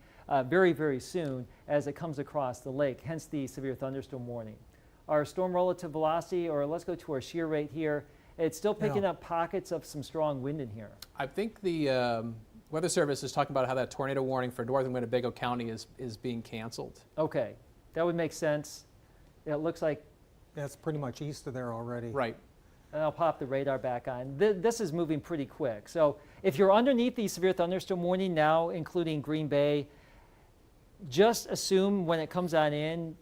very, very soon as it comes across the lake, hence the severe thunderstorm warning. Our storm relative velocity, or let's go to our shear rate here, it's still picking up pockets of some strong wind in here. I think the Weather Service is talking about how that tornado warning for northern Winnebago County is being canceled. Okay, that would make sense. It looks like, That's pretty much east of there already. Right. and I'll pop the radar back on. This is moving pretty quick. So if you're underneath the severe thunderstorm warning now, including Green Bay, just assume when it comes on in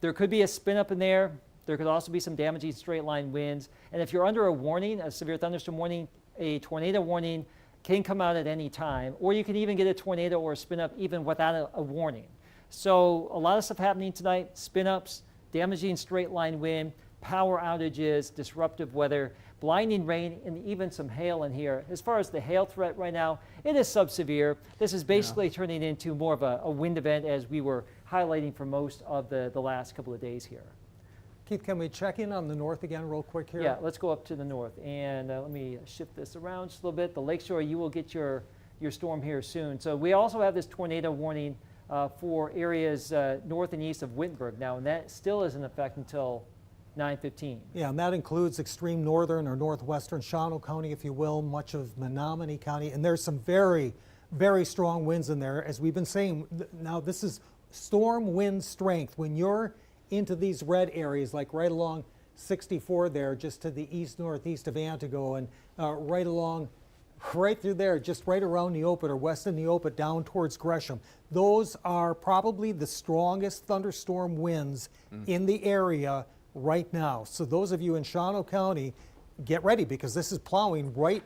there could be a spin up in there. There could also be some damaging straight line winds. And if you're under a warning, a severe thunderstorm warning, a tornado warning can come out at any time, or you can even get a tornado or a spin up even without a warning. So a lot of stuff happening tonight: spin ups, damaging straight line wind, power outages, disruptive weather, blinding rain, and even some hail in here. As far as the hail threat right now, it is subsevere. This is basically turning into more of a wind event, as we were highlighting for most of the last couple of days here. Keith, can we check in on the north again real quick here? Yeah, let's go up to the north, and let me shift this around just a little bit. The Lakeshore, you will get your storm here soon. So we also have this tornado warning for areas north and east of Wittenberg now, and that still is in effect until 9:15. Yeah, and that includes extreme northern or northwestern Shawano County, if you will, much of Menominee County, and there's some very, very strong winds in there. As we've been saying, now this is storm wind strength. When you're into these red areas, like right along 64 there, just to the east-northeast of Antigo, and right through there, just right around Neopet or west of Neopet down towards Gresham. Those are probably the strongest thunderstorm winds in the area right now. So those of you in Shawano County, get ready, because this is plowing right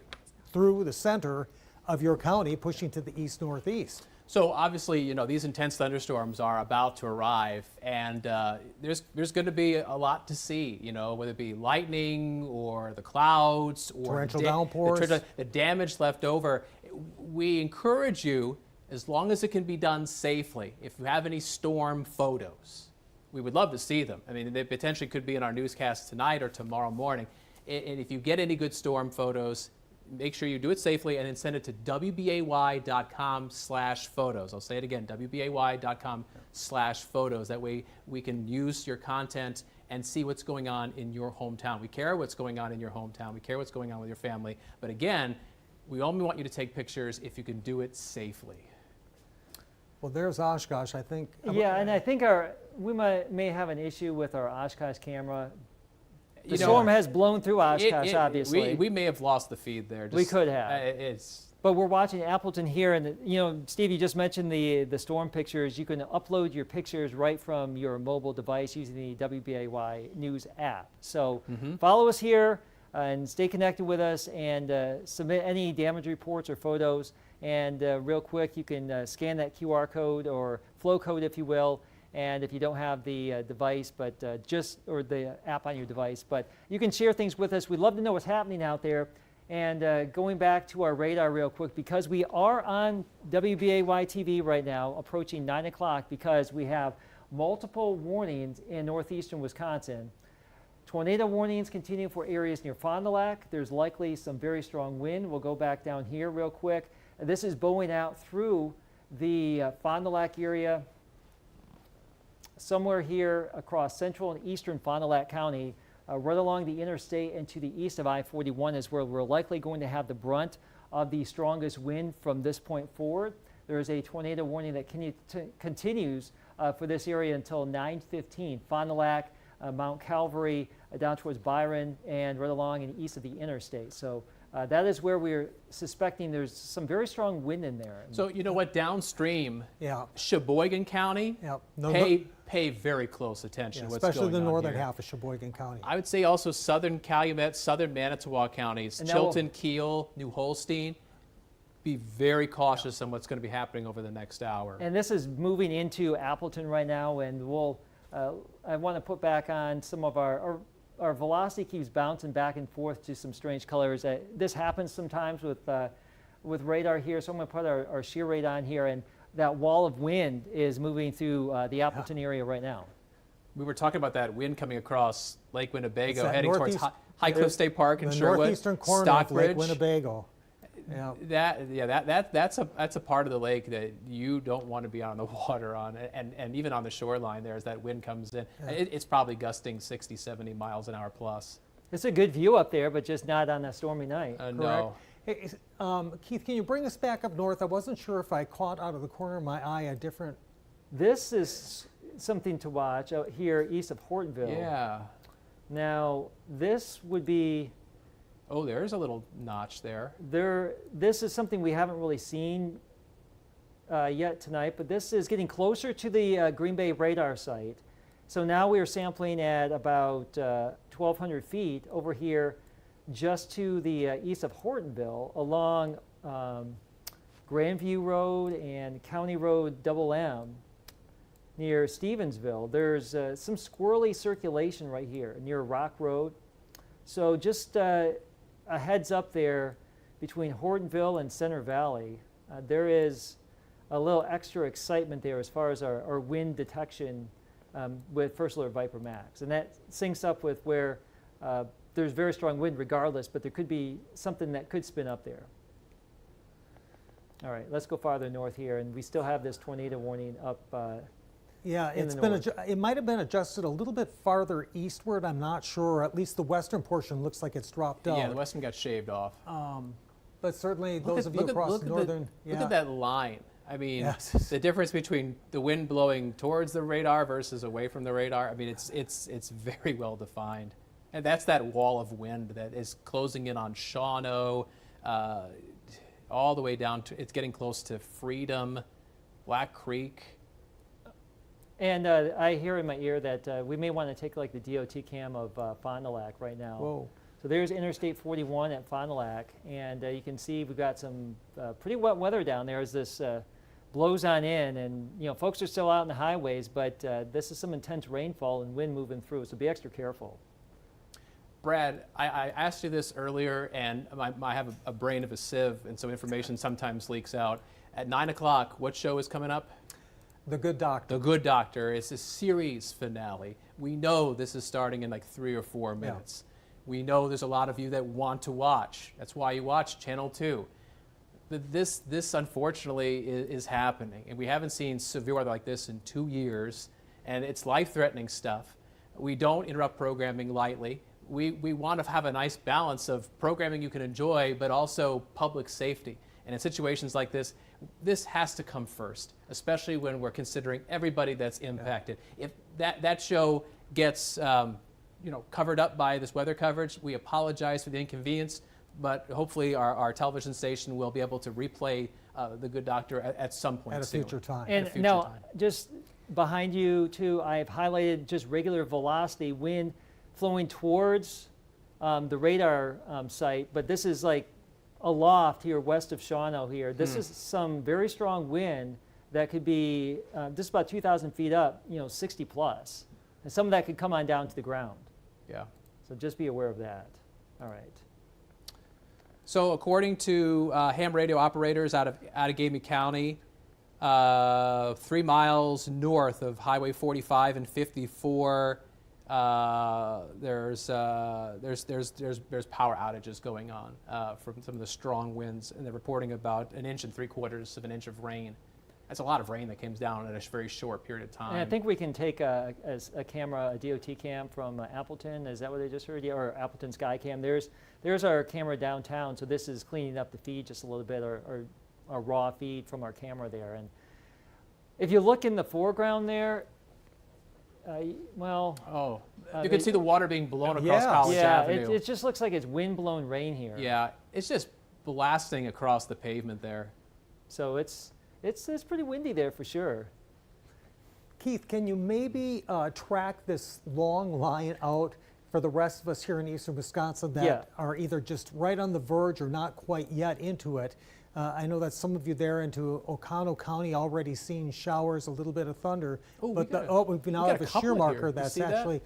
through the center of your county, pushing to the east-northeast. So obviously, these intense thunderstorms are about to arrive, and there's going to be a lot to see, whether it be lightning or the clouds or Torrential downpours. The damage left over. We encourage you, as long as it can be done safely, if you have any storm photos, we would love to see them. I mean, they potentially could be in our newscast tonight or tomorrow morning. And if you get any good storm photos, make sure you do it safely and then send it to WBAY.com/photos. I'll say it again, WBAY.com/photos. That way we can use your content and see what's going on in your hometown. We care what's going on in your hometown. We care what's going on with your family. But again, we only want you to take pictures if you can do it safely. Well, there's Oshkosh, I think. Yeah, and I think we may have an issue with our Oshkosh camera. The storm has blown through Oshkosh, obviously. We may have lost the feed there. We could have. But we're watching Appleton here, and Steve, you just mentioned the storm pictures. You can upload your pictures right from your mobile device using the WBAY News app. So follow us here and stay connected with us, and submit any damage reports or photos. And real quick, you can scan that QR code or flow code, if you will. And if you don't have the device, or the app on your device, but you can share things with us. We'd love to know what's happening out there. And going back to our radar real quick, because we are on WBAY TV right now, approaching 9 o'clock, because we have multiple warnings in northeastern Wisconsin. Tornado warnings continue for areas near Fond du Lac. There's likely some very strong wind. We'll go back down here real quick. This is bowing out through the Fond du Lac area. Somewhere here across central and eastern Fond du Lac County, right along the interstate and to the east of I-41 is where we're likely going to have the brunt of the strongest wind from this point forward. There is a tornado warning that continues for this area until 9:15. Fond du Lac, Mount Calvary, down towards Byron, and right along and east of the interstate. So that is where we're suspecting there's some very strong wind in there. So you know what? Downstream, Yeah. Sheboygan County, Yeah. pay very close attention Yeah, to what's especially going the on northern here. half of Sheboygan County. I would say also southern Calumet, southern Manitowoc counties, And that will- Chilton, Kiel, New Holstein. Be very cautious on what's going to be happening over the next hour. And this is moving into Appleton right now, and we'll I want to put back on some of our velocity keeps bouncing back and forth to some strange colors. This happens sometimes with radar here, so I'm going to put our shear rate on here, and that wall of wind is moving through the Appleton area right now. We were talking about that wind coming across Lake Winnebago, that heading towards High Cliff State Park in The Sherwood, northeastern corner of Lake Stockbridge. Winnebago. Yeah. That's a part of the lake that you don't want to be on the water on, and even on the shoreline there as that wind comes in. It's probably gusting 60, 70 miles an hour plus. It's a good view up there, but just not on a stormy night. No. Hey, Keith, can you bring us back up north? I wasn't sure if I caught out of the corner of my eye a different. This is something to watch out here east of Hortonville. Yeah. Now, this would be Oh, there's a little notch there. this is something we haven't really seen yet tonight, but this is getting closer to the Green Bay radar site. So now we are sampling at about 1,200 feet over here just to the east of Hortonville along Grandview Road and County Road M near Stevensville. There's some squirrely circulation right here near Rock Road. So just a heads up there between Hortonville and Center Valley. There is a little extra excitement there as far as our wind detection with First Alert Viper Max. And that syncs up with where there's very strong wind regardless, but there could be something that could spin up there. All right, let's go farther north here, and we still have this tornado warning up. Yeah, in it's the been north. it might have been adjusted a little bit farther eastward. I'm not sure. Or at least the western portion looks like it's dropped out. Yeah, the western got shaved off. But certainly those of you across look northern. Look at that line. I mean, Yes. the difference between the wind blowing towards the radar versus away from the radar. I mean, it's very well defined, and that's that wall of wind that is closing in on Shawano, all the way down to it's getting close to Freedom, Black Creek. And I hear in my ear that we may want to take like the DOT cam of Fond du Lac right now. Whoa. So there's Interstate 41 at Fond du Lac, and you can see we've got some pretty wet weather down there as this blows on in, and folks are still out on the highways, but this is some intense rainfall and wind moving through, so be extra careful. Brad, I asked you this earlier, and I have a brain of a sieve, and so information sometimes leaks out. At 9 o'clock, what show is coming up? The Good Doctor. The Good Doctor. It's a series finale. We know this is starting in like 3 or 4 minutes. We know there's a lot of you that want to watch. That's why you watch Channel 2. This unfortunately is happening, and we haven't seen severe weather like this in 2 years, and it's life-threatening stuff. We don't interrupt programming lightly. We want to have a nice balance of programming you can enjoy, but also public safety. And in situations like this has to come first, especially when we're considering everybody that's impacted. If that show gets covered up by this weather coverage, we apologize for the inconvenience, but hopefully our television station will be able to replay The Good Doctor at some point At a soon. future time. And future now, time. just behind you too, I've highlighted just regular velocity wind flowing towards the radar site, but this is like aloft here west of Shawano here. This is some very strong wind that could be just about 2,000 feet up, 60 plus. And some of that could come on down to the ground. Yeah. So just be aware of that. All right. So according to ham radio operators out of Outages County, 3 miles north of Highway 45 and 54, there's power outages going on from some of the strong winds, and they're reporting about 1 3/4 of an inch of rain. That's a lot of rain that comes down in a very short period of time. And I think we can take a camera, a DOT cam from Appleton. Is that what I just heard? Yeah, or Appleton Sky Cam. There's our camera downtown. So this is cleaning up the feed just a little bit, or a raw feed from our camera there. And if you look in the foreground there, you can see the water being blown across Yeah. College yeah, Avenue. it just looks like it's wind-blown rain here. Yeah, it's just blasting across the pavement there. So it's pretty windy there for sure. Keith, can you maybe track this long line out for the rest of us here in eastern Wisconsin that Yeah. are either just right on the verge or not quite yet into it? I know that some of you there into Oconto County already seen showers, a little bit of thunder. Oh, we but got we now got have a a couple shear in marker here. You that's see that? actually,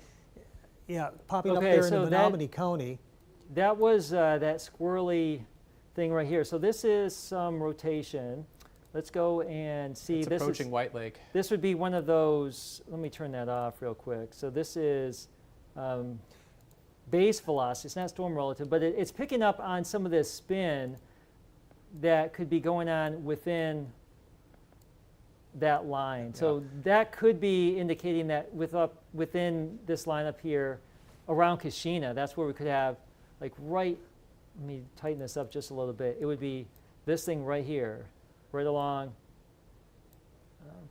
popping up Okay, there in so that- Menominee County. That was that squirrely thing right here. So this is some rotation. Let's go and see. It's This approaching is, White Lake. this would be one of those. Let me turn that off real quick. So this is base velocity. It's not storm relative, but it's picking up on some of this spin that could be going on within that line. So that could be indicating that within this line up here around Kashina, that's where we could have like right, let me tighten this up just a little bit. It would be this thing right here, right along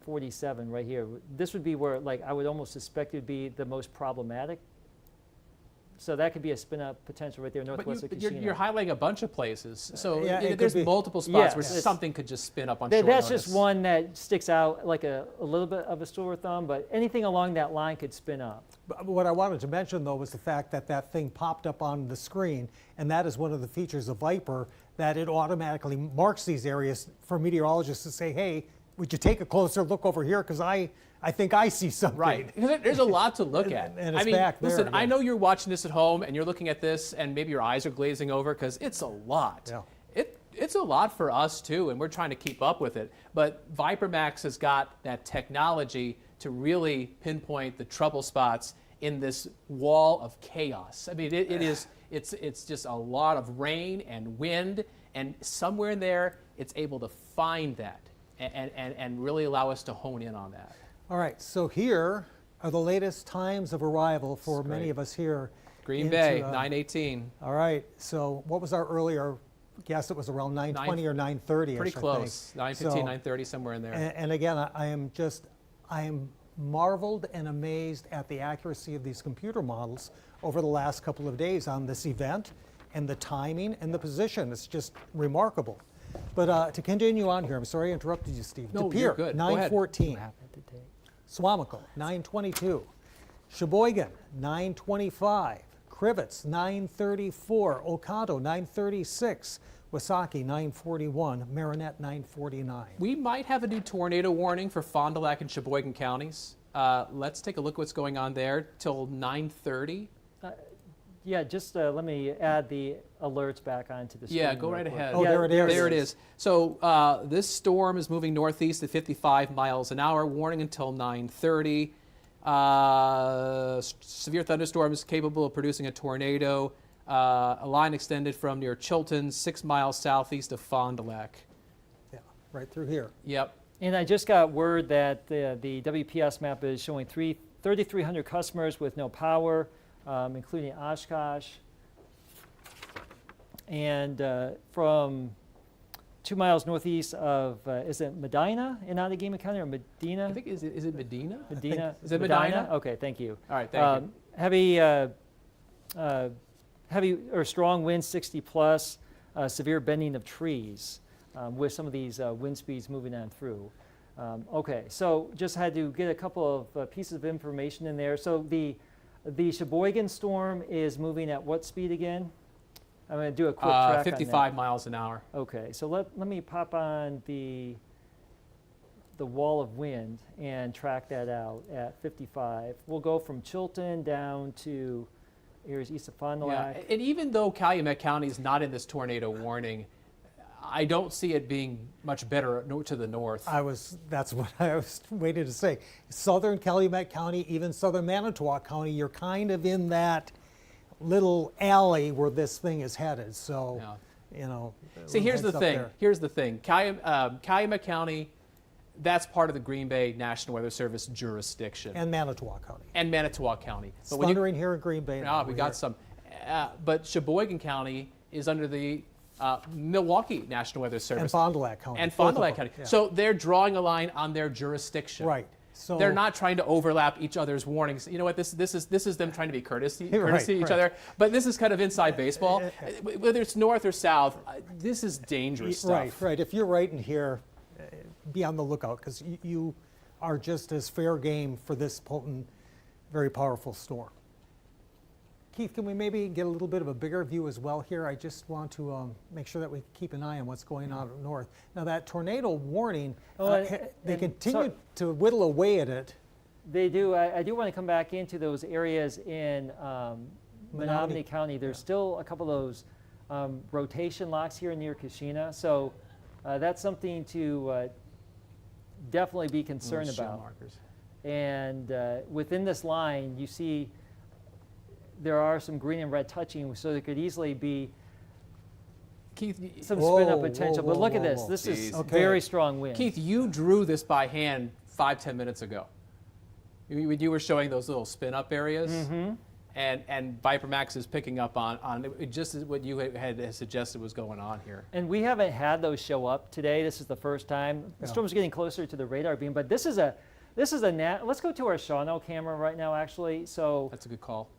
47 right here. This would be where like I would almost suspect it would be the most problematic. So that could be a spin up potential right there northwest of But Kashina. you're highlighting a bunch of places. So yeah, it could there's be. multiple spots Yes, where it's- something could just spin up on short That's notice. just one that sticks out like a little bit of a sore thumb, but anything along that line could spin up. But what I wanted to mention, though, was the fact that that thing popped up on the screen, and that is one of the features of Viper, that it automatically marks these areas for meteorologists to say, hey, would you take a closer look over here, because I think I see something. Right. Because there's a lot to look at. And it's I mean, back there, listen, I yeah. know you're watching this at home and you're looking at this and maybe your eyes are glazing over because it's a lot. Yeah. It's a lot for us too, and we're trying to keep up with it. But ViperMax has got that technology to really pinpoint the trouble spots in this wall of chaos. I mean, it's just a lot of rain and wind, and somewhere in there, it's able to find that and really allow us to hone in on that. All right, so here are the latest times of arrival for That's many great. of us here. Green into, Bay, 9:18. All right, so what was our earlier guess? It was around 9:20 or 9:30. Pretty close. 9:15, 9:30, somewhere in there. And again, I am marveled and amazed at the accuracy of these computer models over the last couple of days on this event and the timing and the position. It's just remarkable. But to continue on here, I'm sorry I interrupted you, Steve. No, De you're Pere, good. Go ahead. 9:14. Swamico, 9:22. Sheboygan, 9:25. Crivets, 9:34. Oconto, 9:36. Wasaki, 9:41. Marinette, 9:49. We might have a new tornado warning for Fond du Lac and Sheboygan counties. Let's take a look at what's going on there till 9:30. Yeah, just let me add the alerts back onto the screen. Yeah, go real right quick. ahead. Oh, there it is. There it is. So this storm is moving northeast at 55 miles an hour, warning until 9:30. Severe thunderstorms capable of producing a tornado. A line extended from near Chilton, 6 miles southeast of Fond du Lac. Yeah, right through here. Yep. And I just got word that the WPS map is showing 3,300 customers with no power, including Oshkosh. And from 2 miles northeast of, is it Medina in Outages County or Medina? I think, is it Medina? Medina. Is it Medina? Okay, thank you. All right, thank you. Heavy or strong winds, 60 plus, severe bending of trees with some of these wind speeds moving on through. Okay, so just had to get a couple of pieces of information in there. So the Sheboygan storm is moving at what speed again? I'm going to do a quick track 55 on miles an hour. that. Okay, so let me pop on the wall of wind and track that out at 55. We'll go from Chilton down to areas east of Fond du Yeah, Lac. and even though Calumet County is not in this tornado warning, I don't see it being much better to the north. That's what I was waiting to say. Southern Calumet County, even southern Manitowoc County, you're kind of in that little alley where this thing is headed. So, you know. See, here's the heads up thing. there. Here's the thing. Calumet County, that's part of the Green Bay National Weather Service jurisdiction. And Manitowoc County. And Manitowoc County. It's thundering here in Green Bay. We got some. But Sheboygan County is under the Milwaukee National Weather Service. And Fond du Lac County. And Fond du both Lac of them, County. yeah. So they're drawing a line on their jurisdiction. Right. So They're not trying to overlap each other's warnings. You know what? This is them trying to be courteous to each right. other. But this is kind of inside baseball. Whether it's north or south, this is dangerous stuff. Right. If you're right in here, be on the lookout, because you are just as fair game for this potent, very powerful storm. Keith, can we maybe get a little bit of a bigger view as well here? I just want to make sure that we keep an eye on what's going on up north. Now that tornado warning, they continue to whittle away at it. They do. I do want to come back into those areas in Menominee County. There's still a couple of those rotation locks here near Kashina. So that's something to definitely be concerned about. Markers. And within this line, you see there are some green and red touching, so there could easily be Keith, some spin-up potential. But look at this. This is very strong wind. Keith, you drew this by hand 5-10 minutes ago. You were showing those little spin-up areas, and Viper Max is picking up on it, just what you had suggested was going on here. And we haven't had those show up today. This is the first time. The storm's getting closer to the radar beam, but this is a let's go to our Shawano camera right now, actually. So That's a good call.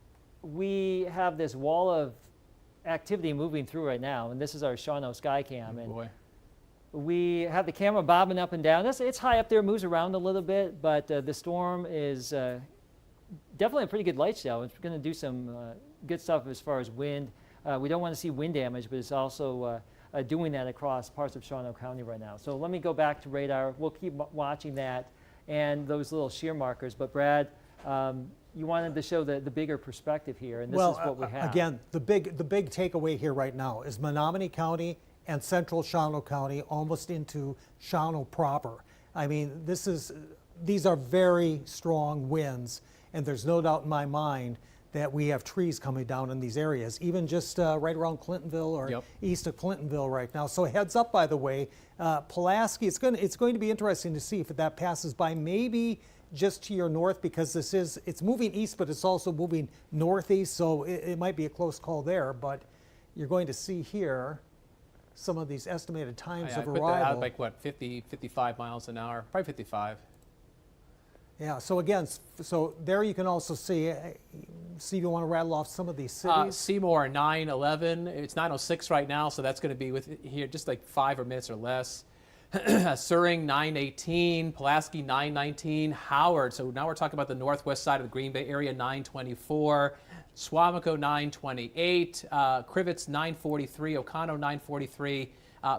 we have this wall of activity moving through right now, and this is our Shawano Skycam. And Boy. we have the camera bobbing up and down. It's high up there, moves around a little bit, but the storm is definitely a pretty good light show. It's going to do some good stuff as far as wind. We don't want to see wind damage, but it's also doing that across parts of Shawano County right now. So let me go back to radar. We'll keep watching that and those little shear markers. But Brad, you wanted to show the bigger perspective here, and this is what we have. Again, the big takeaway here right now is Menominee County and central Shawano County almost into Shawano proper. I mean, these are very strong winds, and there's no doubt in my mind that we have trees coming down in these areas, even just right around Clintonville or east of Clintonville right now. So heads up, by the way, Pulaski, it's going to be interesting to see if that passes by maybe just to your north, because it's moving east, but it's also moving northeast, so it might be a close call there. But you're going to see here some of these estimated times of arrival. I put that out like what, 50, 55 miles an hour, probably 55. Yeah, so again, so there you can also see if you want to rattle off some of these cities. Seymour 9:11. It's 9:06 right now, so that's going to be with here just like 5 minutes or less. Suring 9:18, Pulaski 9:19, Howard. So now we're talking about the northwest side of the Green Bay area 9:24, Suamico 9:28, Crivets 9:43, Ocano 9:43,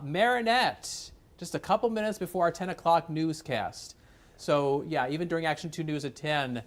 Marinette just a couple minutes before our 10 o'clock newscast. So yeah, even during Action 2 News at 10,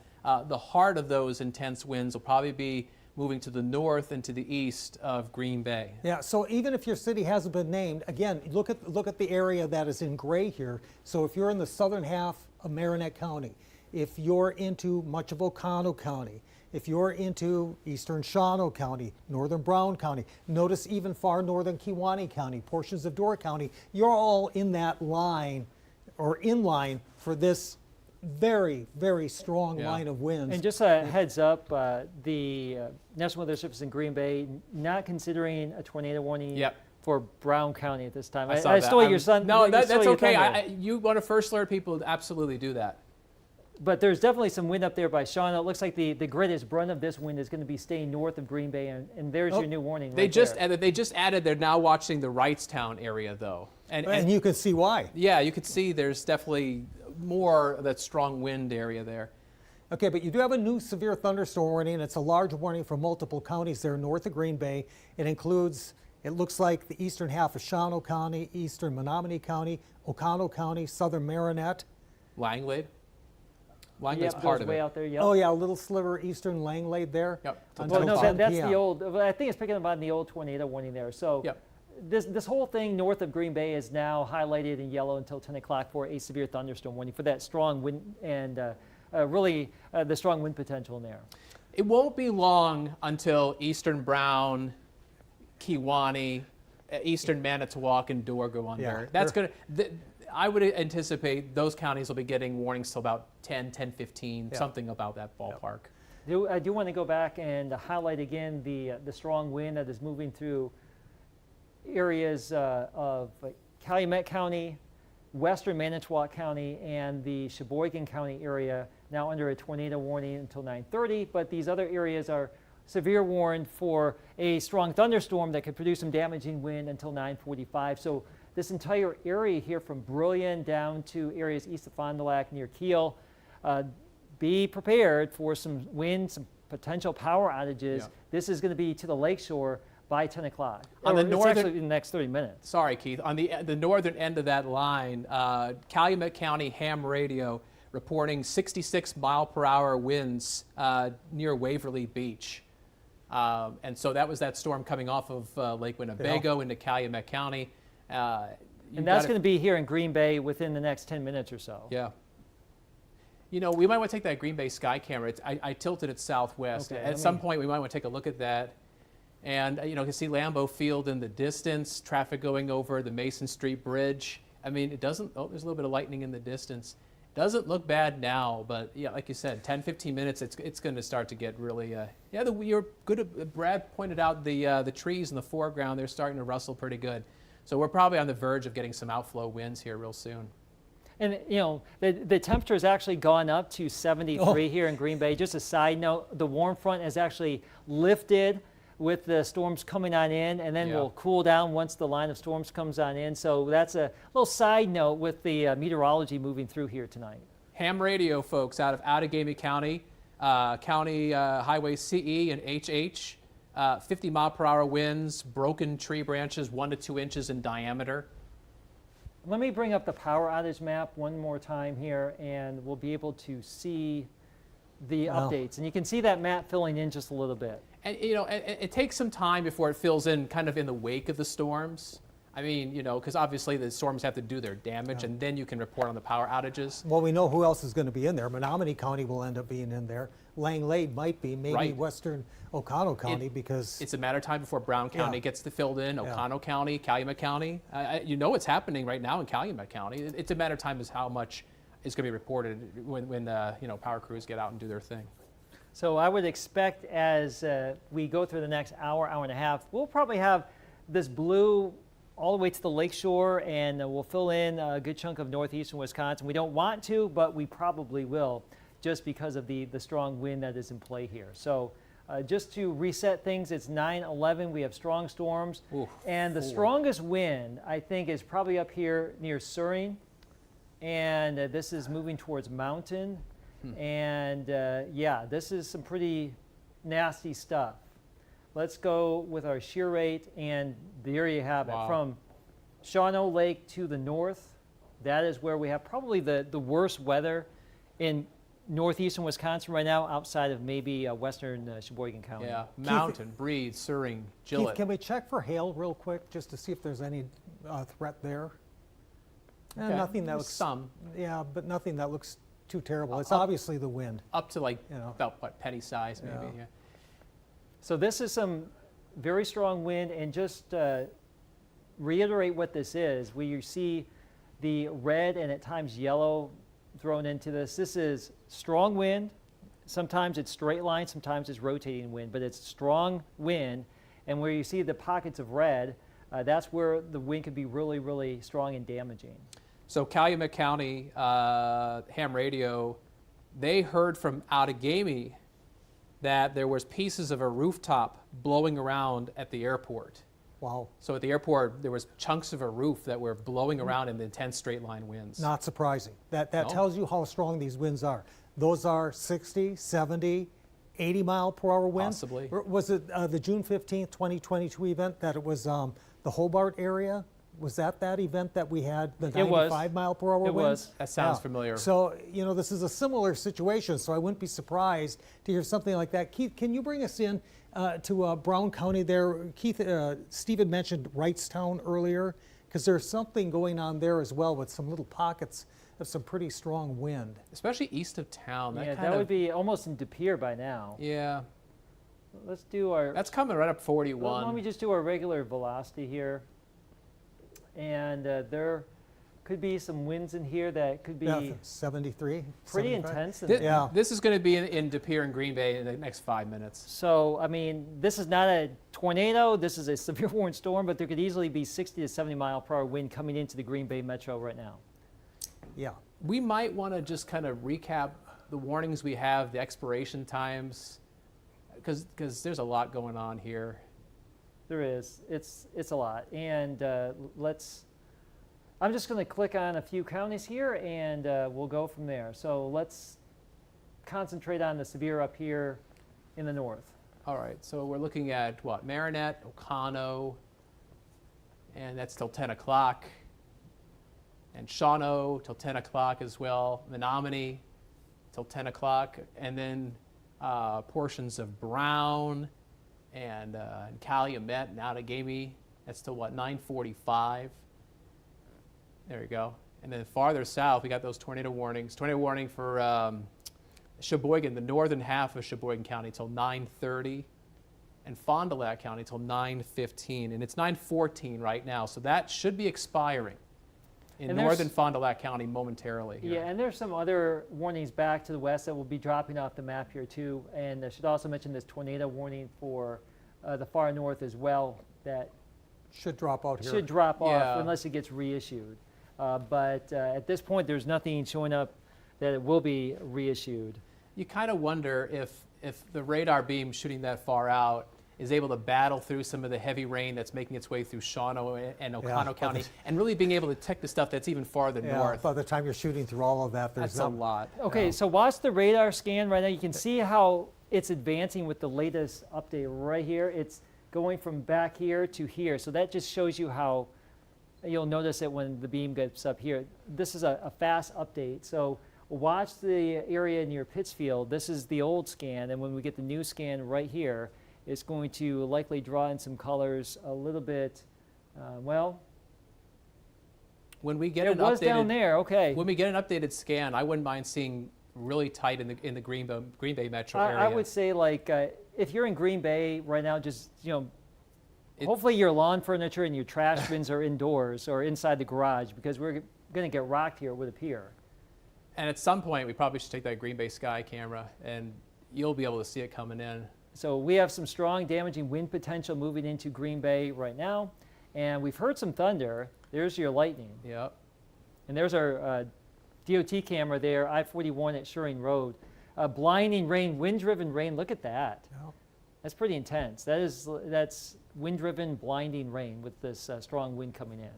the heart of those intense winds will probably be moving to the north and to the east of Green Bay. Yeah, so even if your city hasn't been named, again, look at the area that is in gray here. So if you're in the southern half of Marinette County, if you're into much of Ocano County, if you're into eastern Shawano County, northern Brown County, notice even far northern Kewaunee County, portions of Door County, you're all in that line or in line for this very, very strong line of winds. And just a heads up, the National Weather Service in Green Bay not considering a tornado warning for Brown County at this time. I stole your son. No, that's okay. You want to first alert people to absolutely do that. But there's definitely some wind up there by Sean. It looks like the greatest brunt of this wind is going to be staying north of Green Bay, and there's your new warning. They just added. They're now watching the Wrightstown area though, and you can see why. Yeah, you could see there's definitely more of that strong wind area there. Okay, but you do have a new severe thunderstorm warning. It's a large warning for multiple counties there north of Green Bay. It includes, it looks like the eastern half of Shawano County, eastern Menominee County, Ocano County, southern Marinette. Langlade. Langlade's part of way it. Out there, Oh yeah, a little sliver eastern Langlade there. Yep. Well, no, that's the old. I think it's picking up on the old tornado warning there. So this whole thing north of Green Bay is now highlighted in yellow until 10 o'clock for a severe thunderstorm warning for that strong wind and really the strong wind potential in there. It won't be long until eastern Brown, Kewaunee, eastern Manitowoc, and Door go under. That's going to. I would anticipate those counties will be getting warnings till about 10:15, something about that ballpark. I do want to go back and highlight again the strong wind that is moving through areas of Calumet County, western Manitowoc County, and the Sheboygan County area, now under a tornado warning until 9:30, but these other areas are severe warned for a strong thunderstorm that could produce some damaging wind until 9:45. So this entire area here from Brillion down to areas east of Fond du Lac near Kiel, be prepared for some wind, some potential power outages. Yeah. This is going to be to the lakeshore by 10 o'clock. On the It's northern- actually in the next 30 minutes. Sorry, Keith. On the northern end of that line, Calumet County ham radio reporting 66 mile per hour winds near Waverly Beach. And so that was that storm coming off of Lake Winnebago into Calumet County. And that's going to be here in Green Bay within the next 10 minutes or so. Yeah. You know, we might want to take that Green Bay sky camera. I tilted it southwest. Okay, At some point, we might want to take a look at that. And, you know, you can see Lambeau Field in the distance, traffic going over the Mason Street Bridge. I mean, it doesn't, oh, there's a little bit of lightning in the distance. Doesn't look bad now, but yeah, like you said, 10, 15 minutes, it's going to start to get really, yeah, you're good. Brad pointed out the trees in the foreground, they're starting to rustle pretty good. So we're probably on the verge of getting some outflow winds here real soon. And, you know, the temperature has actually gone up to 73 here in Green Bay. Just a side note, the warm front has actually lifted with the storms coming on in, and then will cool down once the line of storms comes on in. So that's a little side note with the meteorology moving through here tonight. Ham radio, folks, out of Outagamie County, County Highway CE and HH, 50 mile per hour winds, broken tree branches 1 to 2 inches in diameter. Let me bring up the power outage map one more time here, and we'll be able to see the updates. And you can see that map filling in just a little bit. And, you know, it takes some time before it fills in kind of in the wake of the storms. I mean, you know, because obviously the storms have to do their damage, and then you can report on the power outages. Well, we know who else is going to be in there. Menominee County will end up being in there. Lang Lade might be, maybe Right. Western Oconto County, because It's a matter of time before Brown County gets filled in, Oconto County, Calumet County. You know what's happening right now in Calumet County. It's a matter of time as how much is going to be reported when you know, power crews get out and do their thing. So I would expect as we go through the next hour, hour and a half, we'll probably have this blue all the way to the lakeshore, and we'll fill in a good chunk of northeastern Wisconsin. We don't want to, but we probably will, just because of the strong wind that is in play here. So just to reset things, it's 9/11. We have strong storms. Oof, and the strongest wind, I think, is probably up here near Suring. And this is moving towards Mountain. And yeah, this is some pretty nasty stuff. Let's go with our shear rate, and there you have it. Wow. From Shawano Lake to the north, that is where we have probably the worst weather in northeastern Wisconsin right now, outside of maybe western Sheboygan County. Yeah, Mountain, Breed, Suring, Gillett. Keith, can we check for hail real quick, just to see if there's any threat there? Okay, Nothing that there's looks, some. yeah, but nothing that looks too terrible. It's obviously the wind. Up to like You know. about what, penny size maybe. Yeah. Yeah. So this is some very strong wind, and just reiterate what this is. Where you see the red and at times yellow thrown into this. This is strong wind. Sometimes it's straight line, sometimes it's rotating wind, but it's strong wind. And where you see the pockets of red, that's where the wind could be really, really strong and damaging. So Calumet County ham radio, they heard from Outagamie that there was pieces of a rooftop blowing around at the airport. Wow, So at the airport, there was chunks of a roof that were blowing around in the intense straight line winds. not surprising. That No. tells you how strong these winds are. Those are 60, 70, 80 mile per hour winds. Possibly. Or was it the June 15th, 2022 event that it was the Hobart area? Was that event that we had the It was. 95 mile per hour It winds? was. That sounds familiar. So, you know, this is a similar situation, so I wouldn't be surprised to hear something like that. Keith, can you bring us in to Brown County there? Keith, Steve had mentioned Wrightstown earlier, because there's something going on there as well with some little pockets of some pretty strong wind. Especially east of town. Yeah, kind that of, would be almost in De Pere by now. Yeah, Let's do our. that's coming right up 41. Let me just do our regular velocity here. And there could be some winds in here that could be Yeah, 73, pretty 75. intense. Yeah. This is going to be in De Pere and Green Bay in the next 5 minutes. So, I mean, this is not a tornado, this is a severe warning storm, but there could easily be 60 to 70 mile per hour wind coming into the Green Bay metro right now. Yeah. We might want to just kind of recap the warnings we have, the expiration times, because there's a lot going on here. There is. It's a lot. And I'm just going to click on a few counties here, and we'll go from there. So let's concentrate on the severe up here in the north. All right, so we're looking at what? Marinette, Oconto, and that's till 10 o'clock. And Shawano till 10 o'clock as well. Menominee till 10 o'clock. And then portions of Brown and Calumet and Outagamie. That's till what, 9:45. There you go. And then farther south, we got those tornado warnings. Tornado warning for Sheboygan, the northern half of Sheboygan County till 9:30. And Fond du Lac County till 9:15. And it's 9:14 right now, so that should be expiring in And northern Fond du Lac County momentarily here. Yeah, and there's some other warnings back to the west that will be dropping off the map here too. And I should also mention this tornado warning for the far north as well that Should drop out here. should drop off Yeah. unless it gets reissued. But at this point, there's nothing showing up that it will be reissued. You kind of wonder if the radar beam shooting that far out is able to battle through some of the heavy rain that's making its way through Shawano and Oconto but County, and really being able to detect the stuff that's even farther Yeah, north. by the time you're shooting through all of that, there's That's a lot. Okay, so watch the radar scan right now. You can see how it's advancing with the latest update right here. It's going from back here to here. So that just shows you how you'll notice it when the beam gets up here. This is a fast update. So watch the area near Pittsfield. This is the old scan, and when we get the new scan right here, it's going to likely draw in some colors a little bit. Well, When we get it an was down updated, there. Okay. when we get an updated scan, I wouldn't mind seeing really tight in the Green Bay metro area. I would say, like, if you're in Green Bay right now, just, It- hopefully your lawn furniture and your trash bins are indoors or inside the garage, because we're going to get rocked here, it would appear. And at some point, we probably should take that Green Bay sky camera, and you'll be able to see it coming in. So we have some strong damaging wind potential moving into Green Bay right now, and we've heard some thunder. There's your lightning. Yep. And there's our DOT camera there, I-41 at Shoring Road. Blinding rain, wind-driven rain, look at that. Yeah. That's pretty intense. That's wind-driven, blinding rain with this strong wind coming in.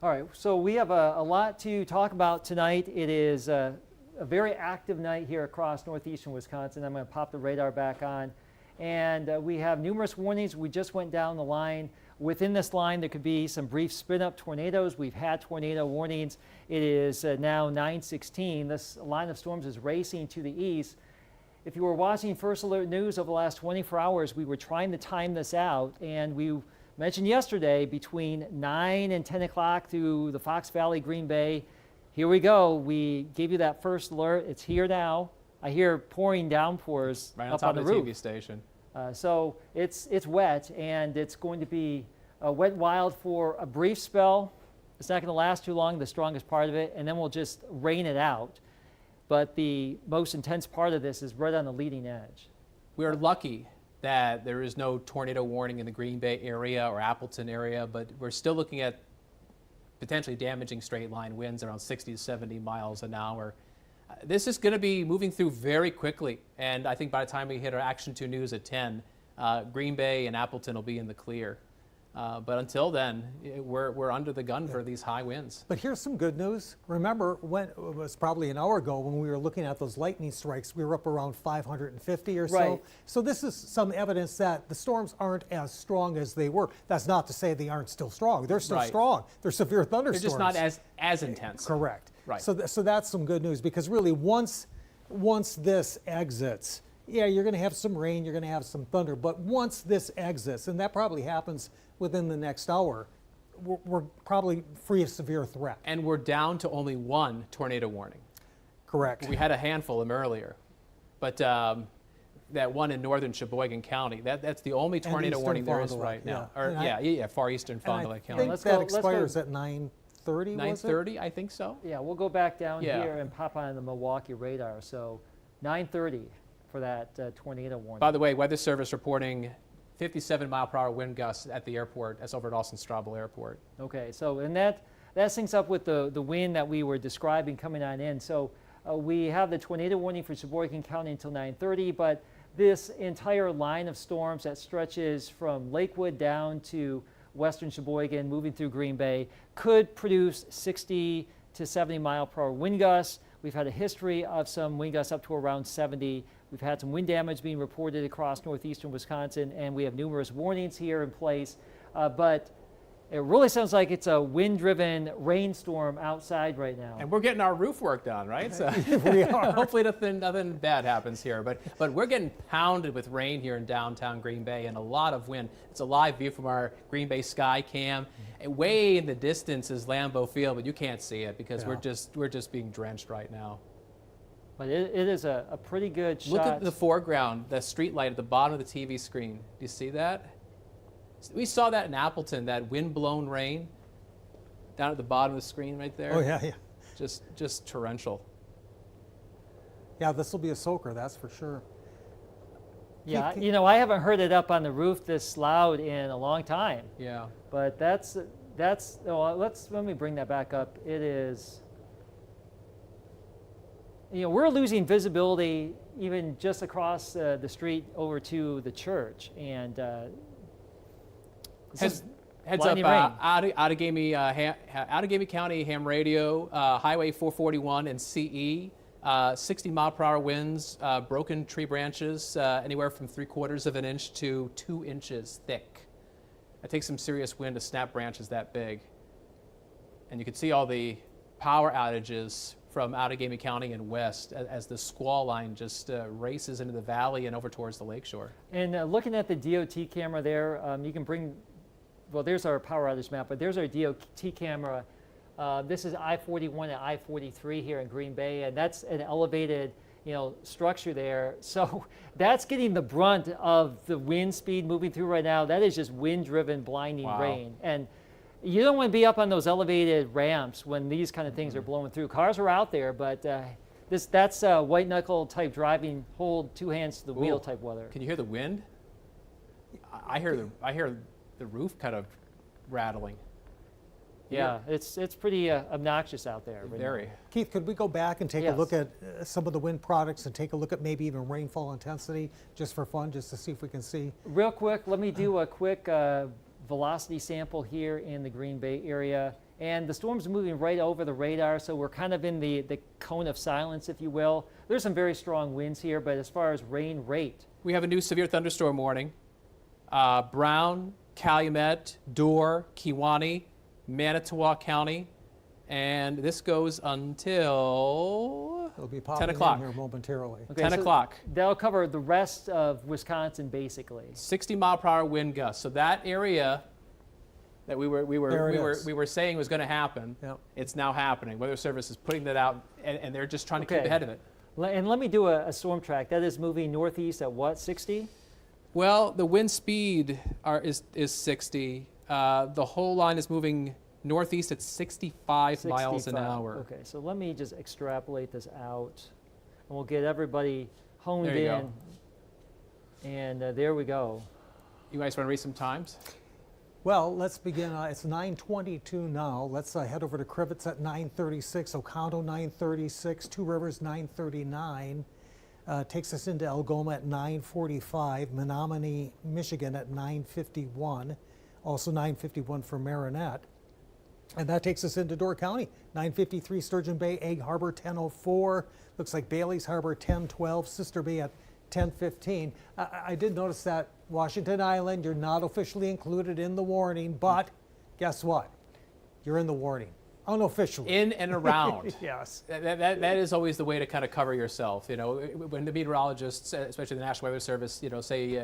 All right, so we have a lot to talk about tonight. It is a very active night here across northeastern Wisconsin. I'm going to pop the radar back on. And we have numerous warnings. We just went down the line. Within this line, there could be some brief spin-up tornadoes. We've had tornado warnings. It is now 9:16. This line of storms is racing to the east. If you were watching First Alert News over the last 24 hours, we were trying to time this out, and we mentioned yesterday between 9 and 10 o'clock through the Fox Valley, Green Bay. Here we go. We gave you that first alert. It's here now. I hear pouring downpours Right on up top on the of the roof. TV station. So it's wet, and it's going to be wet and wild for a brief spell. It's not going to last too long, the strongest part of it, and then we'll just rain it out. But the most intense part of this is right on the leading edge. We are lucky that there is no tornado warning in the Green Bay area or Appleton area, but we're still looking at potentially damaging straight line winds around 60 to 70 miles an hour. This is going to be moving through very quickly, and I think by the time we hit our Action 2 News at 10, Green Bay and Appleton will be in the clear. But until then, we're under the gun for these high winds. But here's some good news. Remember, when it was probably an hour ago when we were looking at those lightning strikes, we were up around 550 or so. Right. So this is some evidence that the storms aren't as strong as they were. That's not to say they aren't still strong. They're still Right. strong. They're severe They're thunderstorms. just not as intense. Correct. Right. So that's some good news, because really once this exits, yeah, you're going to have some rain, you're going to have some thunder, but once this exits, and that probably happens within the next hour, we're probably free of severe threat. And we're down to only one tornado warning. Correct. We had a handful of them earlier, but that one in northern Sheboygan County, that's the only tornado eastern warning there Fond is du Lac, right now. yeah. Or, And yeah, far eastern Fond du Lac I County. think Let's that go- let's go- expires at 9:30, was it? 9:30, I think so. Yeah, we'll go back down Yeah. here and pop on the Milwaukee radar. So 9:30 for that tornado warning. By the way, Weather Service reporting 57-mile-per-hour wind gusts at the airport. That's over at Austin-Straubel Airport. Okay, so and that syncs up with the wind that we were describing coming on in. So we have the tornado warning for Sheboygan County until 9:30, but this entire line of storms that stretches from Lakewood down to western Sheboygan, moving through Green Bay, could produce 60 to 70 mile per hour wind gusts. We've had a history of some wind gusts up to around 70. We've had some wind damage being reported across northeastern Wisconsin, and we have numerous warnings here in place. But it really sounds like it's a wind-driven rainstorm outside right now. And we're getting our roof work done, right? So We are. hopefully nothing bad happens here. But we're getting pounded with rain here in downtown Green Bay and a lot of wind. It's a live view from our Green Bay sky cam. And way in the distance is Lambeau Field, but you can't see it because we're just being drenched right now. But it is a pretty good shot. Look at the foreground, the street light at the bottom of the TV screen. Do you see that? We saw that in Appleton, that wind-blown rain down at the bottom of the screen right there. Oh, yeah. Just torrential. Yeah, this will be a soaker, that's for sure. Yeah, you know, I haven't heard it up on the roof this loud in a long time. Yeah. But let me bring that back up. It is, you know, we're losing visibility even just across the street over to the church, and Heads up, blinding rain. Outagamie County Ham Radio, Highway 441 and CE, 60-mile-per-hour winds, broken tree branches, anywhere from 3/4 of an inch to 2 inches thick. It takes some serious wind to snap branches that big. And you can see all the power outages from Outagamie County and west as the squall line just races into the valley and over towards the lakeshore. And looking at the DOT camera there, you can bring, well, there's our power outage map, but there's our DOT camera. This is I-41 and I-43 here in Green Bay, and that's an elevated, you know, structure there. So that's getting the brunt of the wind speed moving through right now. That is just wind-driven, blinding rain. And you don't want to be up on those elevated ramps when these kind of things are blowing through. Cars are out there, but that's white knuckle type driving, hold two hands to the wheel type weather. Can you hear the wind? I hear the roof kind of rattling. Yeah, it's pretty obnoxious out there. right Very. now. Keith, could we go back and take a Yes. look at some of the wind products and take a look at maybe even rainfall intensity, just for fun, just to see if we can see? Real quick, let me do a quick velocity sample here in the Green Bay area. And the storm's moving right over the radar, so we're kind of in the cone of silence, if you will. There's some very strong winds here, but as far as rain rate, We have a new severe thunderstorm warning. Brown, Calumet, Dorr, Kewaunee, Manitowoc County, and this goes until It'll be popping in o'clock. here momentarily. okay, 10 so o'clock. That'll cover the rest of Wisconsin, basically. 60-mile-per-hour wind gusts. So that area that we There it is. were saying was going to happen, Yep. it's now happening. Weather Service is putting that out, and they're just trying to keep Okay. ahead of it. And let me do a storm track. That is moving northeast at what, 60? Well, the wind speed is 60. The whole line is moving northeast at 65 miles an 65. hour. Okay, so let me just extrapolate this out, and we'll get everybody honed There you in. And there we go. You guys want to read some times? Well, let's begin. It's 9:22 now. Let's head over to Crivets at 9:36, Oconto 9:36, Two Rivers 9:39. Takes us into Algoma at 9:45, Menominee, Michigan at 9:51, also 9:51 for Marinette. And that takes us into Door County, 9:53, Sturgeon Bay, Egg Harbor 10:04. Looks like Bailey's Harbor 10:12, Sister Bay at 10:15. I did notice that Washington Island, you're not officially included in the warning, but guess what? You're in the warning, unofficially. In and around. Yes. That is always the way to kind of cover yourself. You know, when the meteorologists, especially the National Weather Service, you know, say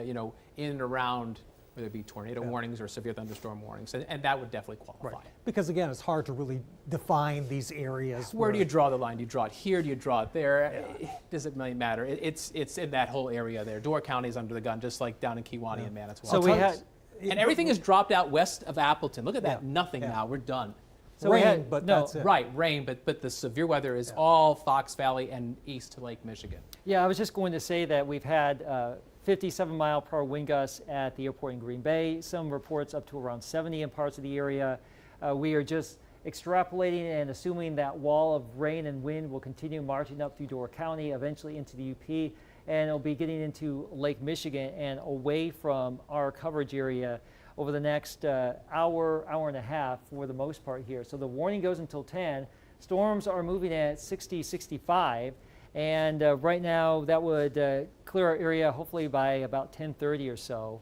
in and around, whether it be tornado warnings or severe thunderstorm warnings, and that would definitely qualify. Right. Because again, it's hard to really define these areas. Where do you draw the line? Do you draw it here? Do you draw it there? Does it really matter? It's in that whole area there. Door County is under the gun, just like down in Kewaunee and Manitowoc. So we had, and everything is dropped out west of Appleton. Look at that, Yeah. nothing Yeah. now. We're done. so we rain, had, but no, that's it. Right, rain, but the severe weather is all Fox Valley and east to Lake Michigan. Yeah, I was just going to say that we've had 57-mile-per-hour wind gusts at the airport in Green Bay. Some reports up to around 70 in parts of the area. We are just extrapolating and assuming that wall of rain and wind will continue marching up through Door County, eventually into the UP, and it'll be getting into Lake Michigan and away from our coverage area over the next hour and a half for the most part here. So the warning goes until 10. Storms are moving at 60, 65. And right now, that would clear our area hopefully by about 10:30 or so.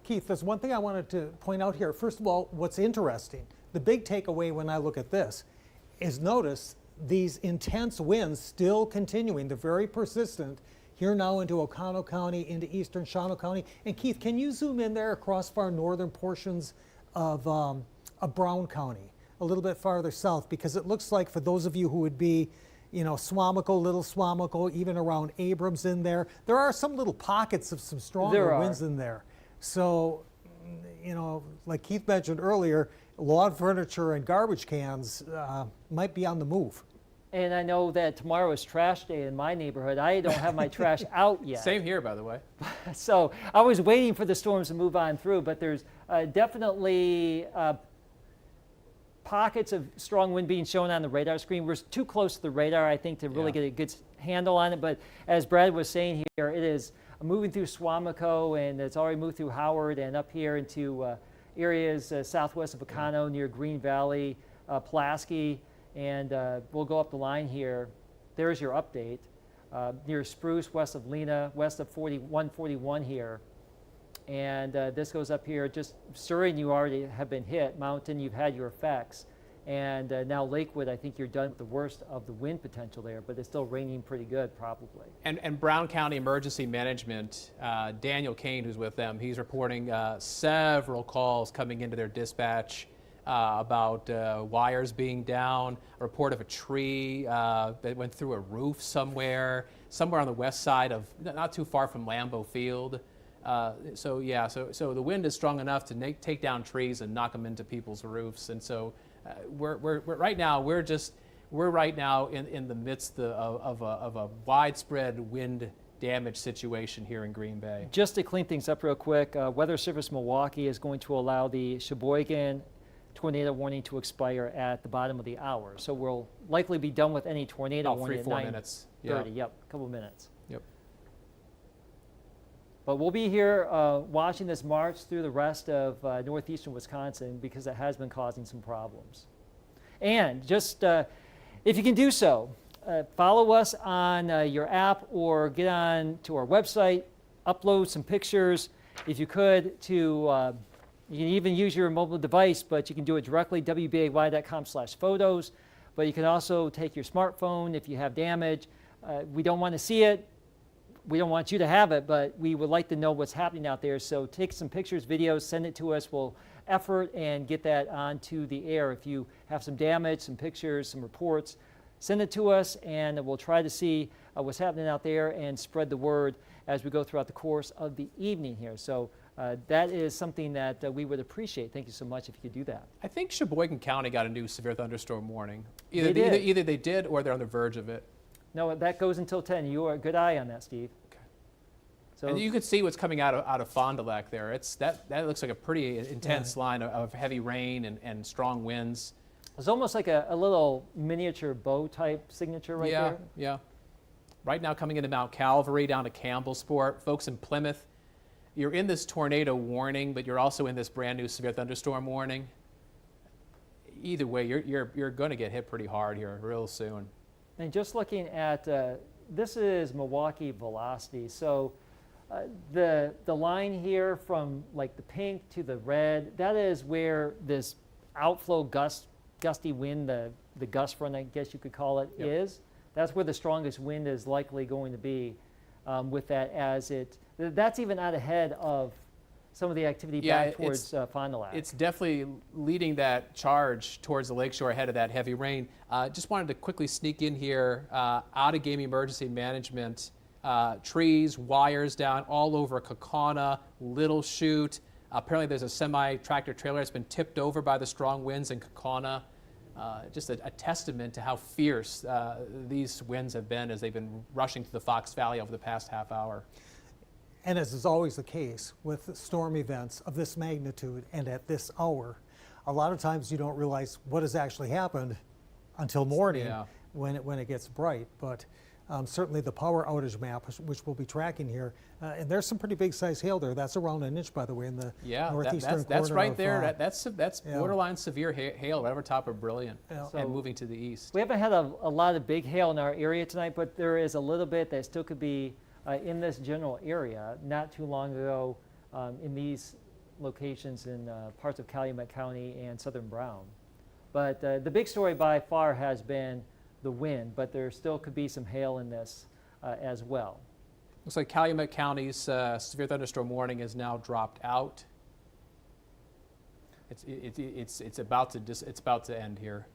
Keith, there's one thing I wanted to point out here. First of all, what's interesting, the big takeaway when I look at this is notice these intense winds still continuing. They're very persistent here now into Oconto County, into eastern Shawano County. And Keith, can you zoom in there across far northern portions of Brown County, a little bit farther south? Because it looks like for those of you who would be, you know, Swamico, Little Swamico, even around Abrams in there are some little pockets of some stronger winds in there. So, you know, like Keith mentioned earlier, lawn furniture and garbage cans might be on the move. And I know that tomorrow is trash day in my neighborhood. I don't have my trash out yet. Same here, by the way. So I was waiting for the storms to move on through, but there's definitely pockets of strong wind being shown on the radar screen. We're too close to the radar, I think, to really get a good handle on it. But as Brad was saying here, it is moving through Swamico, and it's already moved through Howard and up here into areas southwest of Oconto near Green Valley, Pulaski, and we'll go up the line here. There's your update. Near Spruce, west of Lena, west of 141 here. And this goes up here, just Surrey, you already have been hit. Mountain, you've had your effects. And now Lakewood, I think you're done with the worst of the wind potential there, but it's still raining pretty good, probably. And Brown County Emergency Management, Daniel Kane, who's with them, he's reporting several calls coming into their dispatch about wires being down, a report of a tree that went through a roof somewhere on the west side of, not too far from Lambeau Field. So the wind is strong enough to take down trees and knock them into people's roofs. And so we're right now in the midst of a widespread wind damage situation here in Green Bay. Just to clean things up real quick, Weather Service Milwaukee is going to allow the Sheboygan tornado warning to expire at the bottom of the hour. So we'll likely be done with any tornado warning at 3-4 minutes. 9:30. Yep, a couple minutes. Yep. But we'll be here watching this march through the rest of northeastern Wisconsin because it has been causing some problems. And just, if you can do so, follow us on your app or get on to our website, upload some pictures. If you could, you can even use your mobile device, but you can do it directly, WBAY.com/photos. But you can also take your smartphone if you have damage. We don't want to see it. We don't want you to have it, but we would like to know what's happening out there. So take some pictures, videos, send it to us. We'll effort and get that onto the air. If you have some damage, some pictures, some reports, send it to us, and we'll try to see what's happening out there and spread the word as we go throughout the course of the evening here. So that is something that we would appreciate. Thank you so much if you could do that. I think Sheboygan County got a new severe thunderstorm warning. They did. Either they did or they're on the verge of it. No, that goes until 10. You are a good eye on that, Steve. Okay. So And you can see what's coming out of Fond du Lac there. That looks like a pretty intense line of heavy rain and strong winds. it's almost like a little miniature bow type signature right there. Yeah. Right now coming into Mount Calvary, down to Campbellsport. Folks in Plymouth, you're in this tornado warning, but you're also in this brand new severe thunderstorm warning. Either way, you're going to get hit pretty hard here real soon. And just looking at, this is Milwaukee velocity. So the line here from like the pink to the red, that is where this outflow gusty wind, the gust front, I guess you could call it, is. That's where the strongest wind is likely going to be with that that's even out ahead of some of the activity back towards Fond du Lac. It's definitely leading that charge towards the lakeshore ahead of that heavy rain. Just wanted to quickly sneak in here, out of game emergency management, trees, wires down all over Kaukauna, Little Chute. Apparently there's a semi-tractor trailer that's been tipped over by the strong winds in Kaukauna. Just a testament to how fierce these winds have been as they've been rushing through the Fox Valley over the past half hour. And as is always the case with storm events of this magnitude and at this hour, a lot of times you don't realize what has actually happened until morning when it gets bright. But certainly the power outage map, which we'll be tracking here. And there's some pretty big size hail there. That's around an inch, by the way, in the northeastern corner. That's right of, there. That's yeah. borderline severe hail right over top of Brilliant Yeah. and moving to the east. We haven't had a lot of big hail in our area tonight, but there is a little bit that still could be in this general area. Not too long ago, in these locations in parts of Calumet County and southern Brown. But the big story by far has been the wind, but there still could be some hail in this as well. Looks like Calumet County's severe thunderstorm warning has now dropped out. It's about to end here.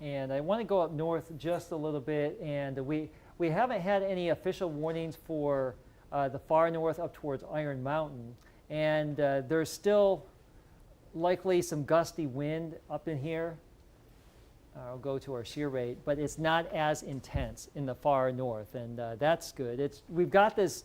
And I want to go up north just a little bit, and we haven't had any official warnings for the far north up towards Iron Mountain, and there's still likely some gusty wind up in here. I'll go to our shear rate, but it's not as intense in the far north, and that's good. We've got this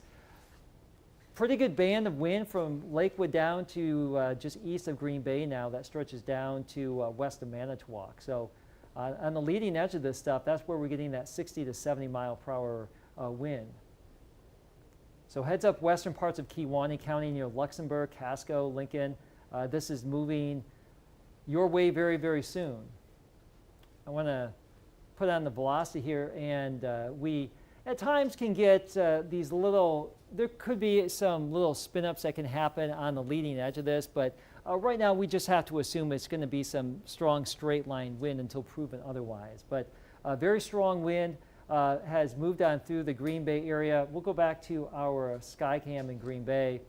pretty good band of wind from Lakewood down to just east of Green Bay now that stretches down to west of Manitowoc. So on the leading edge of this stuff, that's where we're getting that 60 to 70 mile per hour wind. So heads up western parts of Kewaunee County near Luxembourg, Casco, Lincoln. This is moving your way very, very soon. I want to put on the velocity here, and we at times can get these little, there could be some little spin-ups that can happen on the leading edge of this, but right now we just have to assume it's going to be some strong straight line wind until proven otherwise. But very strong wind has moved on through the Green Bay area. We'll go back to our Skycam in Green Bay,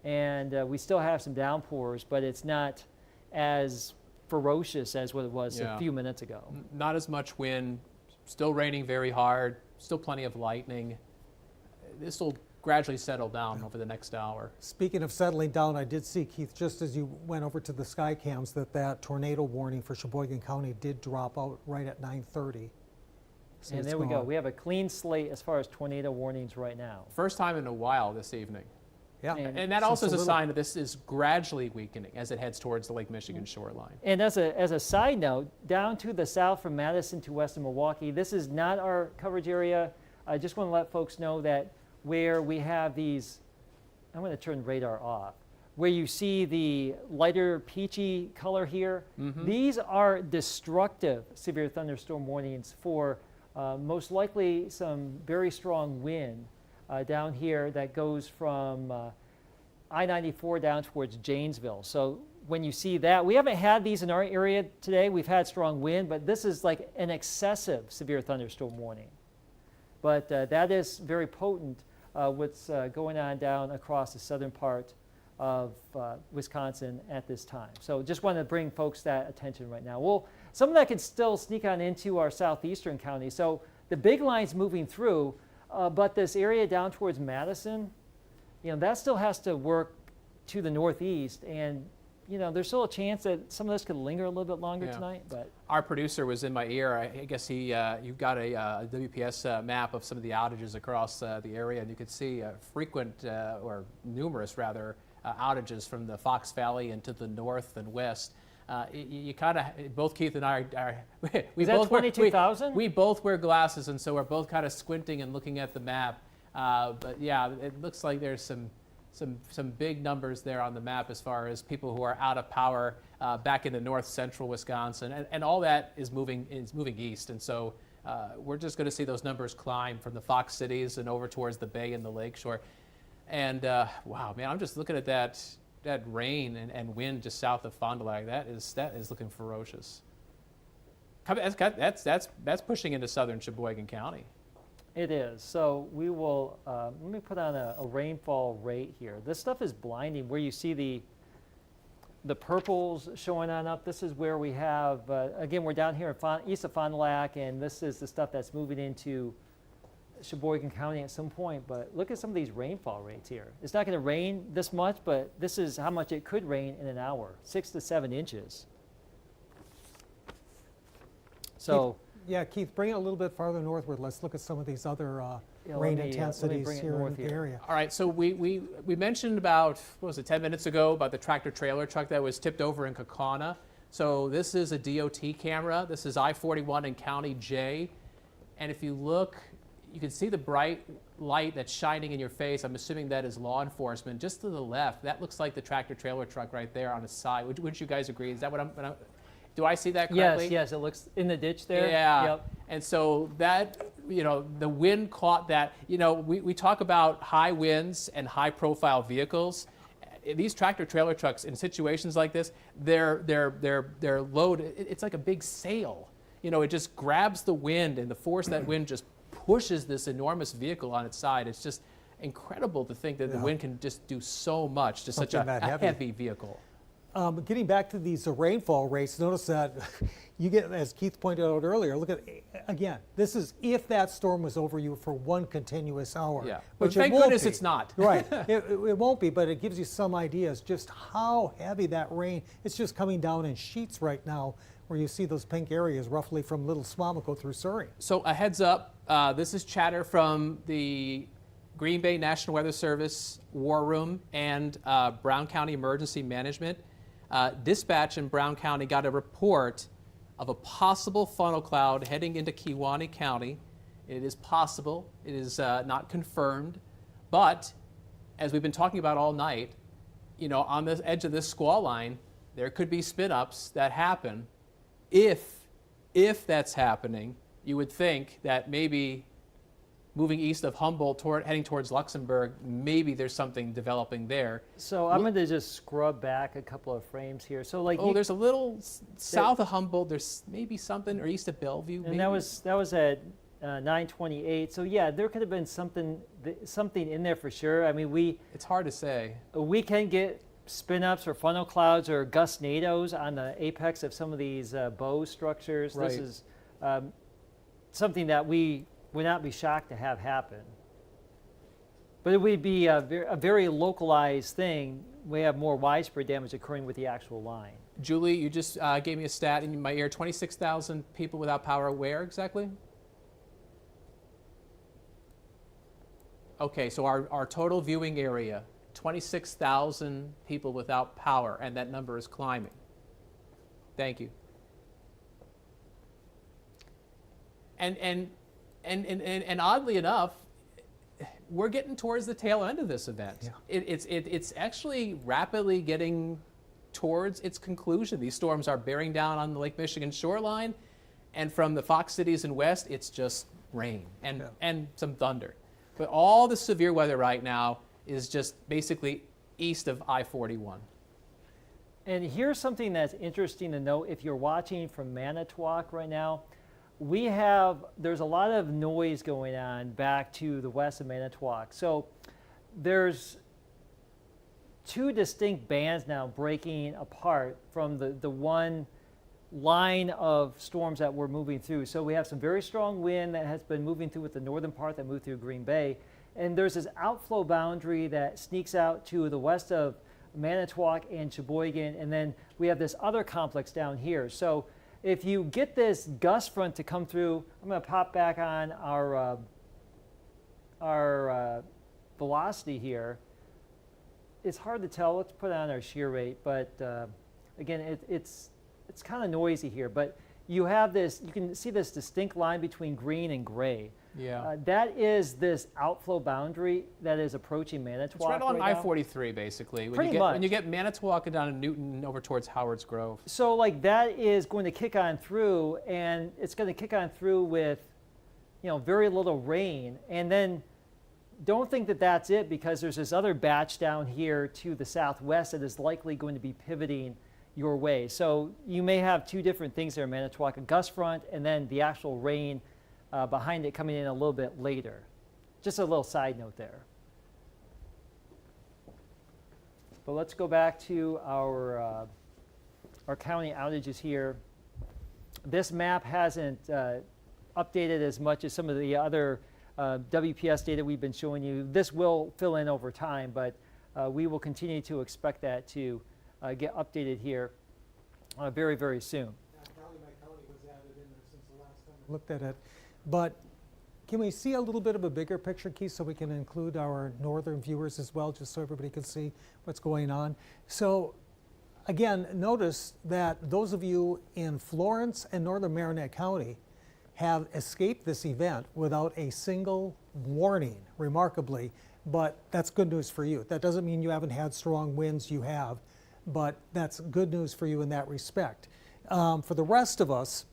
and we still have some downpours, but it's not as ferocious as what it was a few minutes ago. Not as much wind, still raining very hard, still plenty of lightning. This will gradually settle down over the next hour. Speaking of settling down, I did see, Keith, just as you went over to the sky cams, that tornado warning for Sheboygan County did drop out right at 9:30. So And there we go. We have a clean slate as far as tornado warnings right now. First time in a while this evening. Yeah. And that also is a sign that this is gradually weakening as it heads towards the Lake Michigan shoreline. And as a side note, down to the south from Madison to west of Milwaukee, this is not our coverage area. I just want to let folks know that where we have these, I'm going to turn radar off, where you see the lighter peachy color here, these are destructive severe thunderstorm warnings for most likely some very strong wind down here that goes from I-94 down towards Janesville. So when you see that, we haven't had these in our area today. We've had strong wind, but this is like an excessive severe thunderstorm warning. But that is very potent, what's going on down across the southern part of Wisconsin at this time. So just want to bring folks that attention right now. Well, some of that could still sneak on into our southeastern county. So the big line's moving through, but this area down towards Madison, that still has to work to the northeast, and there's still a chance that some of this could linger a little bit longer tonight. But our producer was in my ear. I guess you got a WPS map of some of the outages across the area, and you could see frequent or numerous rather outages from the Fox Valley into the north and west. You kind of, both Keith and I are we is that both 22,000? we both wear glasses, and so we're both kind of squinting and looking at the map. But yeah, it looks like there's some big numbers there on the map as far as people who are out of power back into north central Wisconsin, and all that is moving east, and so we're just going to see those numbers climb from the Fox cities and over towards the Bay and the Lakeshore. And wow, man, I'm just looking at that rain and wind just south of Fond du Lac. That is looking ferocious. That's pushing into southern Sheboygan County. It is. So we will, let me put on a rainfall rate here. This stuff is blinding. Where you see the purples showing on up, this is where we have, again, we're down here east of Fond du Lac, and this is the stuff that's moving into Sheboygan County at some point. But look at some of these rainfall rates here. It's not going to rain this much, but this is how much it could rain in an hour, 6 to 7 inches. So. Yeah, Keith, bring it a little bit farther northward. Let's look at some of these other rain intensities here in the area. All right, so we mentioned about, 10 minutes ago, about the tractor trailer truck that was tipped over in Kaukauna. So this is a DOT camera. This is I-41 in County J. And if you look, you can see the bright light that's shining in your face. I'm assuming that is law enforcement. Just to the left, that looks like the tractor trailer truck right there on the side. Wouldn't you guys agree? Is that what do I see that correctly? Yes, it looks in the ditch there. Yeah. Yep. And so that, the wind caught that. We talk about high winds and high profile vehicles. These tractor trailer trucks in situations like this, their load, it's like a big sail. It just grabs the wind, and the force of that wind just pushes this enormous vehicle on its side. It's just incredible to think that the wind can just do so much to such a heavy vehicle. Getting back to these rainfall rates, notice that you get, as Keith pointed out earlier, look at, again, this is if that storm was over you for one continuous hour. Yeah, which but thank goodness it's not. Right, it won't be, but it gives you some ideas just how heavy that rain, it's just coming down in sheets right now, where you see those pink areas roughly from Little Swamico through Surrey. So a heads up, this is chatter from the Green Bay National Weather Service War Room and Brown County Emergency Management. Dispatch in Brown County got a report of a possible funnel cloud heading into Kewaunee County. It is possible. It is not confirmed. But as we've been talking about all night, on the edge of this squall line, there could be spin-ups that happen. If that's happening, you would think that maybe moving east of Humboldt heading towards Luxembourg, maybe there's something developing there. So I'm going to just scrub back a couple of frames here. So there's a little south of Humboldt. There's maybe something, or east of Bellevue. And maybe. that was at 9:28. So yeah, there could have been something in there for sure. I mean, it's hard to say. We can get spin-ups or funnel clouds or gustnados on the apex of some of these bow structures. Right. This is something that we would not be shocked to have happen. But it would be a very localized thing. We have more widespread damage occurring with the actual line. Julie, you just gave me a stat in my ear, 26,000 people without power. Where exactly? Okay, so our total viewing area, 26,000 people without power, and that number is climbing. Thank you. And oddly enough, we're getting towards the tail end of this event. Yeah. It's actually rapidly getting towards its conclusion. These storms are bearing down on the Lake Michigan shoreline, and from the Fox cities and west, it's just rain and some thunder. But all the severe weather right now is just basically east of I-41. And here's something that's interesting to note. If you're watching from Manitowoc right now, there's a lot of noise going on back to the west of Manitowoc. So there's two distinct bands now breaking apart from the one line of storms that we're moving through. So we have some very strong wind that has been moving through with the northern part that moved through Green Bay. And there's this outflow boundary that sneaks out to the west of Manitowoc and Sheboygan. And then we have this other complex down here. So if you get this gust front to come through, I'm going to pop back on our velocity here. It's hard to tell. Let's put on our shear rate, but again, it's kind of noisy here. But you have this. You can see this distinct line between green and gray. Yeah. That is this outflow boundary that is approaching Manitowoc. It's right on now. I-43, basically. Pretty much. When you get Manitowoc and down to Newton over towards Howard's Grove. So like that is going to kick on through, and it's going to kick on through with, very little rain. And then don't think that that's it, because there's this other batch down here to the southwest that is likely going to be pivoting your way. So you may have two different things there, Manitowoc, a gust front, and then the actual rain behind it coming in a little bit later. Just a little side note there. But let's go back to our county outages here. This map hasn't updated as much as some of the other WPS data we've been showing you. This will fill in over time, but we will continue to expect that to get updated here very, very soon. My county was added in there since the last time I looked at it. But can we see a little bit of a bigger picture, Keith, so we can include our northern viewers as well, just so everybody can see what's going on? So again, notice that those of you in Florence and northern Marinette County have escaped this event without a single warning, remarkably, but that's good news for you. That doesn't mean you haven't had strong winds, you have, but that's good news for you in that respect. For the rest of us,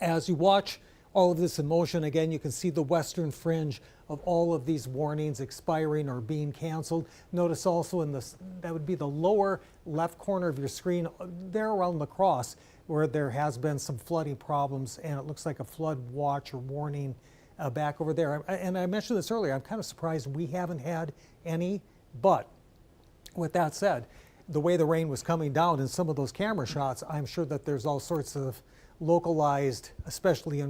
as you watch all of this in motion, again, you can see the western fringe of all of these warnings expiring or being canceled. Notice also in this, that would be the lower left corner of your screen, there around La Crosse, where there has been some flooding problems, and it looks like a flood watch or warning back over there. And I mentioned this earlier, I'm kind of surprised we haven't had any, but with that said, the way the rain was coming down in some of those camera shots, I'm sure that there's all sorts of localized, especially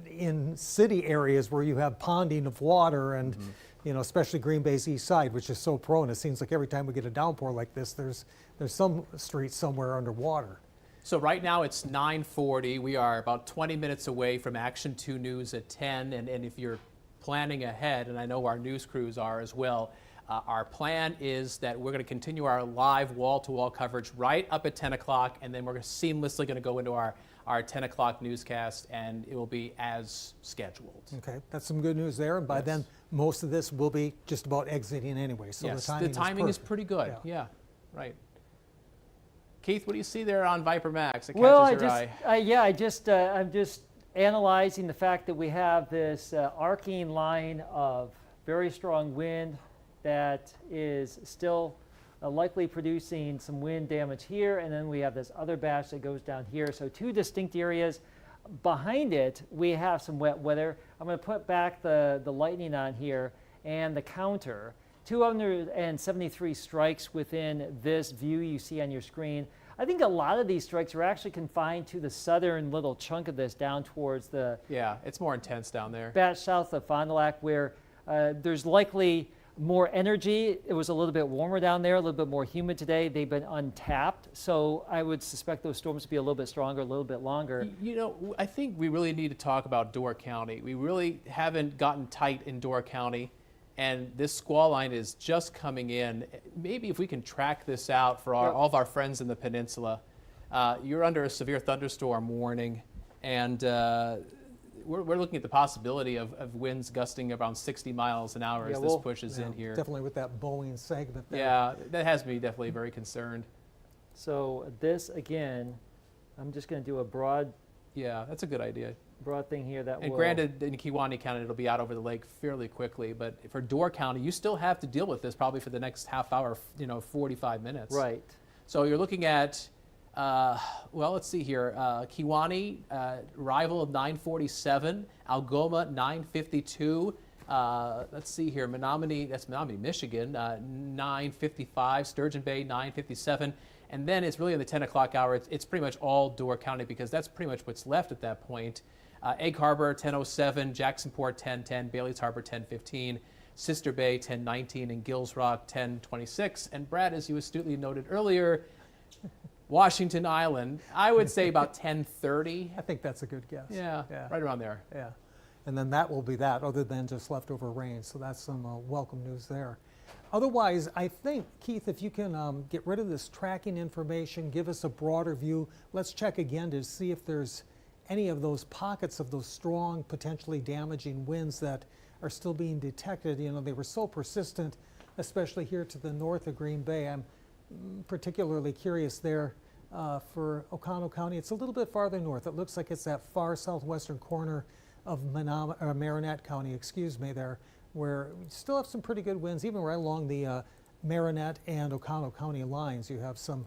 in city areas where you have ponding of water and you know, especially Green Bay's east side, which is so prone. It seems like every time we get a downpour like this, there's some street somewhere underwater. So right now it's 9:40. We are about 20 minutes away from Action 2 News at 10. And if you're planning ahead, and I know our news crews are as well, our plan is that we're going to continue our live wall-to-wall coverage right up at 10 o'clock, and then we're seamlessly going to go into our 10 o'clock newscast, and it will be as scheduled. Okay, that's some good news there. And by then, most of this will be just about exiting anyway. So yes, the timing is pretty good. Yeah, right. Keith, what do you see there on Viper Max? It Well, catches your eye. I'm just analyzing the fact that we have this arcing line of very strong wind that is still likely producing some wind damage here, and then we have this other batch that goes down here. So two distinct areas. Behind it, we have some wet weather. I'm going to put back the lightning on here and the counter. 273 strikes within this view you see on your screen. I think a lot of these strikes are actually confined to the southern little chunk of this down towards the Yeah, it's more intense down there. batch south of Fond du Lac, where there's likely more energy. It was a little bit warmer down there, a little bit more humid today. They've been untapped, so I would suspect those storms to be a little bit stronger, a little bit longer. You know, I think we really need to talk about Door County. We really haven't gotten tight in Door County, and this squall line is just coming in. Maybe if we can track this out for all of our friends in the peninsula. You're under a severe thunderstorm warning, and we're looking at the possibility of winds gusting around 60 miles an hour as this pushes in here. Definitely with that Boeing segment there. Yeah, that has me definitely very concerned. So this, again, I'm just going to do a broad Yeah, that's a good idea. thing here that And will... granted, in Kewaunee County, it'll be out over the lake fairly quickly, but for Door County, you still have to deal with this probably for the next half hour, 45 minutes. Right. So you're looking at, well, let's see here. Kewaunee, arrival of 9:47. Algoma, 9:52. Let's see here. Menominee, that's Menominee, Michigan, 9:55. Sturgeon Bay, 9:57. And then it's really in the 10 o'clock hour. It's pretty much all Door County because that's pretty much what's left at that point. Egg Harbor, 10:07. Jacksonport, 10:10. Bailey's Harbor, 10:15. Sister Bay, 10:19. And Gills Rock, 10:26. And Brad, as you astutely noted earlier, Washington Island, I would say about 10:30. I think that's a good guess. Yeah, right around there. Yeah. And then that will be that, other than just leftover rain. So that's some welcome news there. Otherwise, I think, Keith, if you can get rid of this tracking information, give us a broader view. Let's check again to see if there's any of those pockets of those strong, potentially damaging winds that are still being detected. You know, they were so persistent, especially here to the north of Green Bay. I'm particularly curious there for Oconto County. It's a little bit farther north. It looks like it's that far southwestern corner of Marinette County, there, where we still have some pretty good winds, even right along the Marinette and Oconto County lines. You have some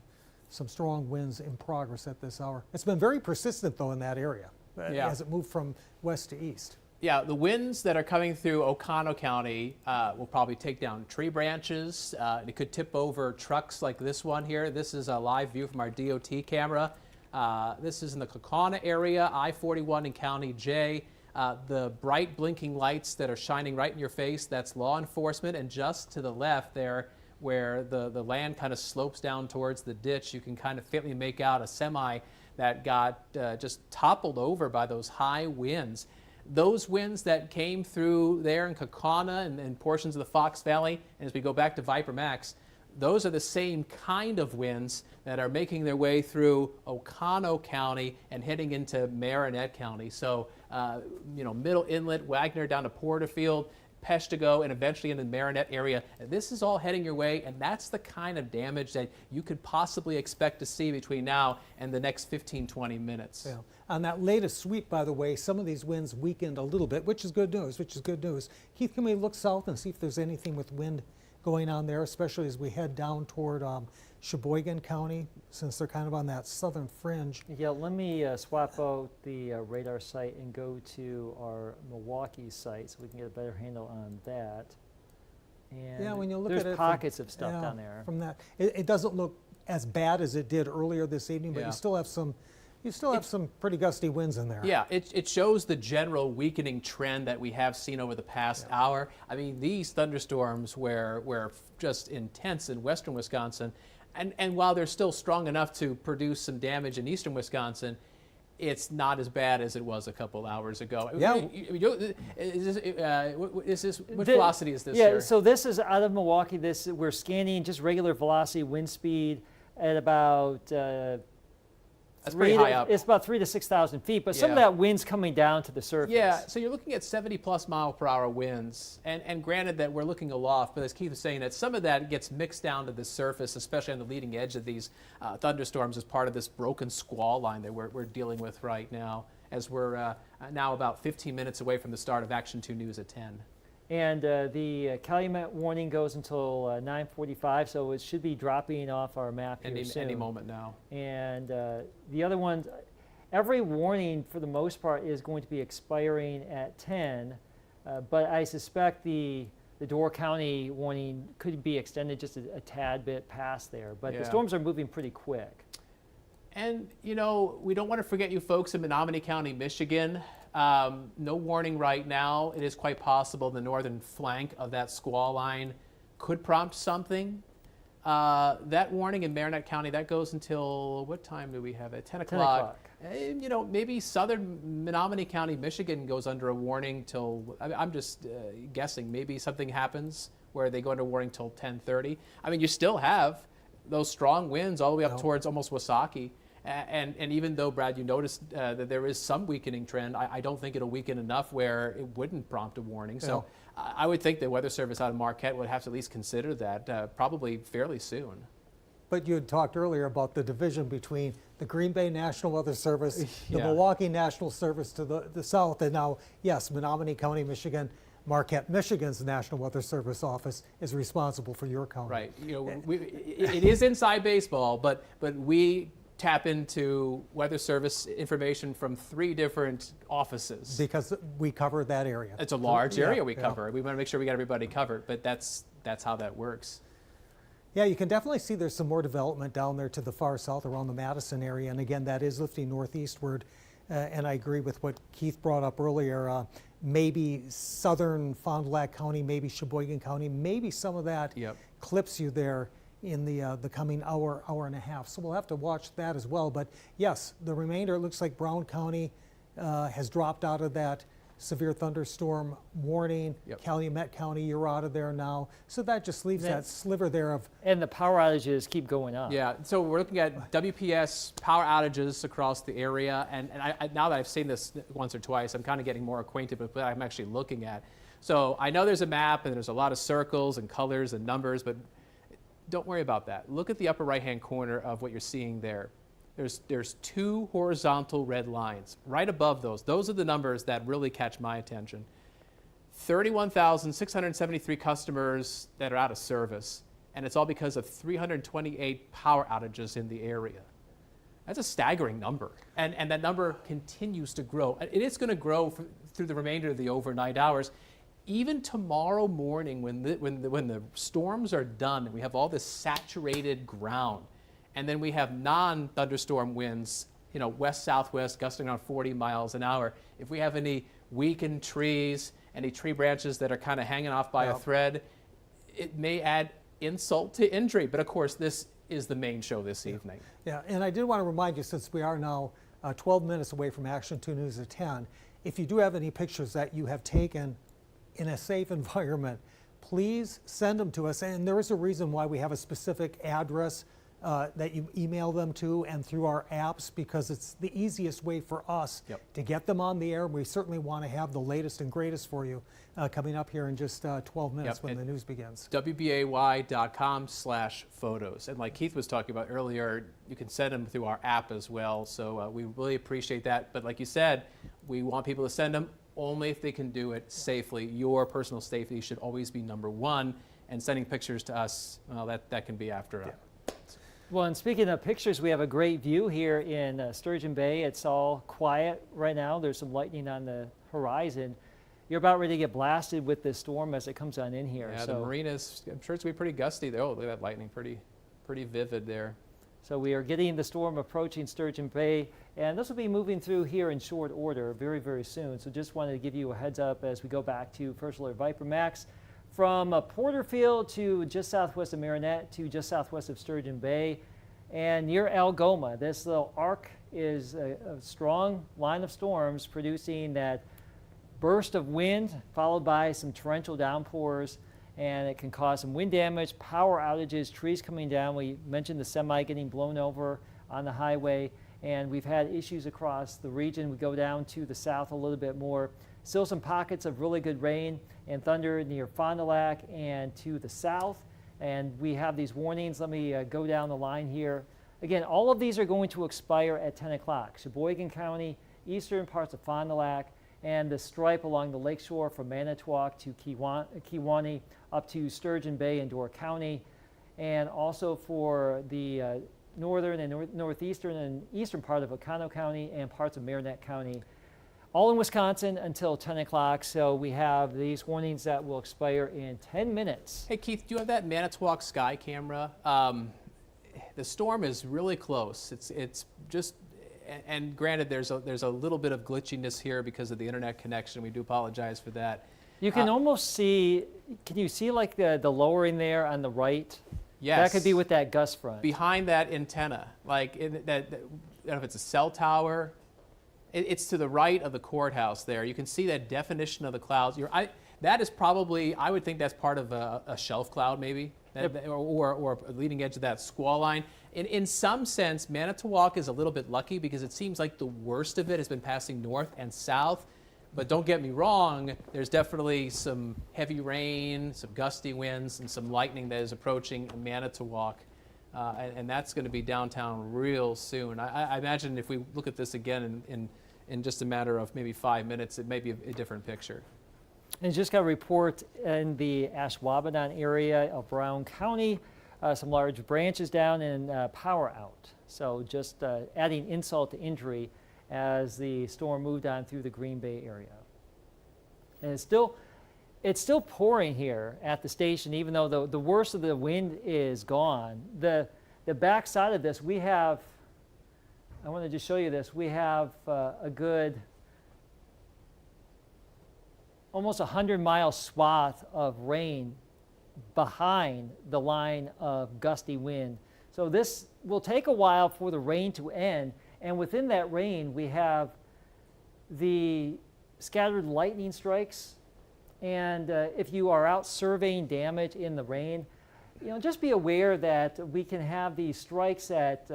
strong winds in progress at this hour. It's been very persistent, though, in that area as it moved from west to east. Yeah, the winds that are coming through Oconto County will probably take down tree branches. It could tip over trucks like this one here. This is a live view from our DOT camera. This is in the Kaukauna area, I-41 in County J. The bright blinking lights that are shining right in your face, that's law enforcement. And just to the left there, where the land kind of slopes down towards the ditch, you can kind of faintly make out a semi that got just toppled over by those high winds. Those winds that came through there in Kaukauna and portions of the Fox Valley, and as we go back to Viper Max, those are the same kind of winds that are making their way through Oconto County and heading into Marinette County. So, Middle Inlet, Wagner down to Porterfield, Peshtigo, and eventually in the Marinette area. And this is all heading your way, and that's the kind of damage that you could possibly expect to see between now and the next 15-20 minutes. Yeah. On that latest sweep, by the way, some of these winds weakened a little bit, which is good news, Keith, can we look south and see if there's anything with wind going on there, especially as we head down toward Sheboygan County, since they're kind of on that southern fringe? Yeah, let me swap out the radar site and go to our Milwaukee site so we can get a better handle on that. And Yeah, when you look there's at it, pockets of stuff down there. From that, it doesn't look as bad as it did earlier this evening, but Yeah. you still have some pretty gusty winds in there. Yeah, it shows the general weakening trend that we have seen over the past hour. I mean, these thunderstorms were just intense in western Wisconsin, and while they're still strong enough to produce some damage in eastern Wisconsin, it's not as bad as it was a couple hours ago. Yeah. What velocity is this? Yeah, here? so this is out of Milwaukee. We're scanning just regular velocity, wind speed at about That's pretty high up. It's about 3,000 to 6,000 feet, but some of Yeah. that wind's coming down to the surface. Yeah, so you're looking at 70+ mile per hour winds, and granted that we're looking aloft, but as Keith was saying, that some of that gets mixed down to the surface, especially on the leading edge of these thunderstorms, as part of this broken squall line that we're dealing with right now, as we're now about 15 minutes away from the start of Action 2 News at 10. And the Calumet warning goes until 9:45, so it should be dropping off our map here soon. Any moment now. And the other ones, every warning for the most part is going to be expiring at 10, but I suspect the Door County warning could be extended just a tad bit past there. But Yeah. the storms are moving pretty quick. And, we don't want to forget you folks in Menominee County, Michigan. No warning right now. It is quite possible the northern flank of that squall line could prompt something. That warning in Marinette County, that goes until, what time do we have it? 10 o'clock. 10 o'clock. And, maybe southern Menominee County, Michigan goes under a warning till, I'm just guessing, maybe something happens where they go under warning till 10:30. I mean, you still have those strong winds all the way up towards almost Wasaki. And even though, Brad, you noticed that there is some weakening trend, I don't think it'll weaken enough where it wouldn't prompt a warning. So I would think the Weather Service out of Marquette would have to at least consider that probably fairly soon. But you had talked earlier about the division between the Green Bay National Weather Service, the Yeah. Milwaukee National Service to the south, and now, yes, Menominee County, Michigan, Marquette, Michigan's National Weather Service office is responsible for your county. Right. It is inside baseball, but we tap into Weather Service information from 3 different offices. Because we cover that area. It's a large area we yeah. cover. We want to make sure we got everybody covered, but that's how that works. Yeah, you can definitely see there's some more development down there to the far south around the Madison area. And again, that is lifting northeastward. And I agree with what Keith brought up earlier. Maybe southern Fond du Lac County, maybe Sheboygan County, maybe some of that clips you there in the coming hour and a half. So we'll have to watch that as well. But yes, the remainder, it looks like Brown County has dropped out of that severe thunderstorm warning. Calumet County, you're out of there now. So that just leaves that sliver there of... And the power outages keep going up. Yeah, so we're looking at WPS power outages across the area. And I, now that I've seen this once or twice, I'm kind of getting more acquainted with what I'm actually looking at. So I know there's a map and there's a lot of circles and colors and numbers, but don't worry about that. Look at the upper right-hand corner of what you're seeing there. There's 2 horizontal red lines right above those. Those are the numbers that really catch my attention. 31,673 customers that are out of service, and it's all because of 328 power outages in the area. That's a staggering number, and that number continues to grow. It is going to grow through the remainder of the overnight hours. Even tomorrow morning, when the storms are done and we have all this saturated ground, and then we have non-thunderstorm winds, west-southwest gusting around 40 miles an hour. If we have any weakened trees, any tree branches that are kind of hanging off by a thread, it may add insult to injury. But of course, this is the main show this evening. Yeah, and I did want to remind you, since we are now 12 minutes away from Action 2 News at 10, if you do have any pictures that you have taken in a safe environment, please send them to us. And there is a reason why we have a specific address that you email them to and through our apps, because it's the easiest way for us to get them on the air. We certainly want to have the latest and greatest for you coming up here in just 12 minutes when the news begins. WBAY.com/photos. And like Keith was talking about earlier, you can send them through our app as well. So we really appreciate that. But like you said, we want people to send them only if they can do it safely. Your personal safety should always be number one. And sending pictures to us, well, that can be after us. Well, and speaking of pictures, we have a great view here in Sturgeon Bay. It's all quiet right now. There's some lightning on the horizon. You're about ready to get blasted with this storm as it comes on in here. Yeah, the marinas, I'm sure it's going to be pretty gusty there. Oh, look at that lightning, pretty vivid there. So we are getting the storm approaching Sturgeon Bay, and this will be moving through here in short order very, very soon. So just wanted to give you a heads up as we go back to First Alert Viper Max. From Porterfield to just southwest of Marinette to just southwest of Sturgeon Bay and near Algoma. This little arc is a strong line of storms producing that burst of wind followed by some torrential downpours, and it can cause some wind damage, power outages, trees coming down. We mentioned the semi getting blown over on the highway, and we've had issues across the region. We go down to the south a little bit more. Still some pockets of really good rain and thunder near Fond du Lac and to the south. And we have these warnings. Let me go down the line here. Again, all of these are going to expire at 10 o'clock. Sheboygan County, eastern parts of Fond du Lac, and the stripe along the lakeshore from Manitowoc to Kewanee up to Sturgeon Bay and Door County. And also for the northern and northeastern and eastern part of Oconto County and parts of Marinette County. All in Wisconsin until 10 o'clock, so we have these warnings that will expire in 10 minutes. Hey Keith, do you have that Manitowoc sky camera? The storm is really close. It's just, and granted, there's a little bit of glitchiness here because of the internet connection. We do apologize for that. You can almost see, can you see like the lowering there on the right? Yes. That could be with that gust front. Behind that antenna, like I don't know if it's a cell tower. It's to the right of the courthouse there. You can see that definition of the clouds. That is probably, I would think that's part of a shelf cloud maybe, or a leading edge of that squall line. In some sense, Manitowoc is a little bit lucky because it seems like the worst of it has been passing north and south. But don't get me wrong, there's definitely some heavy rain, some gusty winds, and some lightning that is approaching Manitowoc. And that's going to be downtown real soon. I imagine if we look at this again in just a matter of maybe 5 minutes, it may be a different picture. And just got a report in the Ashwaubenon area of Brown County, some large branches down and power out. So just adding insult to injury as the storm moved on through the Green Bay area. And it's still pouring here at the station, even though the worst of the wind is gone. The back side of this, we have, I want to just show you this, we have a good almost 100-mile swath of rain behind the line of gusty wind. So this will take a while for the rain to end, and within that rain we have the scattered lightning strikes. And if you are out surveying damage in the rain, just be aware that we can have these strikes that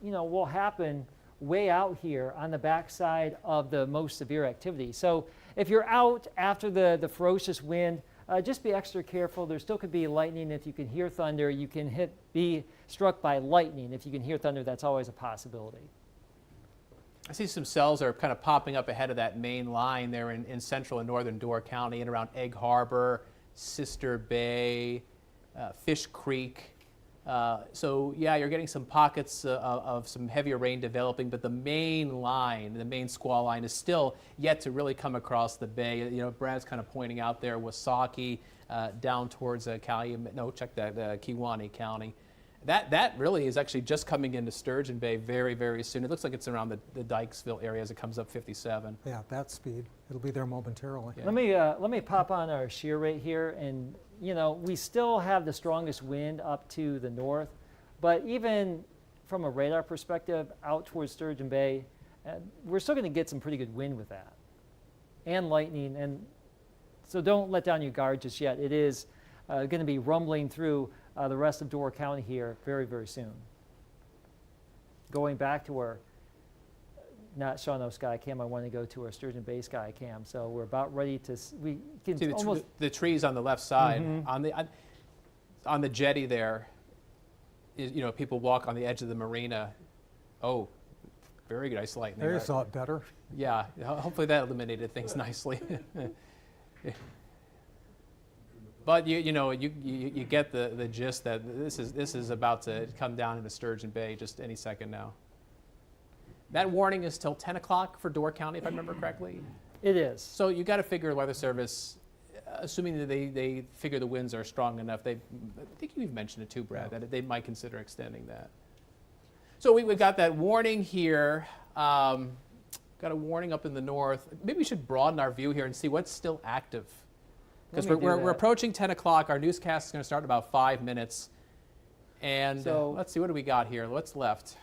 will happen way out here on the backside of the most severe activity. So if you're out after the ferocious wind, just be extra careful. There still could be lightning. If you can hear thunder, you can be struck by lightning. If you can hear thunder, that's always a possibility. I see some cells are kind of popping up ahead of that main line there in central and northern Door County and around Egg Harbor, Sister Bay, Fish Creek. So yeah, you're getting some pockets of some heavier rain developing, but the main line, the main squall line, is still yet to really come across the bay. Brad's kind of pointing out there, Wasaki, down towards Kewanee County. That really is actually just coming into Sturgeon Bay very, very soon. It looks like it's around the Dykesville area as it comes up 57. Yeah, that speed. It'll be there momentarily. Yeah. Let me pop on our shear rate here, and we still have the strongest wind up to the north, but even from a radar perspective out towards Sturgeon Bay, we're still going to get some pretty good wind with that, and lightning, and so don't let down your guard just yet. It is going to be rumbling through the rest of Door County here very, very soon. Going back to our, not Shawano Skycam, I want to go to our Sturgeon Bay Skycam. So we're about ready to, we can See almost, the trees on the left side, on the jetty there, people walk on the edge of the marina. Oh, very nice lighting. There you saw it better. Yeah, hopefully that eliminated things nicely. But you get the gist that this is about to come down into Sturgeon Bay just any second now. That warning is till 10 o'clock for Door County, if I remember correctly. it is. So you got to figure Weather Service, assuming that they figure the winds are strong enough, I think you've mentioned it too, Brad, that they might consider extending that. So we've got that warning here. Got a warning up in the north. Maybe we should broaden our view here and see what's still active. Because we're approaching 10 o'clock. Our newscast is going to start in about 5 minutes. And So- let's see, what do we got here? What's left?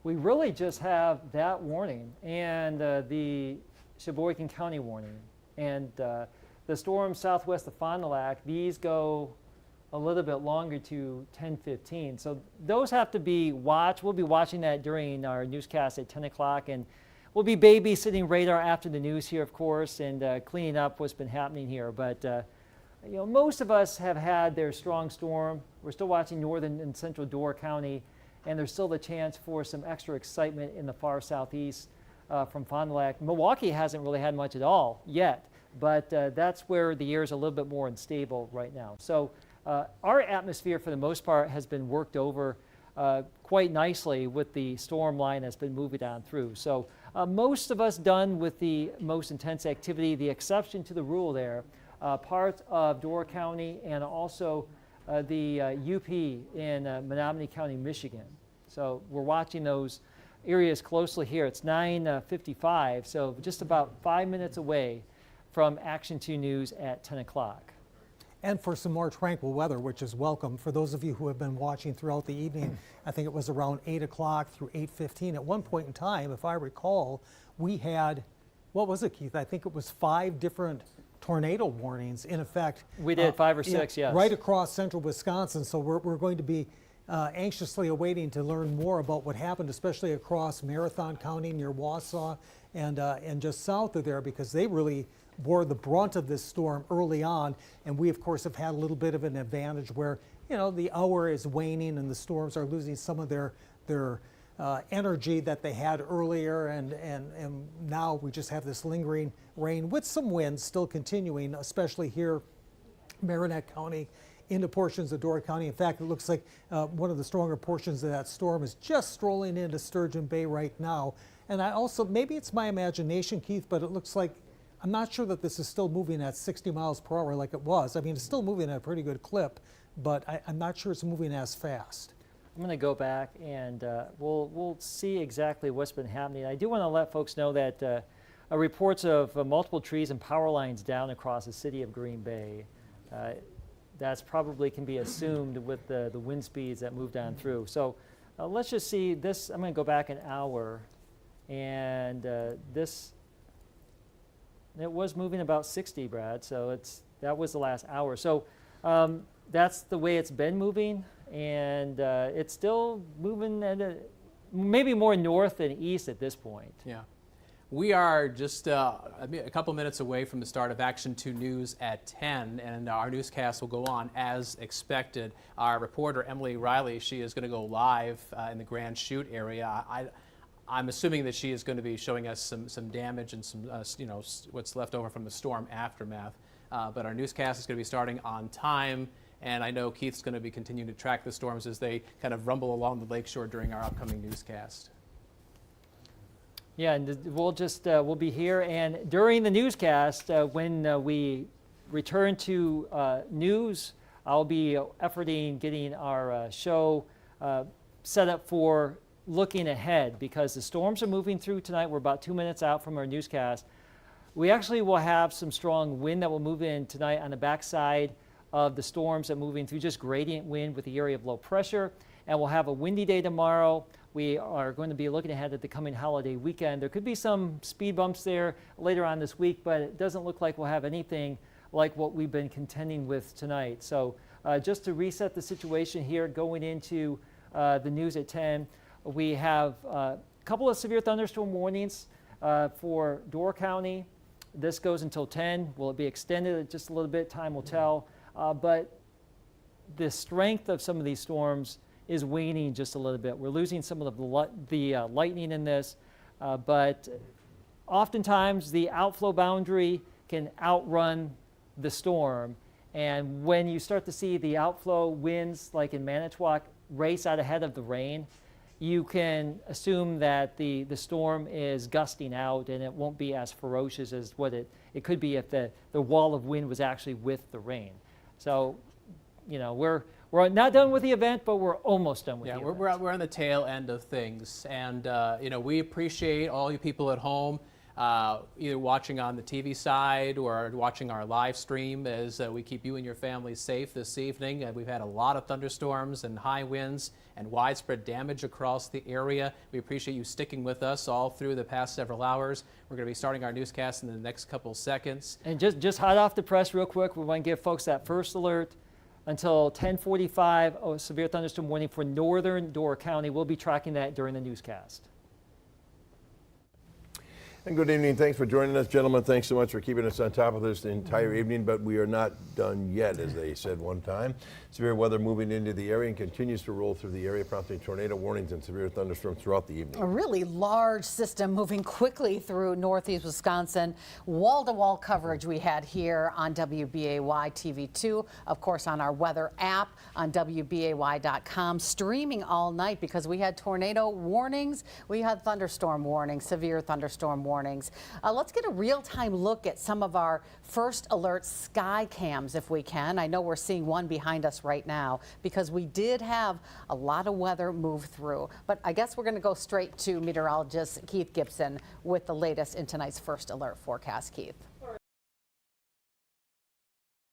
We really just have that warning and the Sheboygan County warning. And the storms southwest of Fond du Lac, these go a little bit longer to 10:15. So those have to be watched. We'll be watching that during our newscast at 10 o'clock. And we'll be babysitting radar after the news here, of course, and cleaning up what's been happening here. But most of us have had their strong storm. We're still watching northern and central Door County. And there's still the chance for some extra excitement in the far southeast from Fond du Lac. Milwaukee hasn't really had much at all yet, but that's where the air is a little bit more unstable right now. So our atmosphere, for the most part, has been worked over quite nicely with the storm line that's been moving on through. So most of us done with the most intense activity. The exception to the rule there, parts of Door County and also the UP in Menominee County, Michigan. So we're watching those areas closely here. It's 9:55, so just about 5 minutes away from Action 2 News at 10 o'clock. And for some more tranquil weather, which is welcome. For those of you who have been watching throughout the evening, I think it was around 8 o'clock through 8:15. At one point in time, if I recall, we had, what was it, Keith? I think it was 5 different tornado warnings in effect. We did 5 or 6, yes. Right across central Wisconsin. So we're going to be anxiously awaiting to learn more about what happened, especially across Marathon County near Wausau and just south of there, because they really bore the brunt of this storm early on. And we, of course, have had a little bit of an advantage where, the hour is waning and the storms are losing some of their energy that they had earlier, and now we just have this lingering rain with some winds still continuing, especially here, Marinette County, into portions of Door County. In fact, it looks like one of the stronger portions of that storm is just strolling into Sturgeon Bay right now. And I also, maybe it's my imagination, Keith, but it looks like, I'm not sure that this is still moving at 60 miles per hour like it was. I mean, it's still moving at a pretty good clip, but I'm not sure it's moving as fast. I'm going to go back and we'll see exactly what's been happening. I do want to let folks know that reports of multiple trees and power lines down across the city of Green Bay. That's probably can be assumed with the wind speeds that moved on through. So let's just see this. I'm going to go back an hour, and this, it was moving about 60, Brad. So that was the last hour. So that's the way it's been moving, and it's still moving at maybe more north than east at this point. Yeah. We are just a couple minutes away from the start of Action 2 News at 10, and our newscast will go on as expected. Our reporter, Emily Riley, she is going to go live in the Grand Chute area. I'm assuming that she is going to be showing us some damage and some, what's left over from the storm aftermath. But our newscast is going to be starting on time, and I know Keith's going to be continuing to track the storms as they kind of rumble along the lakeshore during our upcoming newscast. Yeah, and we'll be here, and during the newscast, when we return to news, I'll be efforting getting our show set up for looking ahead, because the storms are moving through tonight. We're about 2 minutes out from our newscast. We actually will have some strong wind that will move in tonight on the backside of the storms that are moving through, just gradient wind with the area of low pressure, and we'll have a windy day tomorrow. We are going to be looking ahead at the coming holiday weekend. There could be some speed bumps there later on this week, but it doesn't look like we'll have anything like what we've been contending with tonight. So just to reset the situation here, going into the news at 10, we have a couple of severe thunderstorm warnings for Door County. This goes until 10. Will it be extended just a little bit? Time will tell. But the strength of some of these storms is waning just a little bit. We're losing some of the lightning in this, but oftentimes the outflow boundary can outrun the storm. And when you start to see the outflow winds, like in Manitowoc, race out ahead of the rain, you can assume that the storm is gusting out and it won't be as ferocious as what it could be if the wall of wind was actually with the rain. So, you know, we're not done with the event, but we're almost done with the event. We're on the tail end of things. And, you know, we appreciate all you people at home, either watching on the TV side or watching our live stream as we keep you and your families safe this evening. We've had a lot of thunderstorms and high winds and widespread damage across the area. We appreciate you sticking with us all through the past several hours. We're going to be starting our newscast in the next couple seconds. And just hot off the press real quick, we want to give folks that first alert until 10:45, severe thunderstorm warning for northern Door County. We'll be tracking that during the newscast. And good evening. Thanks for joining us, gentlemen. Thanks so much for keeping us on top of this the entire evening, but we are not done yet, as they said one time. Severe weather moving into the area and continues to roll through the area, prompting tornado warnings and severe thunderstorms throughout the evening. A really large system moving quickly through northeast Wisconsin. Wall-to-wall coverage we had here on WBAY TV2, of course on our weather app on WBAY.com, streaming all night because we had tornado warnings, we had thunderstorm warnings, severe thunderstorm warnings. Let's get a real-time look at some of our first alert sky cams if we can. I know we're seeing one behind us right now because we did have a lot of weather move through. But I guess we're going to go straight to meteorologist Keith Gibson with the latest in tonight's first alert forecast. Keith.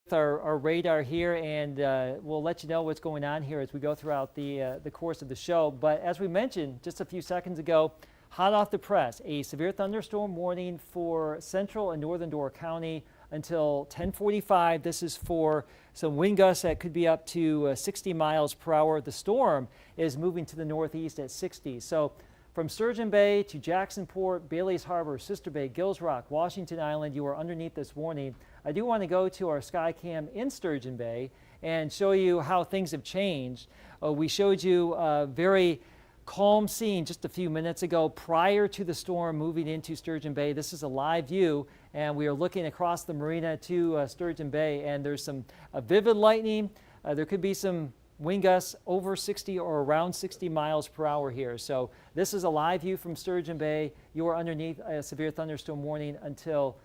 Our radar here, and we'll let you know what's going on here as we go throughout the course of the show. But as we mentioned just a few seconds ago, hot off the press, a severe thunderstorm warning for central and northern Door County until 10:45. This is for some wind gusts that could be up to 60 miles per hour. The storm is moving to the northeast at 60. So from Sturgeon Bay to Jacksonport, Bailey's Harbor, Sister Bay, Gills Rock, Washington Island, you are underneath this warning. I do want to go to our Skycam in Sturgeon Bay and show you how things have changed. We showed you very calm scene just a few minutes ago prior to the storm moving into Sturgeon Bay. This is a live view, and we are looking across the marina to Sturgeon Bay, and there's some vivid lightning. There could be some wind gusts over 60 or around 60 miles per hour here. So this is a live view from Sturgeon Bay. You are underneath a severe thunderstorm warning until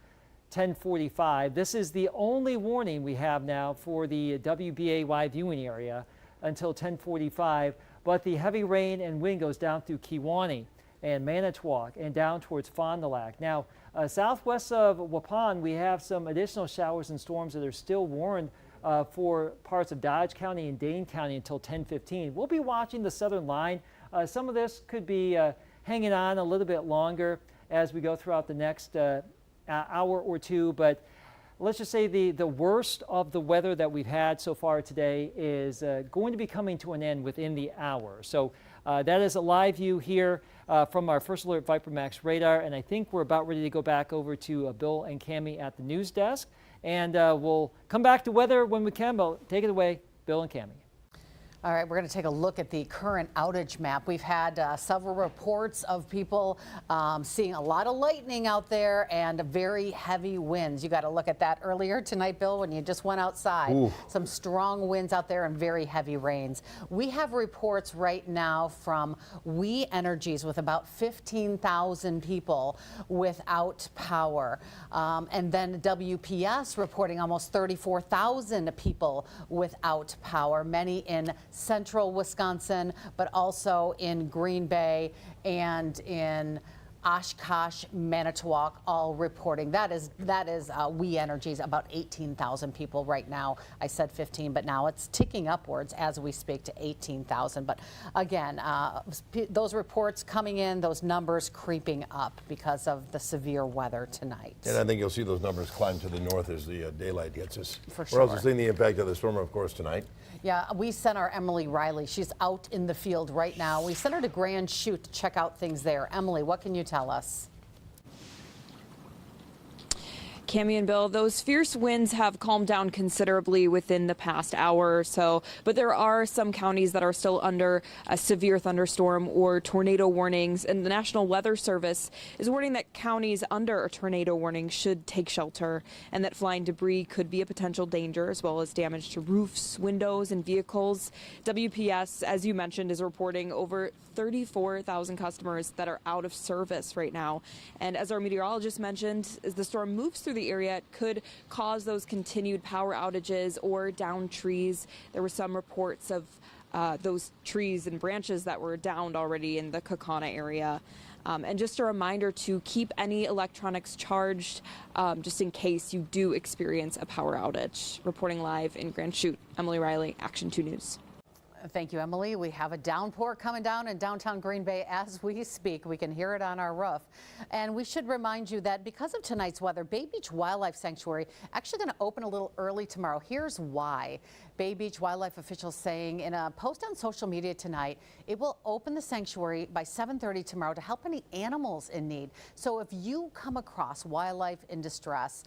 10:45. This is the only warning we have now for the WBAY viewing area until 10:45. But the heavy rain and wind goes down through Kewanee and Manitowoc and down towards Fond du Lac. Now, southwest of Waupun, we have some additional showers and storms that are still warned for parts of Dodge County and Dane County until 10:15. We'll be watching the southern line. Some of this could be hanging on a little bit longer as we go throughout the next hour or two, but let's just say the worst of the weather that we've had so far today is going to be coming to an end within the hour. So that is a live view here from our First Alert Viper Max radar, and I think we're about ready to go back over to Bill and Cammie at the news desk, and we'll come back to weather when we can, but take it away, Bill and Cammie. All right, we're going to take a look at the current outage map. We've had several reports of people seeing a lot of lightning out there and very heavy winds. You got to look at that earlier tonight, Bill, when you just went outside. Ooh. Some strong winds out there and very heavy rains. We have reports right now from WE Energies with about 15,000 people without power. And then WPS reporting almost 34,000 people without power, many in central Wisconsin, but also in Green Bay and in Oshkosh, Manitowoc, all reporting. That is We Energy's about 18,000 people right now. I said 15, but now it's ticking upwards as we speak to 18,000. But again, those reports coming in, those numbers creeping up because of the severe weather tonight. And I think you'll see those numbers climb to the north as the daylight hits us. For We're also sure. seeing the impact of the storm, of course, tonight. Yeah, we sent our Emily Riley. She's out in the field right now. We sent her to Grand Chute to check out things there. Emily, what can you tell us? Cami and Bill, those fierce winds have calmed down considerably within the past hour or so, but there are some counties that are still under a severe thunderstorm or tornado warnings, and the National Weather Service is warning that counties under a tornado warning should take shelter, and that flying debris could be a potential danger, as well as damage to roofs, windows, and vehicles. WPS, as you mentioned, is reporting over 34,000 customers that are out of service right now. And as our meteorologist mentioned, as the storm moves through the area, it could cause those continued power outages or downed trees. There were some reports of those trees and branches that were downed already in the Kaukauna area. And just a reminder to keep any electronics charged just in case you do experience a power outage. Reporting live in Grand Chute, Emily Riley, Action 2 News. Thank you, Emily. We have a downpour coming down in downtown Green Bay as we speak. We can hear it on our roof. And we should remind you that because of tonight's weather, Bay Beach Wildlife Sanctuary actually going to open a little early tomorrow. Here's why. Bay Beach wildlife officials saying in a post on social media tonight, it will open the sanctuary by 7:30 tomorrow to help any animals in need. So if you come across wildlife in distress,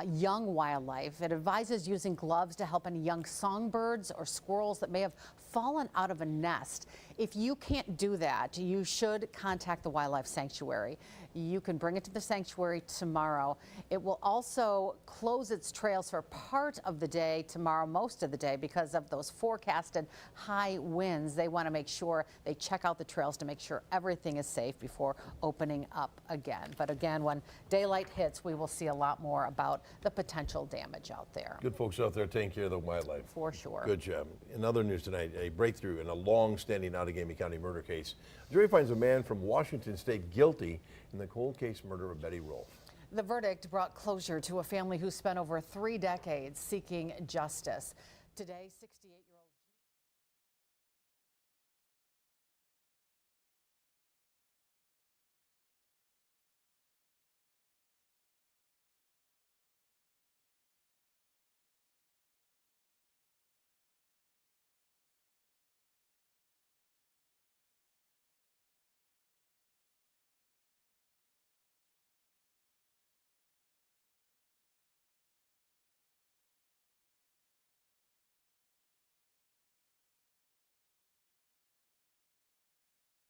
young wildlife, it advises using gloves to help any young songbirds or squirrels that may have fallen out of a nest. If you can't do that, you should contact the wildlife sanctuary. You can bring it to the sanctuary tomorrow. It will also close its trails for part of the day tomorrow, most of the day, because of those forecasted high winds. They want to make sure they check out the trails to make sure everything is safe before opening up again. But again, when daylight hits, we will see a lot more about the potential damage out there. Good folks out there taking care of the wildlife. For sure. Good job. In other news tonight, a breakthrough in a long-standing Outagamie County murder case. The jury finds a man from Washington State guilty in the cold case murder of Betty Rolfe. The verdict brought closure to a family who spent over 3 decades seeking justice. Today, 68